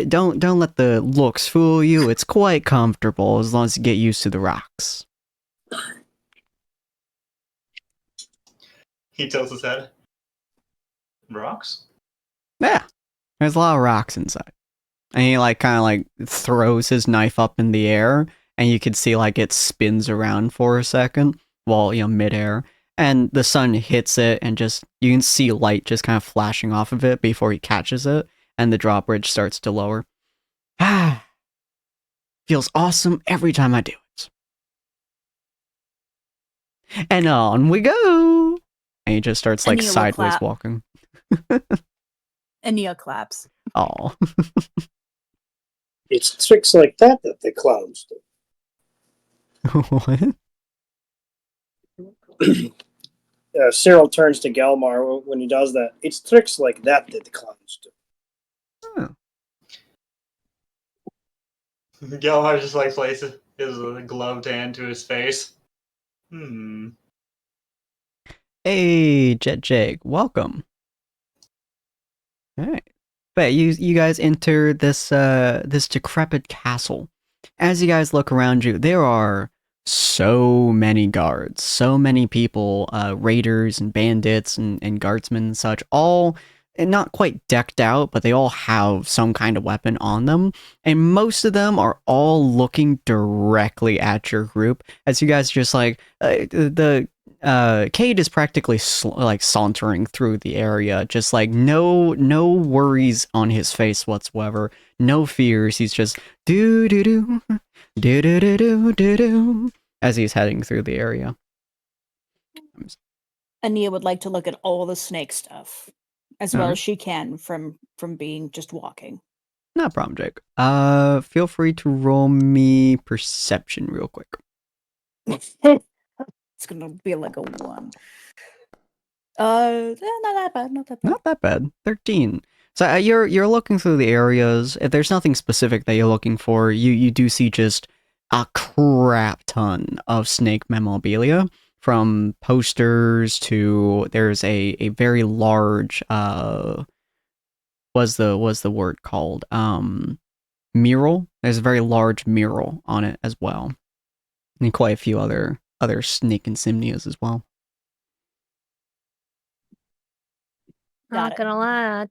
S1: Don't let the looks fool you. It's quite comfortable as long as you get used to the rocks.
S3: He tilts his head. Rocks?
S1: Yeah, there's a lot of rocks inside. And he kind of throws his knife up in the air, and you can see it spins around for a second while, midair. And the sun hits it, and you can see light just kind of flashing off of it before he catches it, and the drawbridge starts to lower. Feels awesome every time I do it. And on we go! And he just starts
S5: And Nia will
S1: sideways
S5: clap.
S1: walking.
S5: And Nia claps.
S1: Oh.
S4: It's tricks like that the clowns do.
S1: What?
S4: Cyril turns to Gelmar when he does that. It's tricks like that the clowns do.
S3: Gelmar just places his gloved hand to his face.
S1: Hey, Jet Jake, welcome. Alright. But you guys enter this decrepit castle. As you guys look around you, there are so many guards, so many people, raiders and bandits and guardsmen and such, all not quite decked out, but they all have some kind of weapon on them, and most of them are all looking directly at your group as you guys just Cade is practically sauntering through the area, just no worries on his face whatsoever, no fears. He's just do do do do do do do do do as he's heading through the area.
S5: Ania would like to look at all the snake stuff as well
S1: Alright.
S5: as she can from being just walking.
S1: No problem, Jake. Feel free to roll me perception real quick.
S5: It's gonna be like a 1. Not that bad, not that bad.
S1: Not that bad. 13. So you're looking through the areas. If there's nothing specific that you're looking for, you do see just a crap ton of snake memorabilia, from posters to there's a very large was the word called mural. There's a very large mural on it as well, and quite a few other snake insignias as well.
S2: Not gonna lie,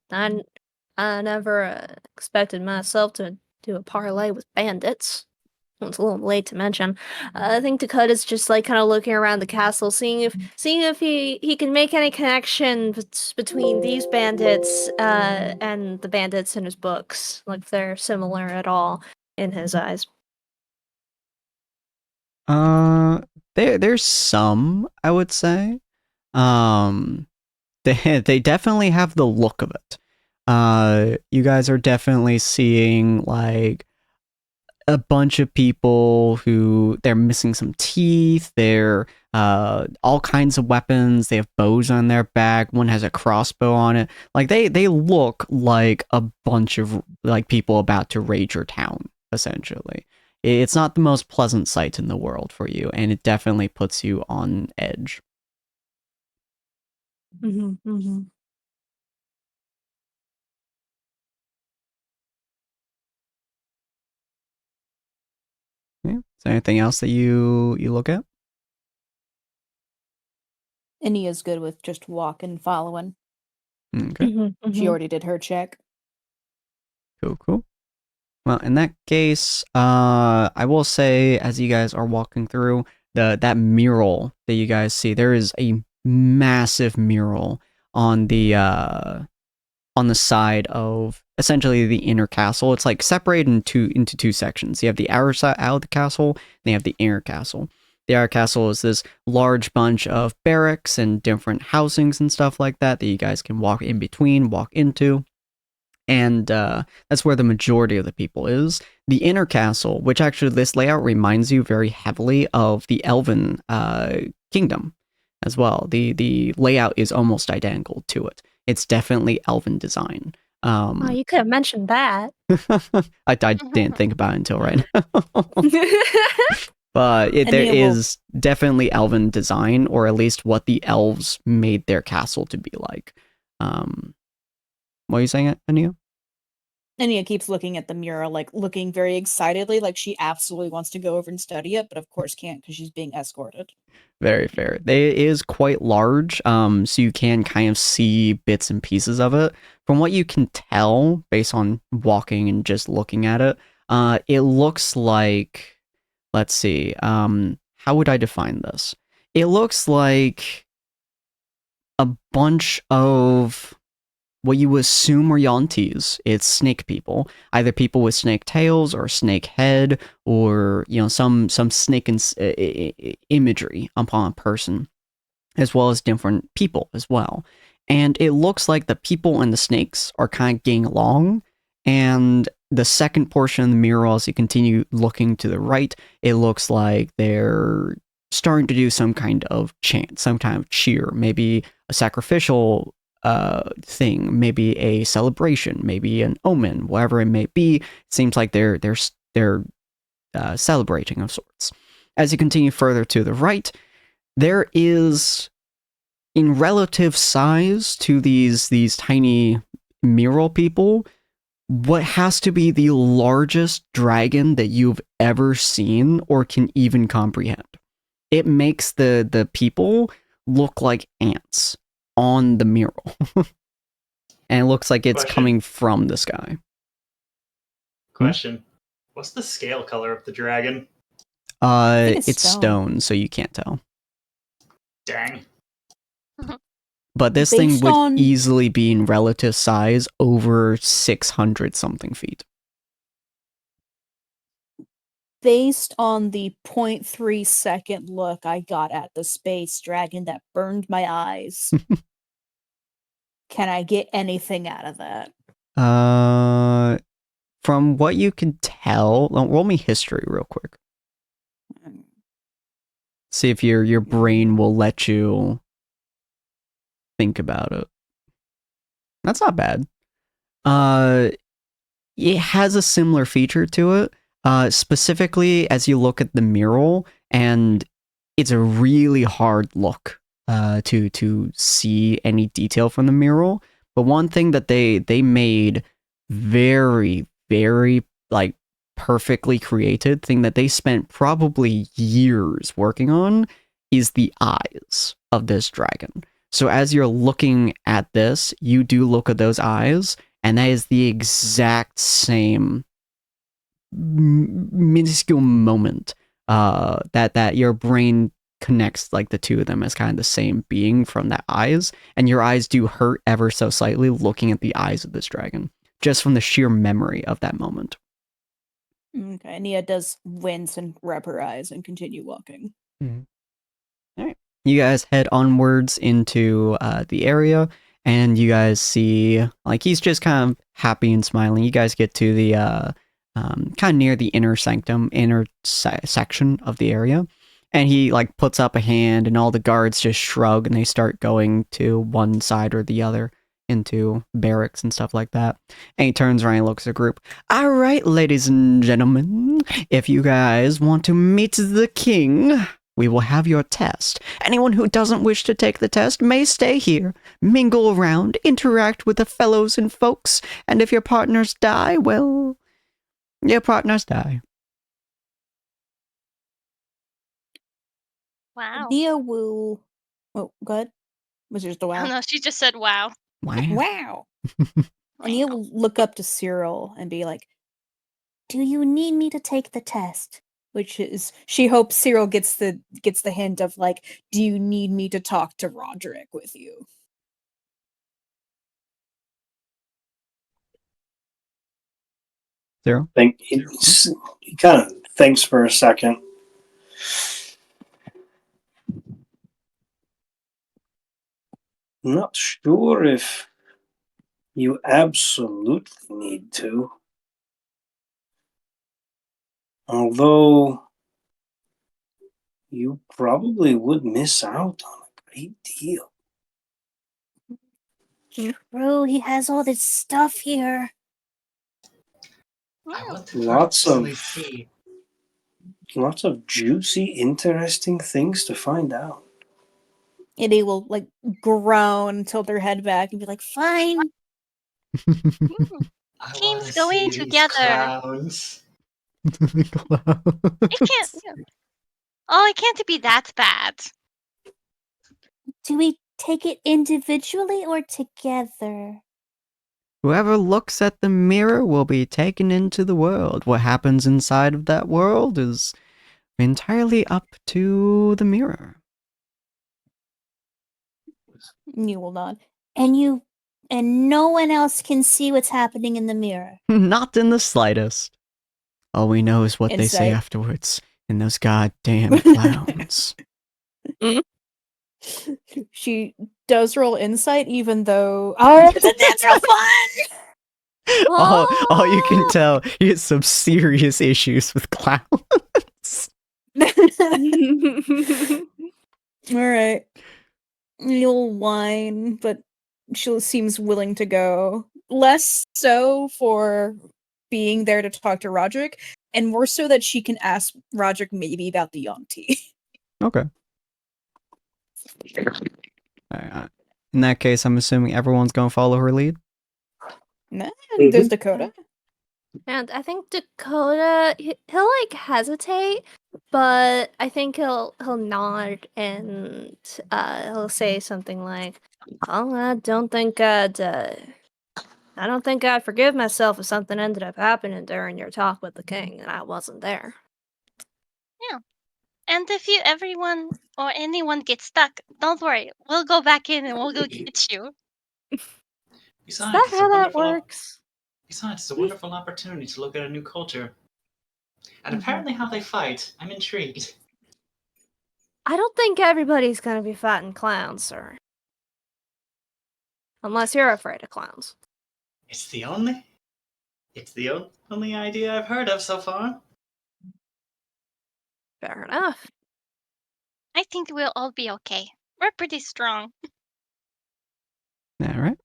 S2: I never expected myself to do a parlay with bandits. It's a little late to mention. I think Dakota's just kind of looking around the castle, seeing if he can make any connection between these bandits and the bandits in his books, if they're similar at all in his eyes.
S1: There's some, I would say. They definitely have the look of it. You guys are definitely seeing a bunch of people who they're missing some teeth. They're all kinds of weapons. They have bows on their back. One has a crossbow on it. Like they look like a bunch of like people about to raid your town, essentially. It's not the most pleasant sight in the world for you, and it definitely puts you on edge. Yeah. Is there anything else that you look at?
S5: Inia's good with just walking, following.
S1: Okay.
S5: She already did her check.
S1: Cool. Well, in that case, I will say, as you guys are walking through that mural that you guys see, there is a massive mural on the side of essentially the inner castle. It's like separated into two sections. You have the outer side out of the castle, and you have the inner castle. The outer castle is this large bunch of barracks and different housings and stuff like that you guys can walk in between, walk into. And that's where the majority of the people is. The inner castle, which actually this layout reminds you very heavily of the Elven kingdom as well. The layout is almost identical to it. It's definitely Elven design.
S2: Oh, you could have mentioned that.
S1: I didn't think about it until right now. But there is definitely Elven design, or at least what the elves made their castle to be like. What are you saying, Ania?
S5: Ania keeps looking at the mural, like looking very excitedly, like she absolutely wants to go over and study it, but of course can't because she's being escorted.
S1: Very fair. It is quite large, so you can kind of see bits and pieces of it. From what you can tell, based on walking and just looking at it, it looks like, let's see, how would I define this? It looks like a bunch of what you assume are Yontis. It's snake people, either people with snake tails or snake head, or some snake imagery upon a person, as well as different people as well. And it looks like the people and the snakes are kind of getting along. And the second portion of the mural, as you continue looking to the right, it looks like they're starting to do some kind of chant, some kind of cheer, maybe a sacrificial thing, maybe a celebration, maybe an omen, whatever it may be. It seems like they're celebrating of sorts. As you continue further to the right, there is, in relative size to these tiny mural people, what has to be the largest dragon that you've ever seen or can even comprehend. It makes the people look like ants on the mural. And it looks like it's coming from the sky.
S3: Question. What's the scale color of the dragon?
S1: It's stone, so you can't tell.
S3: Dang.
S1: But this thing would easily be in relative size over 600 something feet.
S5: Based on the 0.3 second look I got at the space dragon that burned my eyes, can I get anything out of that?
S1: From what you can tell, roll me history real quick. See if your brain will let you think about it. That's not bad. It has a similar feature to it. Specifically, as you look at the mural, and it's a really hard look to see any detail from the mural. But one thing that they made very, very like perfectly created, thing that they spent probably years working on, is the eyes of this dragon. So as you're looking at this, you do look at those eyes, and that is the exact same minuscule moment that your brain connects like the two of them as kind of the same being from that eyes, and your eyes do hurt ever so slightly looking at the eyes of this dragon, just from the sheer memory of that moment.
S5: Okay, Nia does wince and rub her eyes and continue walking.
S1: Mm-hmm. All right, you guys head onwards into the area, and you guys see, like, he's just kind of happy and smiling. You guys get to the kind of near the inner sanctum, section of the area, And he like puts up a hand, and all the guards just shrug, and they start going to one side or the other into barracks and stuff like that. And he turns around and looks at the group. All right, ladies and gentlemen, if you guys want to meet the king, we will have your test. Anyone who doesn't wish to take the test may stay here, mingle around, interact with the fellows and folks, and if your partners die, well, your partners die.
S6: Wow.
S5: Nia will. Oh, go ahead. Was yours the
S6: Oh
S5: wow?
S6: no, she just said wow.
S1: Wow.
S5: Wow. Nia will look up to Cyril and be like,
S7: Do you need me to take the test?
S5: which is she hopes Cyril gets the hint of like, do you need me to talk to Roderick with you?
S1: Zero?
S4: He kind of thinks for a second. Not sure if you absolutely need to. Although you probably would miss out on a great deal.
S7: True, he has all this stuff here.
S3: I want to
S4: Lots
S3: personally
S4: of-
S3: see.
S4: Lots of juicy, interesting things to find out.
S5: And they will like groan, tilt their head back, and be like, "Fine."
S3: I
S6: Teams
S3: wanna
S6: go in
S3: see these
S6: together.
S3: clowns.
S6: It can't. Oh, it can't be that bad.
S7: Do we take it individually or together?
S1: Whoever looks at the mirror will be taken into the world. What happens inside of that world is entirely up to the mirror.
S5: You will nod.
S7: And no one else can see what's happening in the mirror.
S1: Not in the slightest. All we know is what they say
S5: Insight.
S1: afterwards in those goddamn clowns.
S5: She does roll insight, even though that's real fun.
S1: all you can tell, he has some serious issues with clowns.
S5: All right. You'll whine, but she seems willing to go. Less so for being there to talk to Roderick, and more so that she can ask Roderick maybe about the Yonti.
S1: Okay. In that case, I'm assuming everyone's gonna follow her lead.
S5: Nah, there's Dakota.
S2: And I think Dakota, he'll like hesitate, but I think he'll nod and he'll say something like, "Oh, I don't think I'd forgive myself if something ended up happening during your talk with the king and I wasn't there."
S6: And if everyone or anyone gets stuck, don't worry. We'll go back in and we'll go get you.
S2: Is that how that works?
S3: Besides, it's a wonderful opportunity to look at a new culture. And apparently how they fight. I'm intrigued.
S2: I don't think everybody's gonna be fighting clowns, sir. Unless you're afraid of clowns.
S3: It's the only idea I've heard of so far.
S2: Fair enough.
S6: I think we'll all be okay. We're pretty strong.
S1: All right.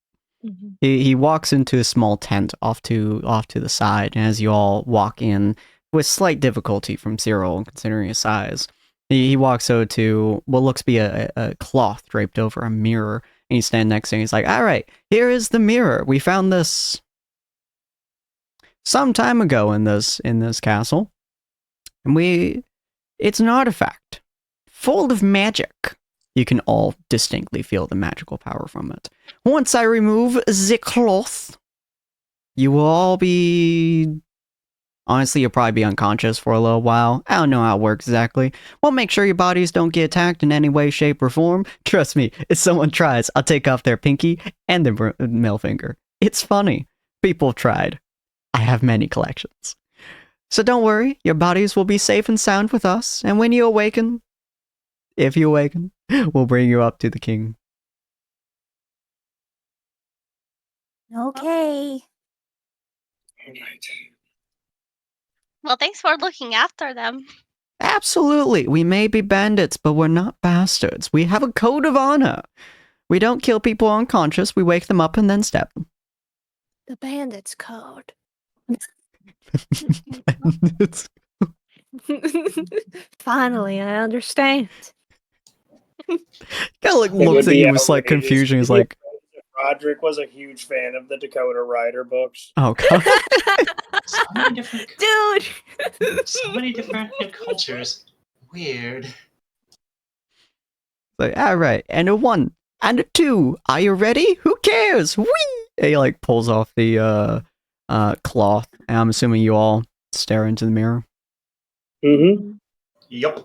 S1: He walks into a small tent off to the side, and as you all walk in, with slight difficulty from Cyril, considering his size, he walks over to what looks to be a cloth draped over a mirror, and he's standing next to him. He's like, "All right, here is the mirror. We found this some time ago in this castle, and it's an artifact full of magic. You can all distinctly feel the magical power from it. Once I remove the cloth, you will all be... Honestly, you'll probably be unconscious for a little while. I don't know how it works exactly. We'll make sure your bodies don't get attacked in any way, shape, or form. Trust me, if someone tries, I'll take off their pinky and their middle finger. It's funny. People have tried. I have many collections. So don't worry, your bodies will be safe and sound with us, and when you awaken, if you awaken, we'll bring you up to the king."
S7: Okay.
S6: Well, thanks for looking after them.
S1: Absolutely. We may be bandits, but we're not bastards. We have a code of honor. We don't kill people unconscious. We wake them up and then stab them.
S2: The bandit's code.
S1: Bandits.
S2: Finally, I understand.
S1: Kind of like
S4: It
S1: looks
S4: would
S1: at
S4: be
S1: you with like
S4: outrageous
S1: confusion. He's
S4: if
S1: like,
S4: Roderick was a huge fan of the Dakota Rider books.
S1: oh god.
S3: So many different,
S2: Dude!
S3: so many different cultures. Weird.
S1: Like, all right, and a 1 and a 2. Are you ready? Who cares? Whee! And he like pulls off the cloth. And I'm assuming you all stare into the mirror.
S4: Mm-hmm.
S3: Yup.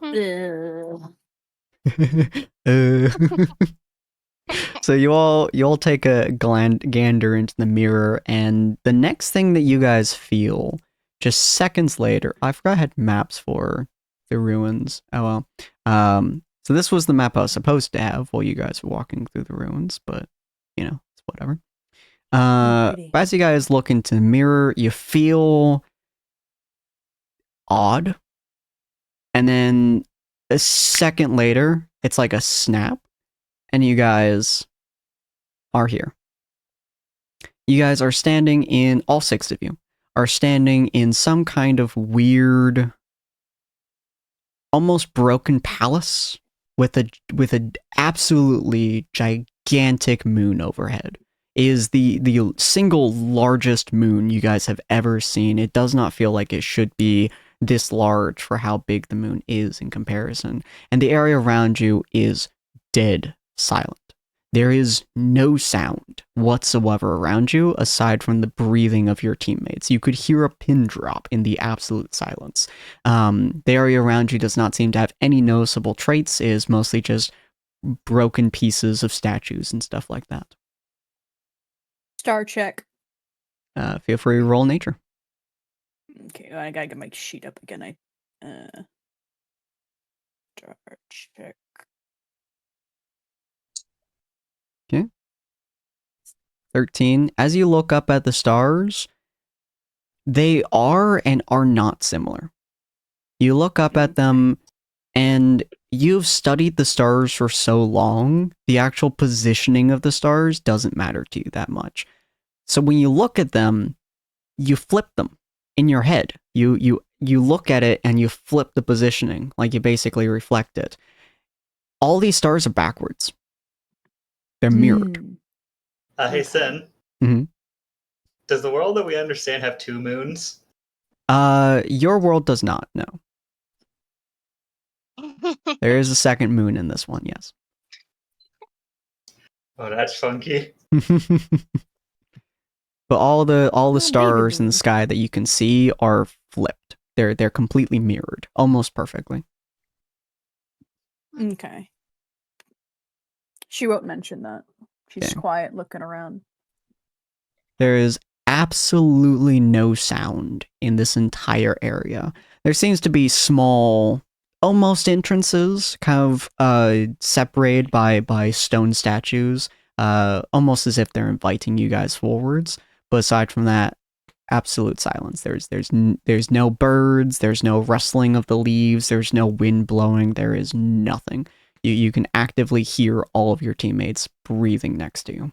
S1: So you all take a gander into the mirror, and the next thing that you guys feel, just seconds later, I forgot I had maps for the ruins. Oh well. So this was the map I was supposed to have while you guys were walking through the ruins, but you know, it's whatever.
S7: Pretty.
S1: As you guys look into the mirror, you feel odd, and then a second later, it's like a snap, and you guys are here. You guys are standing in, all 6 of you, are standing in some kind of weird, almost broken palace with a absolutely gigantic moon overhead. It is the single largest moon you guys have ever seen. It does not feel like it should be this large for how big the moon is in comparison. And the area around you is dead silent. There is no sound whatsoever around you aside from the breathing of your teammates. You could hear a pin drop in the absolute silence. The area around you does not seem to have any noticeable traits. It is mostly just broken pieces of statues and stuff like that.
S5: Star check.
S1: Feel free to roll nature.
S5: Okay, I gotta get my sheet up again. Star check.
S1: 13. As you look up at the stars, they are and are not similar. You look up at them, and you've studied the stars for so long, the actual positioning of the stars doesn't matter to you that much. So when you look at them, you flip them in your head. You look at it and you flip the positioning, like you basically reflect it. All these stars are backwards. They're mirrored.
S3: Hey, Sin.
S1: Mhm.
S3: Does the world that we understand have 2 moons?
S1: Your world does not, no. There is a second moon in this one, yes.
S3: Oh, that's funky.
S1: But all the
S7: Oh,
S1: stars in the
S7: baby.
S1: sky that you can see are flipped. They're completely mirrored, almost perfectly.
S5: Okay. She won't mention that. She's
S1: Okay.
S5: quiet, looking around.
S1: There is absolutely no sound in this entire area. There seems to be small, almost entrances, kind of separated by stone statues, almost as if they're inviting you guys forwards. But aside from that, absolute silence. There's no birds. There's no rustling of the leaves. There's no wind blowing. There is nothing. You can actively hear all of your teammates breathing next to you.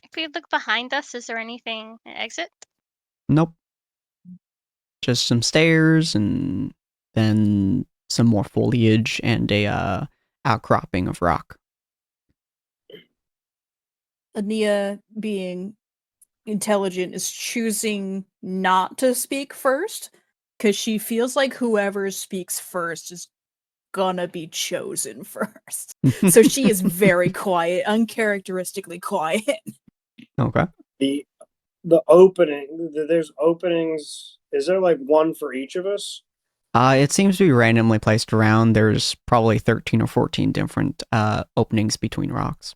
S6: If we look behind us, is there anything an exit?
S1: Nope. Just some stairs and then some more foliage and a outcropping of rock.
S5: Ania, being intelligent, is choosing not to speak first because she feels like whoever speaks first is gonna be chosen first. So she is very quiet, uncharacteristically quiet.
S1: Okay.
S4: The opening. There's openings. Is there like one for each of us?
S1: It seems to be randomly placed around. There's probably 13 or 14 different openings between rocks.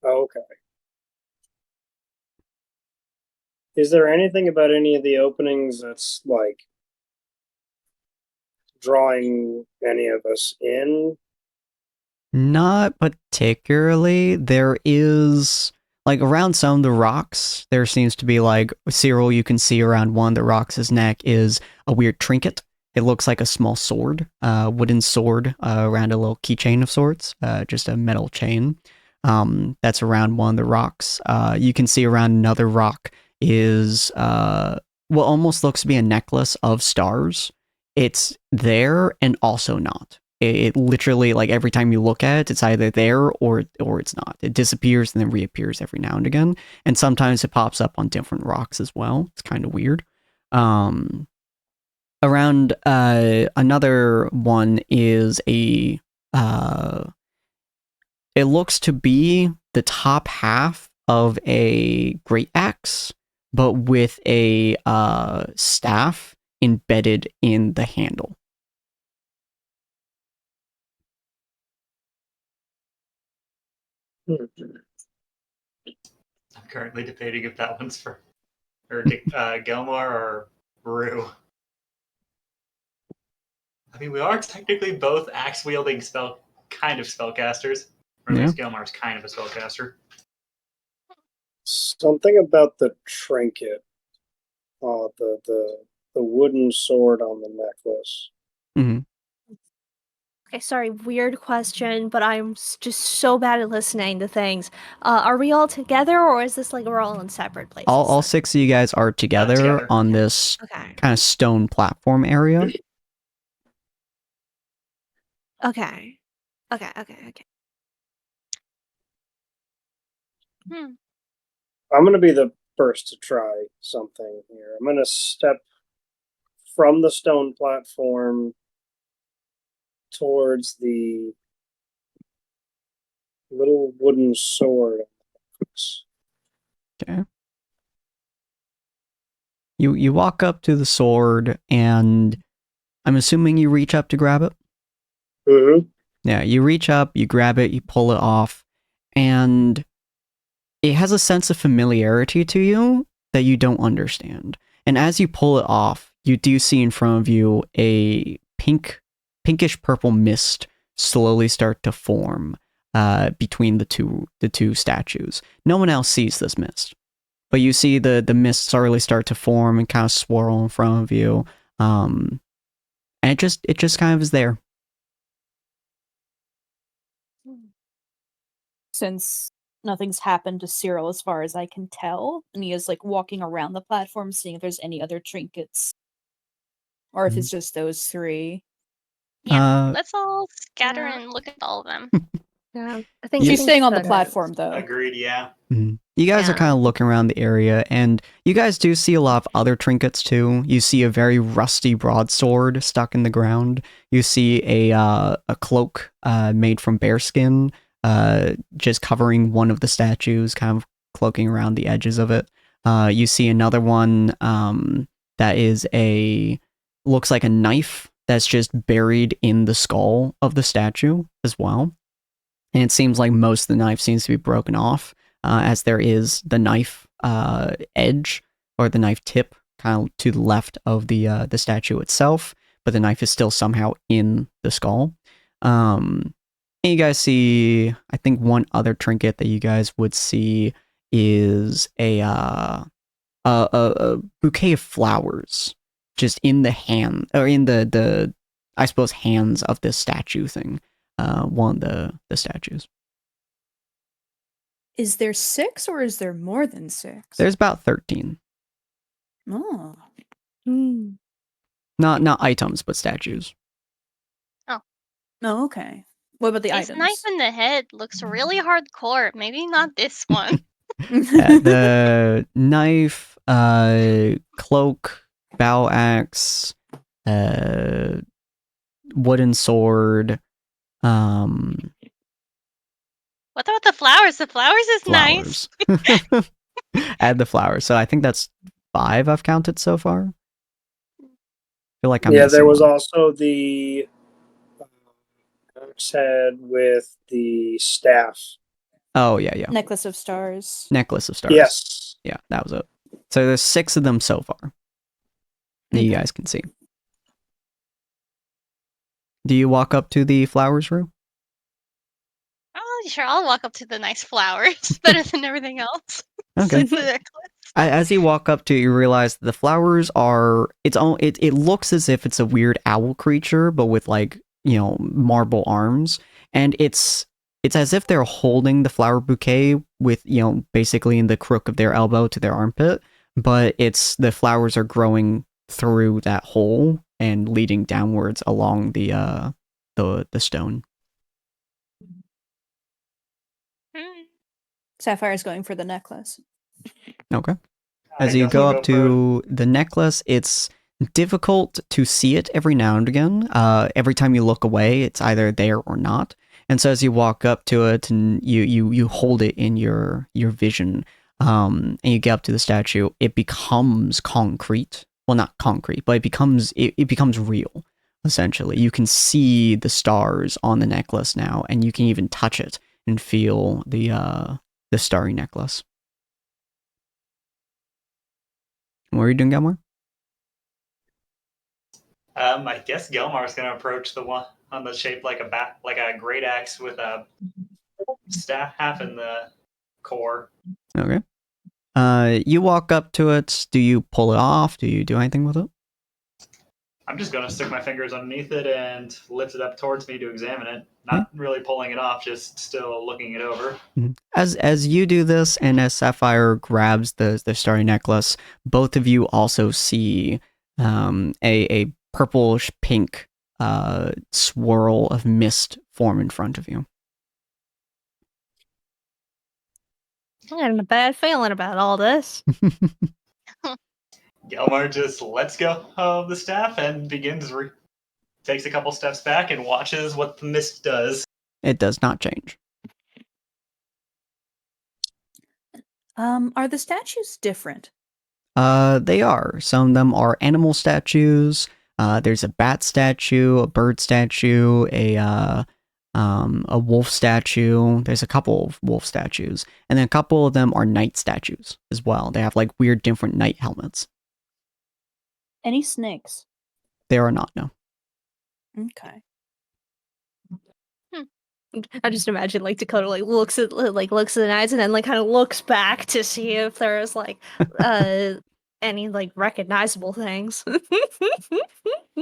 S4: Oh, okay. Is there anything about any of the openings that's like drawing any of us in?
S1: Not particularly. There is like around some of the rocks, there seems to be like Cyril. You can see around one of the rocks' neck is a weird trinket. It looks like a small sword, wooden sword around a little keychain of sorts, just a metal chain. That's around one of the rocks. You can see around another rock is what almost looks to be a necklace of stars. It's there and also not. It literally, like every time you look at it, it's either there or it's not. It disappears and then reappears every now and again, and sometimes it pops up on different rocks as well. It's kind of weird. Around another one is a it looks to be the top half of a great axe, but with a staff embedded in the handle.
S4: Hmm.
S3: I'm currently debating if that one's for Gilmore or Rue. I mean, we are technically both axe-wielding spellcasters. Or at least Gilmore's kind of a spellcaster.
S4: Something about the trinket, the wooden sword on the necklace.
S1: Mm-hmm.
S2: Okay, sorry, weird question, but I'm just so bad at listening to things. Are we all together, or is this like we're all in separate places?
S1: All 6 of you guys are together on this kind of stone platform area.
S2: Okay.
S4: I'm going to be the first to try something here. I'm going to step from the stone platform towards the little wooden sword.
S1: Okay. You walk up to the sword, and I'm assuming you reach up to grab it?
S4: Mm-hmm.
S1: Yeah, you reach up, you grab it, you pull it off, and it has a sense of familiarity to you that you don't understand. And as you pull it off, you do see in front of you a pinkish purple mist slowly start to form between the two statues. No one else sees this mist, but you see the mist slowly start to form and kind of swirl in front of you, and it just kind of is there.
S5: Since nothing's happened to Cyril as far as I can tell, and he is like walking around the platform seeing if there's any other trinkets, or if it's just those 3.
S6: Yeah, let's all scatter and look at all of them.
S2: Yeah, I think
S5: She's staying on the platform though.
S3: Agreed, yeah.
S1: You guys are kind of looking around the area, and you guys do see a lot of other trinkets too. You see a very rusty broadsword stuck in the ground. You see a cloak made from bearskin, just covering one of the statues, kind of cloaking around the edges of it. You see another one that is looks like a knife that's just buried in the skull of the statue as well. And it seems like most of the knife seems to be broken off, as there is the knife edge or the knife tip kind of to the left of the statue itself, but the knife is still somehow in the skull. And you guys see, I think one other trinket that you guys would see is a bouquet of flowers just in the hand, or in the I suppose hands of this statue thing. One of the statues.
S5: Is there 6 or is there more than 6?
S1: There's about 13.
S5: Oh.
S1: Not items, but statues.
S5: Oh, okay. What about the
S6: His
S5: items?
S6: knife in the head looks really hardcore. Maybe not this one.
S1: Yeah, the knife, cloak, bow axe, wooden sword.
S6: What about the flowers? The flowers is
S1: Flowers.
S6: nice.
S1: Add the flowers. So I think that's 5 I've counted so far. I feel like I'm
S4: there
S1: missing
S4: was
S1: one.
S4: also the axe head with the staff.
S1: Oh, yeah.
S5: Necklace of stars.
S1: Necklace of stars.
S4: Yes.
S1: Yeah, that was it. So there's 6 of them so far that you guys can see. Do you walk up to the flowers room?
S6: Oh, sure, I'll walk up to the nice flower. It's better than everything else.
S1: Okay.
S6: It's the necklace.
S1: As you walk up to it, you realize that the flowers are it looks as if it's a weird owl creature, but with like, marble arms. And it's as if they're holding the flower bouquet with, basically in the crook of their elbow to their armpit, but the flowers are growing through that hole and leading downwards along the stone.
S5: Sapphire's going for the necklace.
S1: Okay.
S3: I
S1: As you
S3: guess
S1: go
S3: I'll
S1: up to the necklace, it's difficult to see it every now and again. Every time you look away, it's either there or not. And so as you walk up to it and you hold it in your vision, and you get up to the statue, it becomes concrete. Well, not concrete, but it becomes real. Essentially, you can see the stars on the necklace now, and you can even touch it and feel the starry necklace. What are you doing, Gelmar?
S3: I guess Gelmar's gonna approach the one on the shape like a great axe with a staff in the core.
S1: Okay. You walk up to it. Do you pull it off? Do you do anything with it?
S3: I'm just gonna stick my fingers underneath it and lift it up towards me to examine it. Not really pulling it off, just still looking it over.
S1: As you do this, and as Sapphire grabs the starry necklace, both of you also see a purplish pink swirl of mist form in front of you.
S2: I'm getting a bad feeling about all this.
S3: Gelmar just lets go of the staff and takes a couple steps back and watches what the mist does.
S1: It does not change.
S5: Are the statues different?
S1: They are. Some of them are animal statues. There's a bat statue, a bird statue, a wolf statue. There's a couple of wolf statues, and then a couple of them are knight statues as well. They have like weird, different knight helmets.
S5: Any snakes?
S1: There are not, no.
S5: Okay.
S2: I just imagine like Dakota looks at the knights and then kind of looks back to see if there's any recognizable things.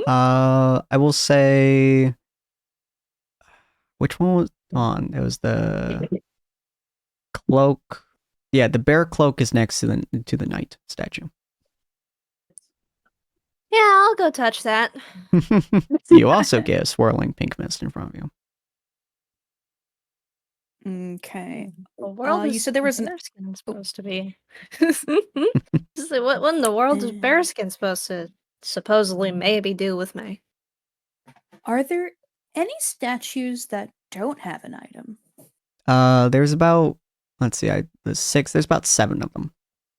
S1: I will say, which one was on? It was the cloak. Yeah, the bear cloak is next to the knight statue.
S2: Yeah, I'll go touch that.
S1: You also get a swirling pink mist in front of you.
S5: Okay.
S2: The world
S5: you said there was an
S2: bearskin supposed to be. What in the world is bearskin supposed to supposedly maybe do with me?
S5: Are there any statues that don't have an item?
S1: There's about, let's see, there's 6. There's about 7 of them.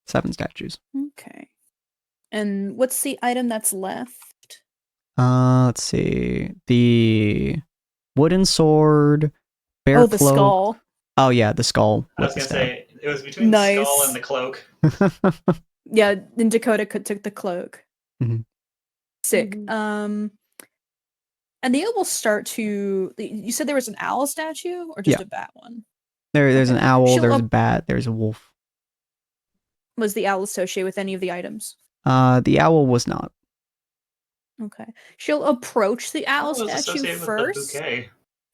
S1: 7 statues.
S5: Okay. And what's the item that's left?
S1: Let's see. The wooden sword, bear
S5: Oh, the
S1: cloak.
S5: skull.
S1: Oh yeah, the skull.
S3: I was
S1: with
S3: gonna
S1: the stab.
S3: say it was between the skull and the cloak.
S5: Yeah, and Dakota took the cloak.
S1: Mhm.
S5: Sick.
S2: Mhm.
S5: And the owl will start to. You said there was an owl statue or just
S1: Yeah.
S5: a bat one?
S1: There's
S5: Okay.
S1: an owl.
S5: She'll
S1: There's a bat. There's a wolf.
S5: Was the owl associated with any of the items?
S1: The owl was not.
S5: Okay. She'll approach the owl
S3: It was
S5: statue
S3: associated with
S5: first.
S3: the bouquet.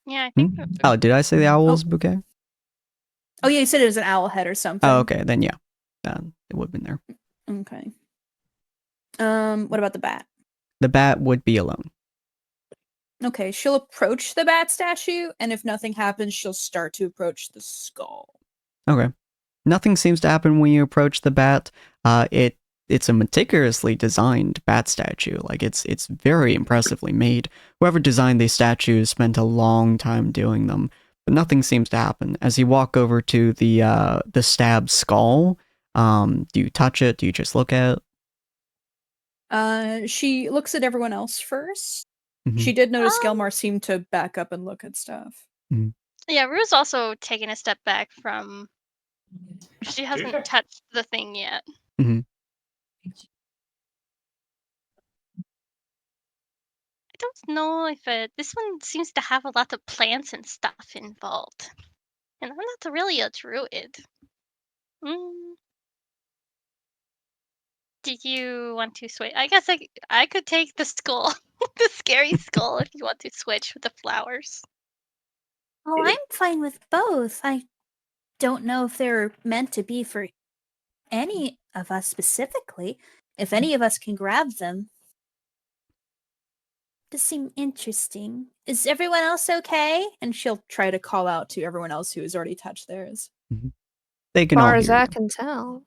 S6: Yeah, I think.
S1: Oh, did I say the owl was a bouquet?
S5: Oh yeah, you said it was an owl head or something.
S1: Oh, okay. Then yeah, it would have been there.
S5: Okay. What about the bat?
S1: The bat would be alone.
S5: Okay, she'll approach the bat statue, and if nothing happens, she'll start to approach the skull.
S1: Okay. Nothing seems to happen when you approach the bat. It's a meticulously designed bat statue. Like it's very impressively made. Whoever designed these statues spent a long time doing them, but nothing seems to happen. As you walk over to the stabbed skull, do you touch it? Do you just look at it?
S5: She looks at everyone else 1st.
S1: Mhm.
S5: She did notice Gelmar seemed to back up and look at stuff.
S6: Yeah, Rue's also taking a step back from. She hasn't touched the thing yet.
S1: Mhm.
S6: I don't know if this one seems to have a lot of plants and stuff involved. And I'm not really a druid. Mm. Do you want to switch? I guess I could take the skull, the scary skull, if you want to switch with the flowers.
S7: Oh, I'm fine with both. I don't know if they're meant to be for any of us specifically. If any of us can grab them. Does seem interesting. Is everyone else okay?
S5: And she'll try to call out to everyone else who has already touched theirs.
S1: They
S2: As
S1: can all
S2: far as
S1: hear
S2: I
S1: you.
S2: can tell.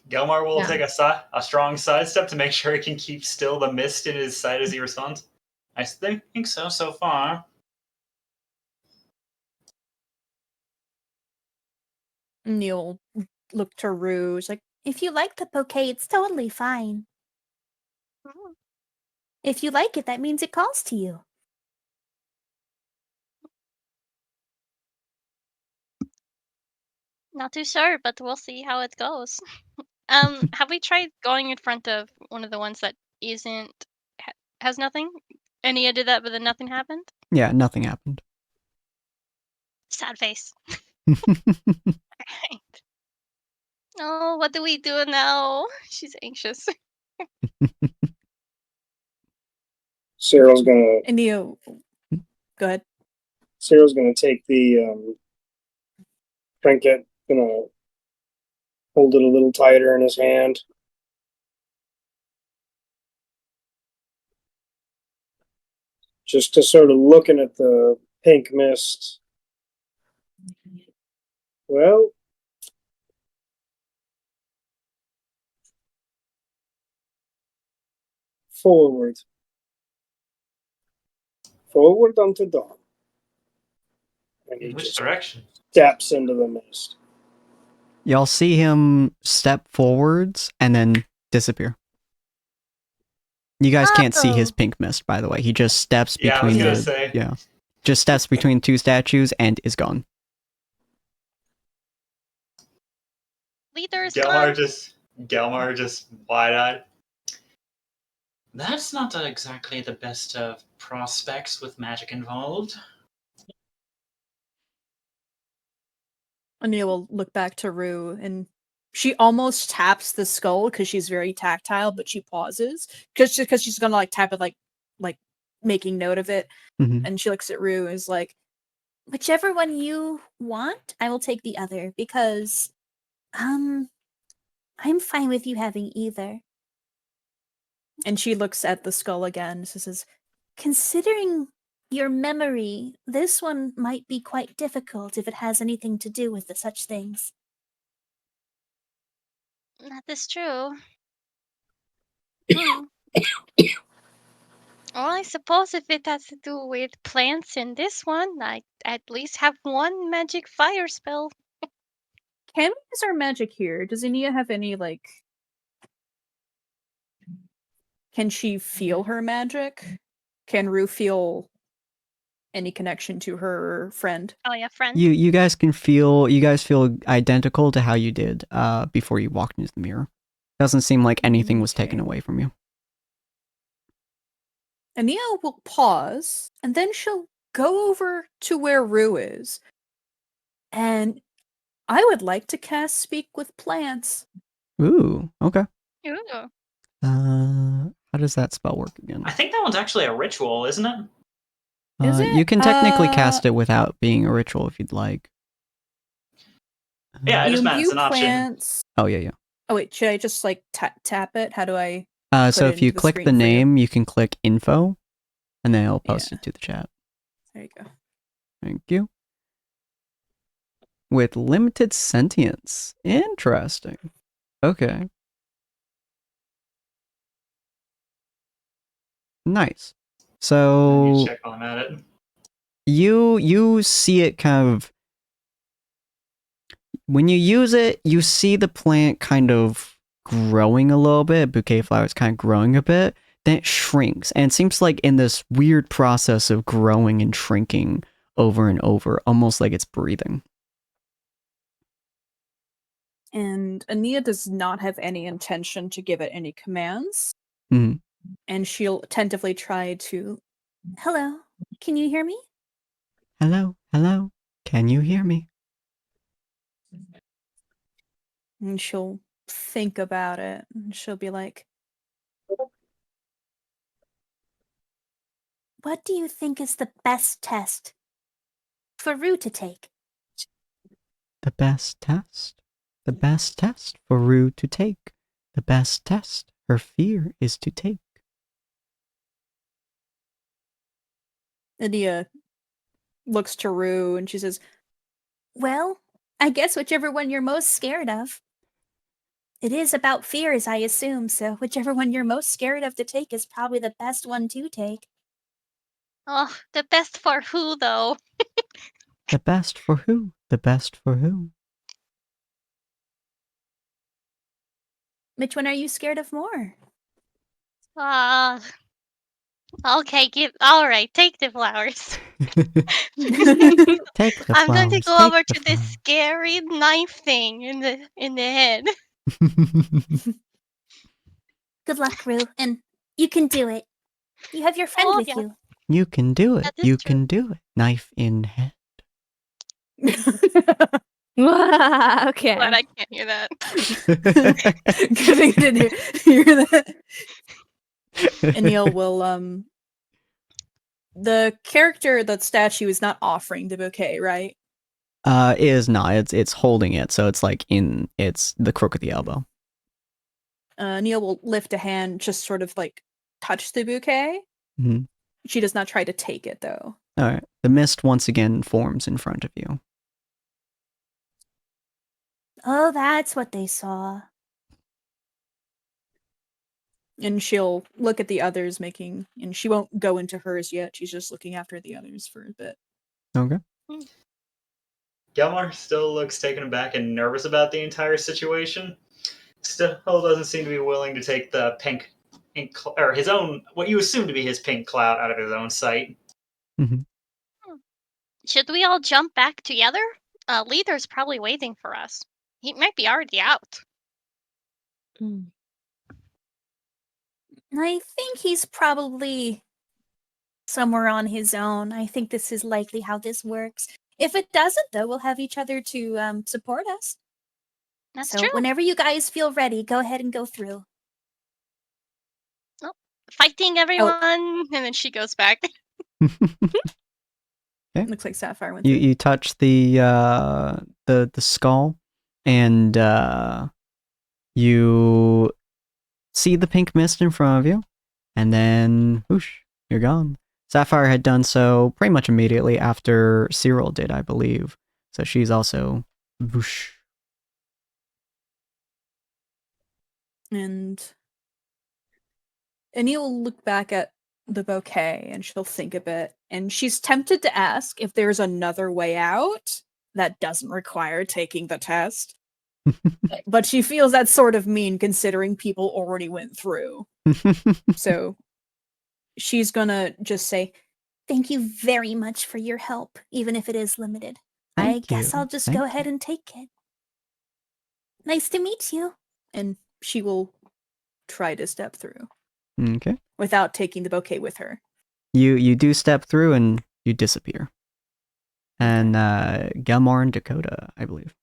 S3: Gelmar will
S2: Yeah.
S3: take a strong sidestep to make sure he can keep still the mist in his sight as he responds. I think so far.
S5: Neil look to Rouge like,
S7: If you like the bouquet, it's totally fine.
S6: Mm.
S7: If you like it, that means it calls to you.
S6: Not too sure, but we'll see how it goes. Have we tried going in front of one of the ones that isn't has nothing? Ania did that, but then nothing happened.
S1: Yeah, nothing happened.
S6: Sad face. Right. Oh, what do we do now? She's anxious.
S4: Cyril's gonna
S5: and Neil, go ahead.
S4: Cyril's gonna take the trinket, gonna hold it a little tighter in his hand. Just to sort of looking at the pink mist. Well, forward. Forward unto dawn. And he
S3: In which
S4: just
S3: direction?
S4: steps into the mist.
S1: Y'all see him step forwards and then disappear. You guys can't see his pink mist, by the way. He just steps
S3: Yeah, I was
S1: between
S3: gonna
S1: the
S3: say.
S1: just steps between two statues and is gone.
S6: Leaders,
S3: Gelmar just wide-eyed. That's not exactly the best of prospects with magic involved.
S5: Ania will look back to Rue, and she almost taps the skull because she's very tactile, but she pauses because she's gonna like tap it like making note of it, and she looks at Rue and is like,
S7: Whichever one you want, I will take the other because, I'm fine with you having either.
S5: and she looks at the skull again. She says,
S7: Considering your memory, this one might be quite difficult if it has anything to do with such things.
S6: that is true. Hmm. Well, I suppose if it has to do with plants in this one, I at least have one magic fire spell.
S5: "Can we use our magic here? Does Ania have any like? Can she feel her magic? Can Rue feel any connection to her friend?"
S6: Oh yeah, friend.
S1: You guys feel identical to how you did before you walked into the mirror. Doesn't seem like anything was taken away from you.
S5: Ania will pause, and then she'll go over to where Rue is. And I would like to cast Speak with Plants.
S1: Ooh, okay.
S6: Ooh.
S1: How does that spell work again?
S3: I think that one's actually a ritual, isn't it?
S5: Is it?
S1: You can technically cast it without being a ritual if you'd like.
S3: Yeah, I just meant it's an option.
S5: Plants.
S1: Oh yeah.
S5: Oh wait, should I just like tap it? How do I?
S1: So if you click the name, you can click info, and then it'll post it to the chat.
S5: There you go.
S1: Thank you. With limited sentience. Interesting. Okay. Nice. So
S3: Check while I'm at it.
S1: you see it kind of when you use it, you see the plant kind of growing a little bit, bouquet flowers kind of growing a bit, then it shrinks. And it seems like in this weird process of growing and shrinking over and over, almost like it's breathing.
S5: And Ania does not have any intention to give it any commands.
S1: Mm-hmm.
S5: And she'll attentively try to.
S7: Hello, can you hear me?
S1: Hello, can you hear me?
S5: And she'll think about it. And she'll be like,
S7: What do you think is the best test for Rue to take?
S1: The best test? The best test for Rue to take. The best test her fear is to take.
S5: Adia looks to Rue and she says,
S7: Well, I guess whichever one you're most scared of. It is about fears, I assume, so whichever one you're most scared of to take is probably the best one to take.
S6: Oh, the best for who, though?
S1: The best for who? The best for who?
S7: Which one are you scared of more?
S6: Okay, all right, take the flowers.
S1: Take the
S6: I'm going to
S1: flowers,
S6: go
S1: take
S6: over
S1: the
S6: to this
S1: flowers.
S6: scary knife thing in the head.
S7: Good luck, Rue, and you can do it. You have your friend
S6: Oh,
S7: with
S6: yeah,
S7: you.
S1: You can do it.
S6: that is
S1: You
S6: true.
S1: can do it. Knife in head.
S2: Okay.
S6: Glad I can't hear that.
S5: good thing I didn't hear that. And Neil will, the character, that statue is not offering the bouquet, right?
S1: It is not. It's holding it, so it's like it's the crook of the elbow.
S5: Neil will lift a hand, just sort of like touch the bouquet.
S1: Mm-hmm.
S5: She does not try to take it, though.
S1: All right. The mist once again forms in front of you.
S7: Oh, that's what they saw.
S5: And she'll look at the others and she won't go into hers yet. She's just looking after the others for a bit.
S1: Okay.
S3: Gelmar still looks taken aback and nervous about the entire situation. Still doesn't seem to be willing to take the pink ink, or his own, what you assume to be his pink cloud, out of his own sight.
S1: Mm-hmm.
S6: Should we all jump back together? Leader's probably waiting for us. He might be already out.
S7: I think he's probably somewhere on his own. I think this is likely how this works. If it doesn't, though, we'll have each other to support us.
S6: That's
S7: So
S6: true.
S7: whenever you guys feel ready, go ahead and go through.
S6: Fighting everyone, and then she goes back.
S5: Okay. Looks like Sapphire went
S1: You
S5: through.
S1: you touch the skull, and you see the pink mist in front of you, and then whoosh, you're gone. Sapphire had done so pretty much immediately after Cyril did, I believe. So she's also whoosh.
S5: And Annie will look back at the bouquet and she'll think a bit. And she's tempted to ask if there's another way out that doesn't require taking the test. But she feels that's sort of mean considering people already went through. So she's gonna just say,
S7: Thank you very much for your help, even if it is limited. I guess I'll just go ahead and take it. Nice to meet you.
S5: and she will try to step through
S1: Okay.
S5: without taking the bouquet with her.
S1: You do step through and you disappear. And Gelmar and Dakota, I believe.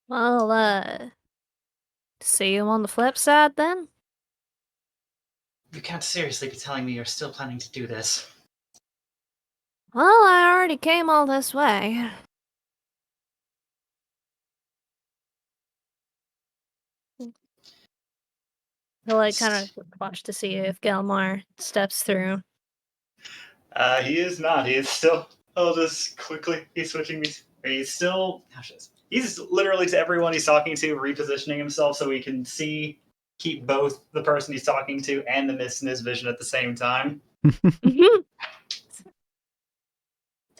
S2: Well, see you on the flip side then?
S3: You can't seriously be telling me you're still planning to do this.
S2: Well, I already came all this way. He'll kind of watch to see if Gelmar steps through.
S3: He is not. He is still. I'll just quickly. He's switching these. He's still. He's literally to everyone he's talking to, repositioning himself so he can keep both the person he's talking to and the mist in his vision at the same time.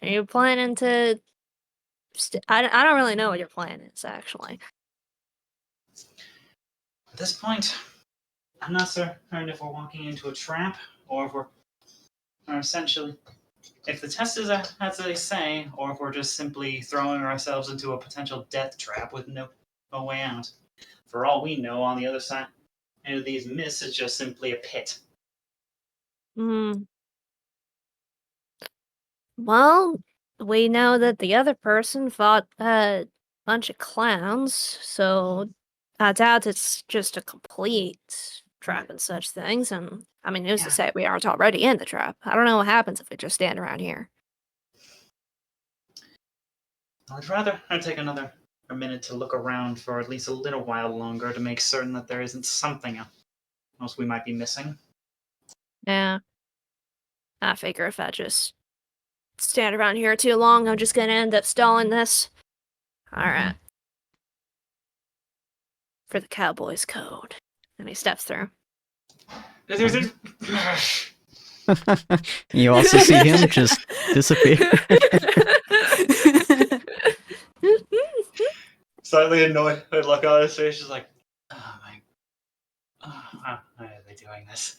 S2: Are you planning to? I don't really know what your plan is, actually.
S3: At this point, I'm not certain if we're walking into a trap or if we're essentially. If the test is as they say, or if we're just simply throwing ourselves into a potential death trap with no way out. For all we know, on the other side of these mists is just simply a pit.
S2: Well, we know that the other person fought bunch of clowns, so I doubt it's just a complete trap and such things. And I mean, who's to say we aren't already in the trap? I don't know what happens if we just stand around here.
S3: I'd take a minute to look around for at least a little while longer to make certain that there isn't something else we might be missing.
S2: Yeah. I figure if I just stand around here too long, I'm just gonna end up stalling this. Alright. For the Cowboys Code. And he steps through.
S1: You also see him just disappear.
S3: Slightly annoyed, I look on his face, just like, oh my, why are they doing this?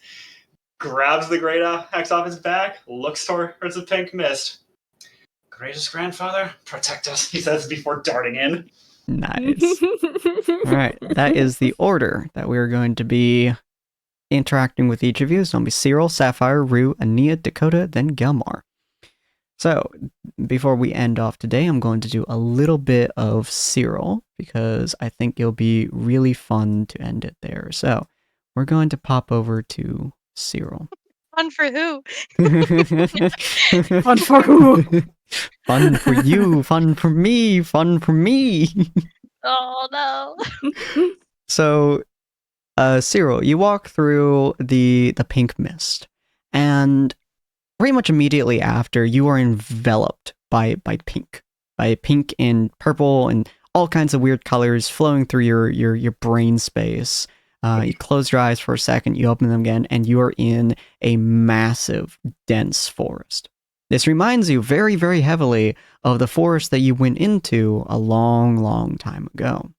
S3: Grabs the great axe off his back, looks towards the pink mist. Gracious grandfather, protect us, he says before darting in.
S1: Nice. Alright, that is the order that we're going to be interacting with each of you. So it'll be Cyril, Sapphire, Rue, Ania, Dakota, then Gelmar. So, before we end off today, I'm going to do a little bit of Cyril, because I think it'll be really fun to end it there. So, we're going to pop over to Cyril.
S6: Fun for who?
S5: Fun for who?
S1: Fun for you, fun for me, fun for me.
S6: Oh no.
S1: So, Cyril, you walk through the pink mist, and pretty much immediately after, you are enveloped by pink and purple and all kinds of weird colors flowing through your brain space. You close your eyes for a second, you open them again, and you are in a massive, dense forest. This reminds you very, very heavily of the forest that you went into a long, long time ago.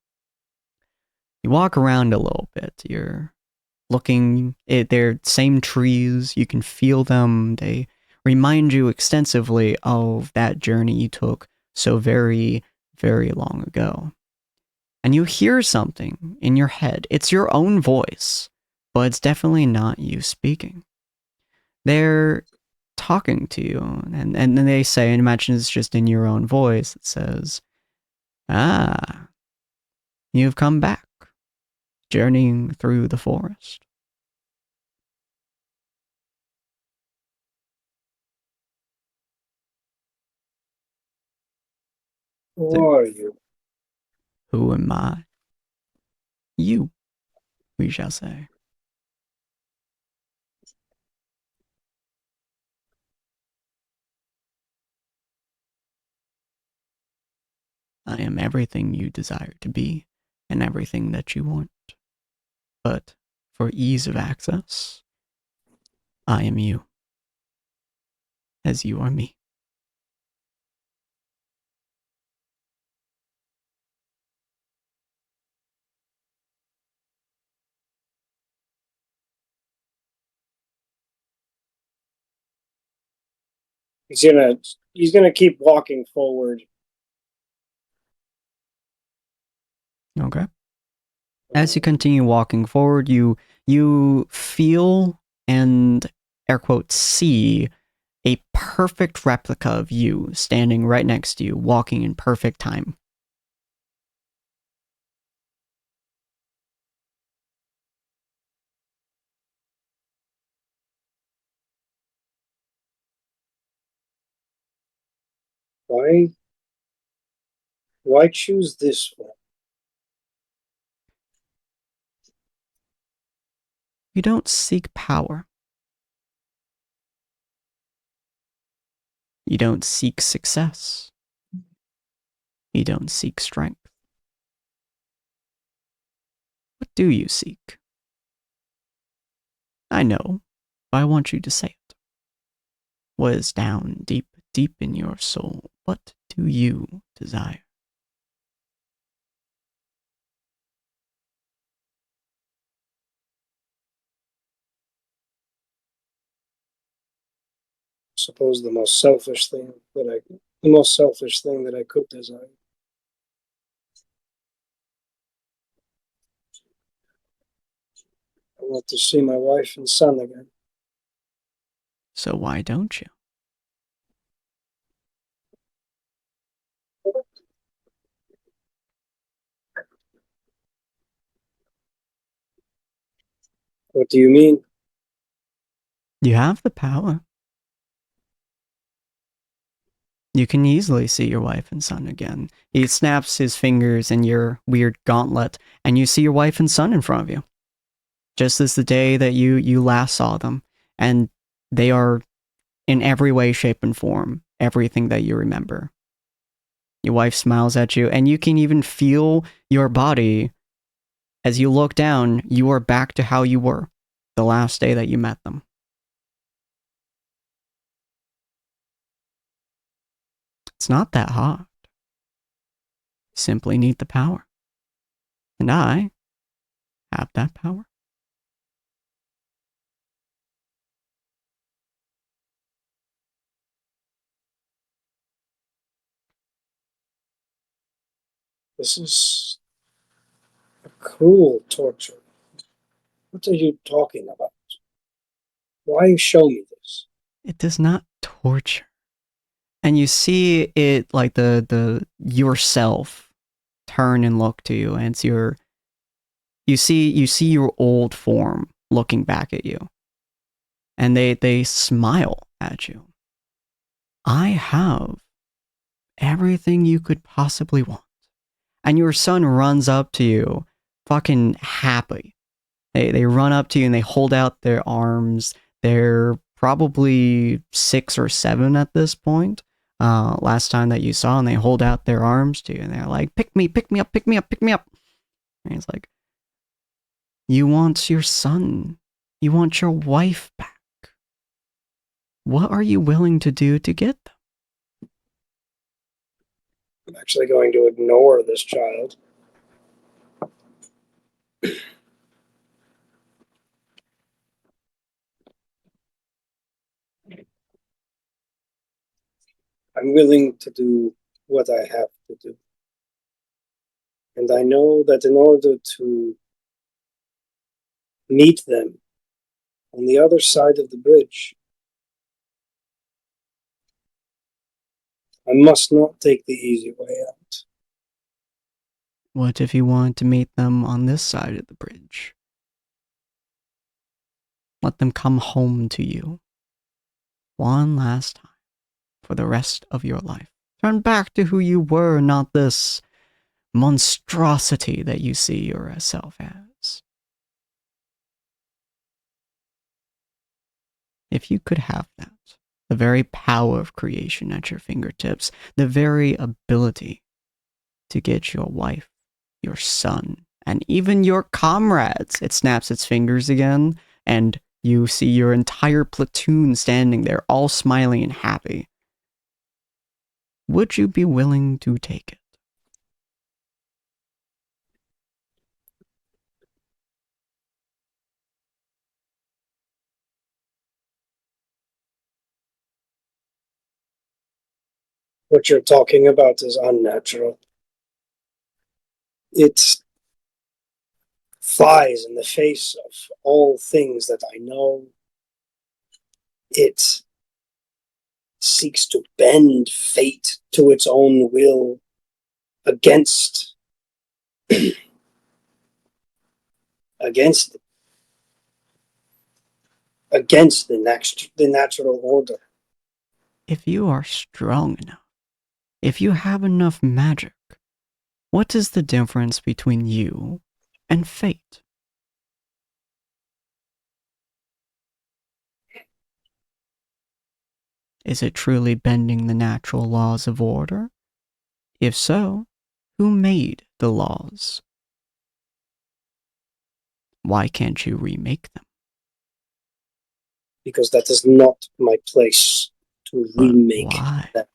S1: You walk around a little bit. You're looking at their same trees. You can feel them. They remind you extensively of that journey you took so very, very long ago. And you hear something in your head. It's your own voice, but it's definitely not you speaking. They're talking to you, and then they say, and imagine it's just in your own voice, it says, "Ah, you've come back, journeying through the forest."
S4: Who are you?
S1: Who am I? You, we shall say. I am everything you desire to be, and everything that you want. But for ease of access, I am you, as you are me.
S4: He's gonna keep walking forward.
S1: Okay. As you continue walking forward, you feel and air quotes see a perfect replica of you standing right next to you, walking in perfect time.
S4: Why choose this one?
S1: You don't seek power. You don't seek success. You don't seek strength. What do you seek? I know, but I want you to say it. What is down deep, deep in your soul? What do you desire?
S4: Suppose the most selfish thing that I could desire. I want to see my wife and son again.
S1: So why don't you?
S4: What do you mean?
S1: You have the power. You can easily see your wife and son again. He snaps his fingers in your weird gauntlet, and you see your wife and son in front of you. Just as the day that you last saw them. And they are, in every way, shape, and form, everything that you remember. Your wife smiles at you, and you can even feel your body. As you look down, you are back to how you were the last day that you met them. It's not that hard. You simply need the power. And I have that power.
S4: This is a cruel torture. What are you talking about? Why show me this?
S1: It does not torture. And you see it like the yourself turn and look to you, and it's you see your old form looking back at you. And they smile at you. I have everything you could possibly want. And your son runs up to you, fucking happy. They run up to you and they hold out their arms. They're probably 6 or 7 at this point. Last time that you saw, and they hold out their arms to you, and they're like, pick me up, pick me up, pick me up. And he's like, you want your son. You want your wife back. What are you willing to do to get them?
S4: I'm actually going to ignore this child. I'm willing to do what I have to do. And I know that in order to meet them on the other side of the bridge, I must not take the easy way out.
S1: What if you wanted to meet them on this side of the bridge? Let them come home to you. One last time. For the rest of your life. Turn back to who you were, not this monstrosity that you see yourself as. If you could have that, the very power of creation at your fingertips, the very ability to get your wife, your son, and even your comrades. It snaps its fingers again, and you see your entire platoon standing there, all smiling and happy. Would you be willing to take it?
S4: What you're talking about is unnatural. It flies in the face of all things that I know. It seeks to bend fate to its own will against against the natural order.
S1: If you are strong enough, if you have enough magic, what is the difference between you and fate? Is it truly bending the natural laws of order? If so, who made the laws? Why can't you remake them?
S4: Because that is not my place to
S1: But
S4: remake
S1: why?
S4: them.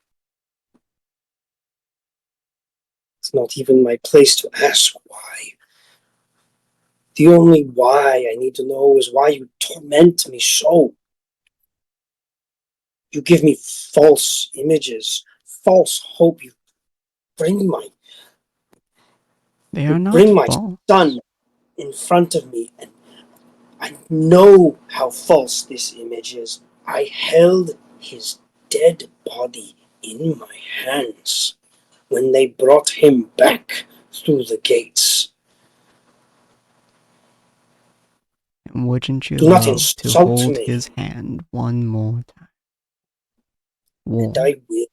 S4: It's not even my place to ask why. The only why I need to know is why you torment me so. You give me false images, false hope. You bring my
S1: They are not
S4: bring my
S1: false.
S4: son in front of me, and I know how false this image is. I held his dead body in my hands when they brought him back through the gates.
S1: Wouldn't you
S4: Do not
S1: love to
S4: insult
S1: hold
S4: me.
S1: his hand one more time?
S4: And I will.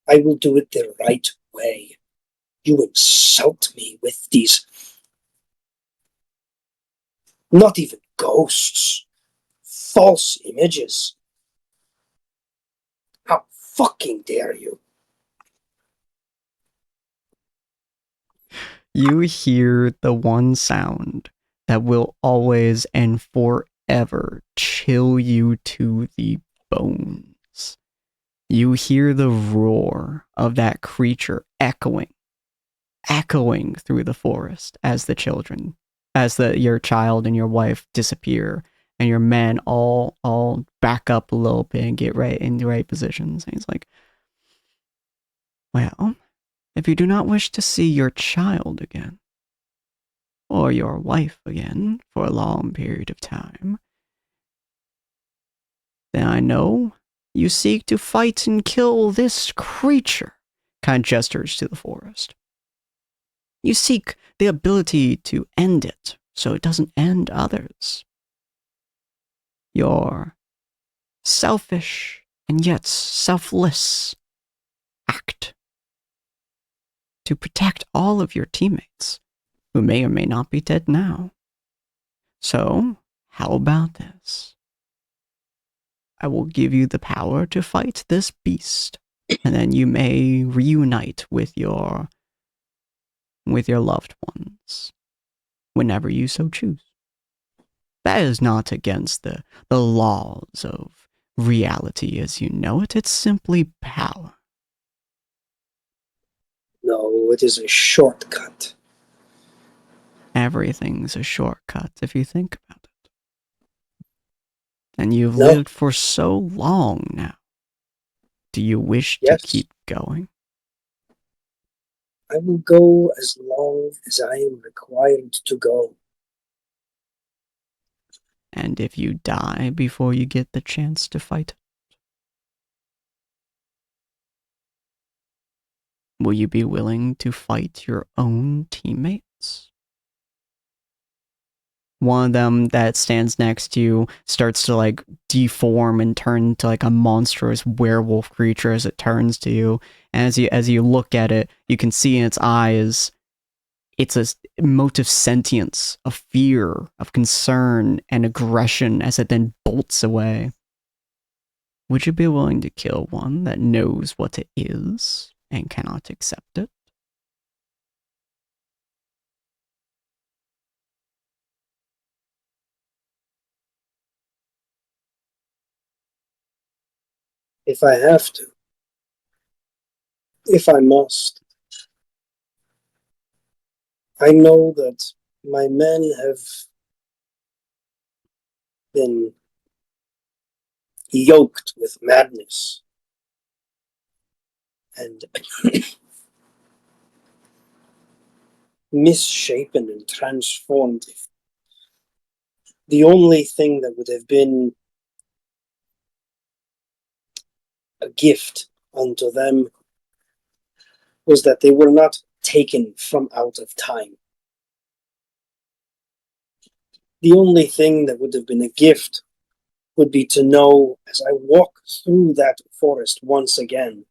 S4: I will do it the right way. You insult me with these... not even ghosts. False images. How fucking dare you?
S1: You hear the one sound that will always and forever chill you to the bones. You hear the roar of that creature echoing through the forest as your child and your wife disappear, and your men all back up a little bit and get right in the right positions. And he's like, well, if you do not wish to see your child again, or your wife again for a long period of time, then I know you seek to fight and kill this creature. Kind of gestures to the forest. You seek the ability to end it so it doesn't end others. Your selfish and yet selfless act to protect all of your teammates who may or may not be dead now. So, how about this? I will give you the power to fight this beast, and then you may reunite with your loved ones whenever you so choose. That is not against the laws of reality as you know it. It's simply power.
S4: No, it is a shortcut.
S1: Everything's a shortcut if you think about it. And you've
S4: No.
S1: lived for so long now. Do you wish to
S4: Yes.
S1: keep going?
S4: I will go as long as I am required to go.
S1: And if you die before you get the chance to fight it, will you be willing to fight your own teammates? One of them that stands next to you starts to like deform and turn into like a monstrous werewolf creature as it turns to you. And as you look at it, you can see in its eyes, it's a mote of sentience, of fear, of concern, and aggression as it then bolts away. Would you be willing to kill one that knows what it is and cannot accept it?
S4: If I have to. If I must. I know that my men have been yoked with madness and misshapen and transformed. The only thing that would have been a gift unto them was that they were not taken from out of time. The only thing that would have been a gift would be to know, as I walk through that forest once again,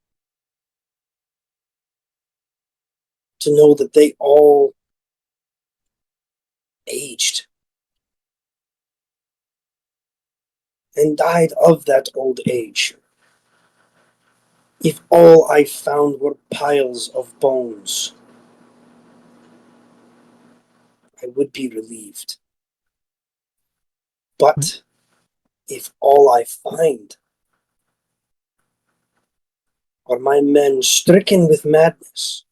S4: to know that they all aged and died of that old age. If all I found were piles of bones, I would be relieved. But if all I find are my men stricken with madness,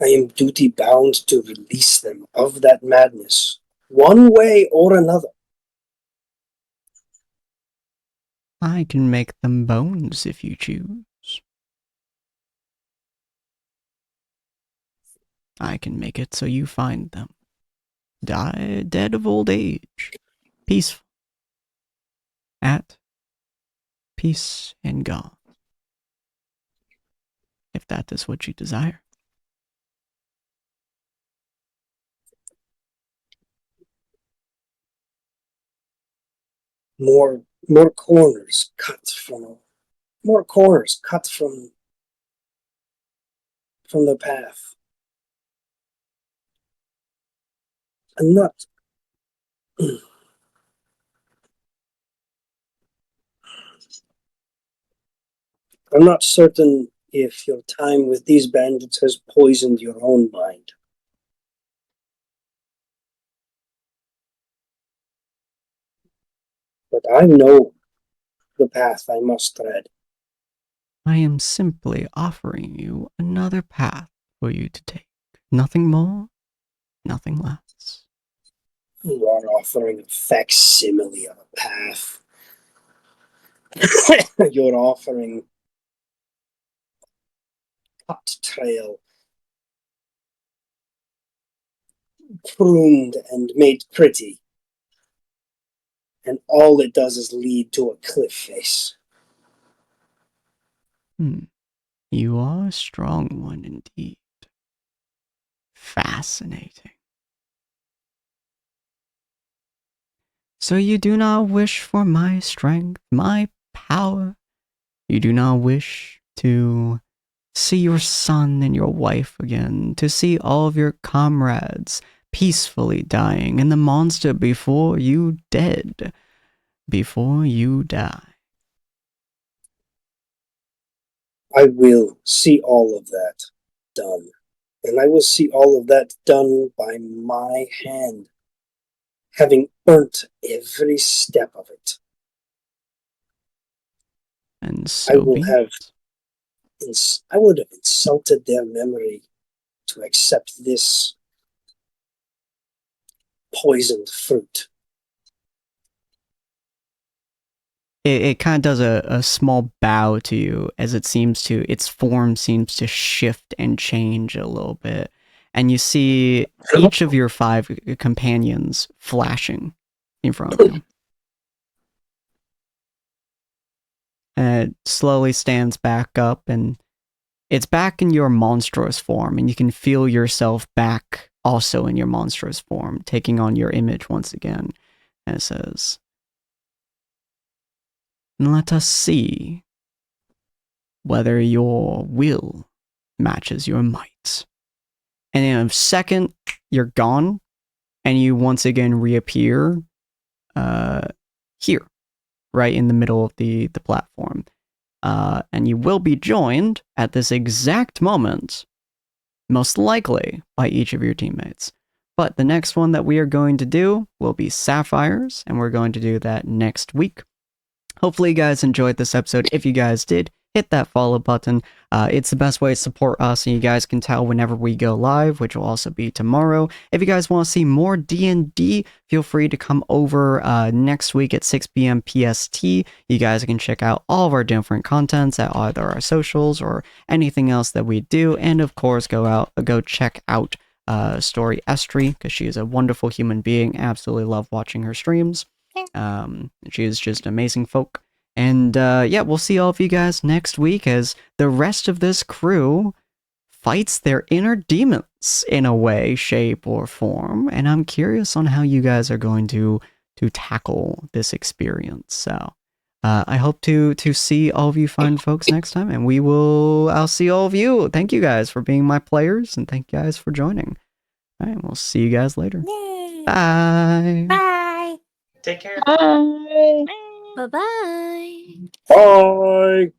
S4: I am duty bound to release them of that madness, one way or another.
S1: I can make them bones if you choose. I can make it so you find them. Dead of old age. Peaceful. At peace and God. if that is what you desire.
S4: More corners cut from the path. I'm not. I'm not certain if your time with these bandits has poisoned your own mind. But I know the path I must tread.
S1: I am simply offering you another path for you to take. Nothing more, nothing less.
S4: You are offering a facsimile of a path. You're offering a cut trail, pruned and made pretty. And all it does is lead to a cliff face.
S1: You are a strong one indeed. Fascinating. So you do not wish for my strength, my power. You do not wish to see your son and your wife again, to see all of your comrades peacefully dying, and the monster before you dead, before you die.
S4: I will see all of that done. And I will see all of that done by my hand, having burnt every step of it.
S1: And so
S4: I will
S1: be
S4: have.
S1: it.
S4: I would have insulted their memory to accept this poisoned fruit.
S1: It kind of does a small bow to you as its form seems to shift and change a little bit. And you see each of your 5 companions flashing in front of you. And it slowly stands back up, and it's back in your monstrous form, and you can feel yourself back also in your monstrous form, taking on your image once again. And it says, "Let us see whether your will matches your might." And in a second, you're gone, and you once again reappear here, right in the middle of the platform. And you will be joined at this exact moment, most likely, by each of your teammates. But the next one that we are going to do will be Sapphires, and we're going to do that next week. Hopefully you guys enjoyed this episode. If you guys did, hit that follow button. It's the best way to support us, and you guys can tell whenever we go live, which will also be tomorrow. If you guys want to see more D&D, feel free to come over next week at 6 p.m. PST. You guys can check out all of our different contents at either our socials or anything else that we do. And of course, go check out Storyestry, because she is a wonderful human being. Absolutely love watching her streams. She is just amazing folk. And yeah, we'll see all of you guys next week as the rest of this crew fights their inner demons in a way, shape, or form. And I'm curious on how you guys are going to tackle this experience. So I hope to see all of you fine folks next time, and I'll see all of you. Thank you guys for being my players, and thank you guys for joining. All right, we'll see you guys later.
S7: Yay!
S1: Bye.
S7: Bye!
S3: Take care.
S8: Bye.
S2: Bye bye.
S4: Bye!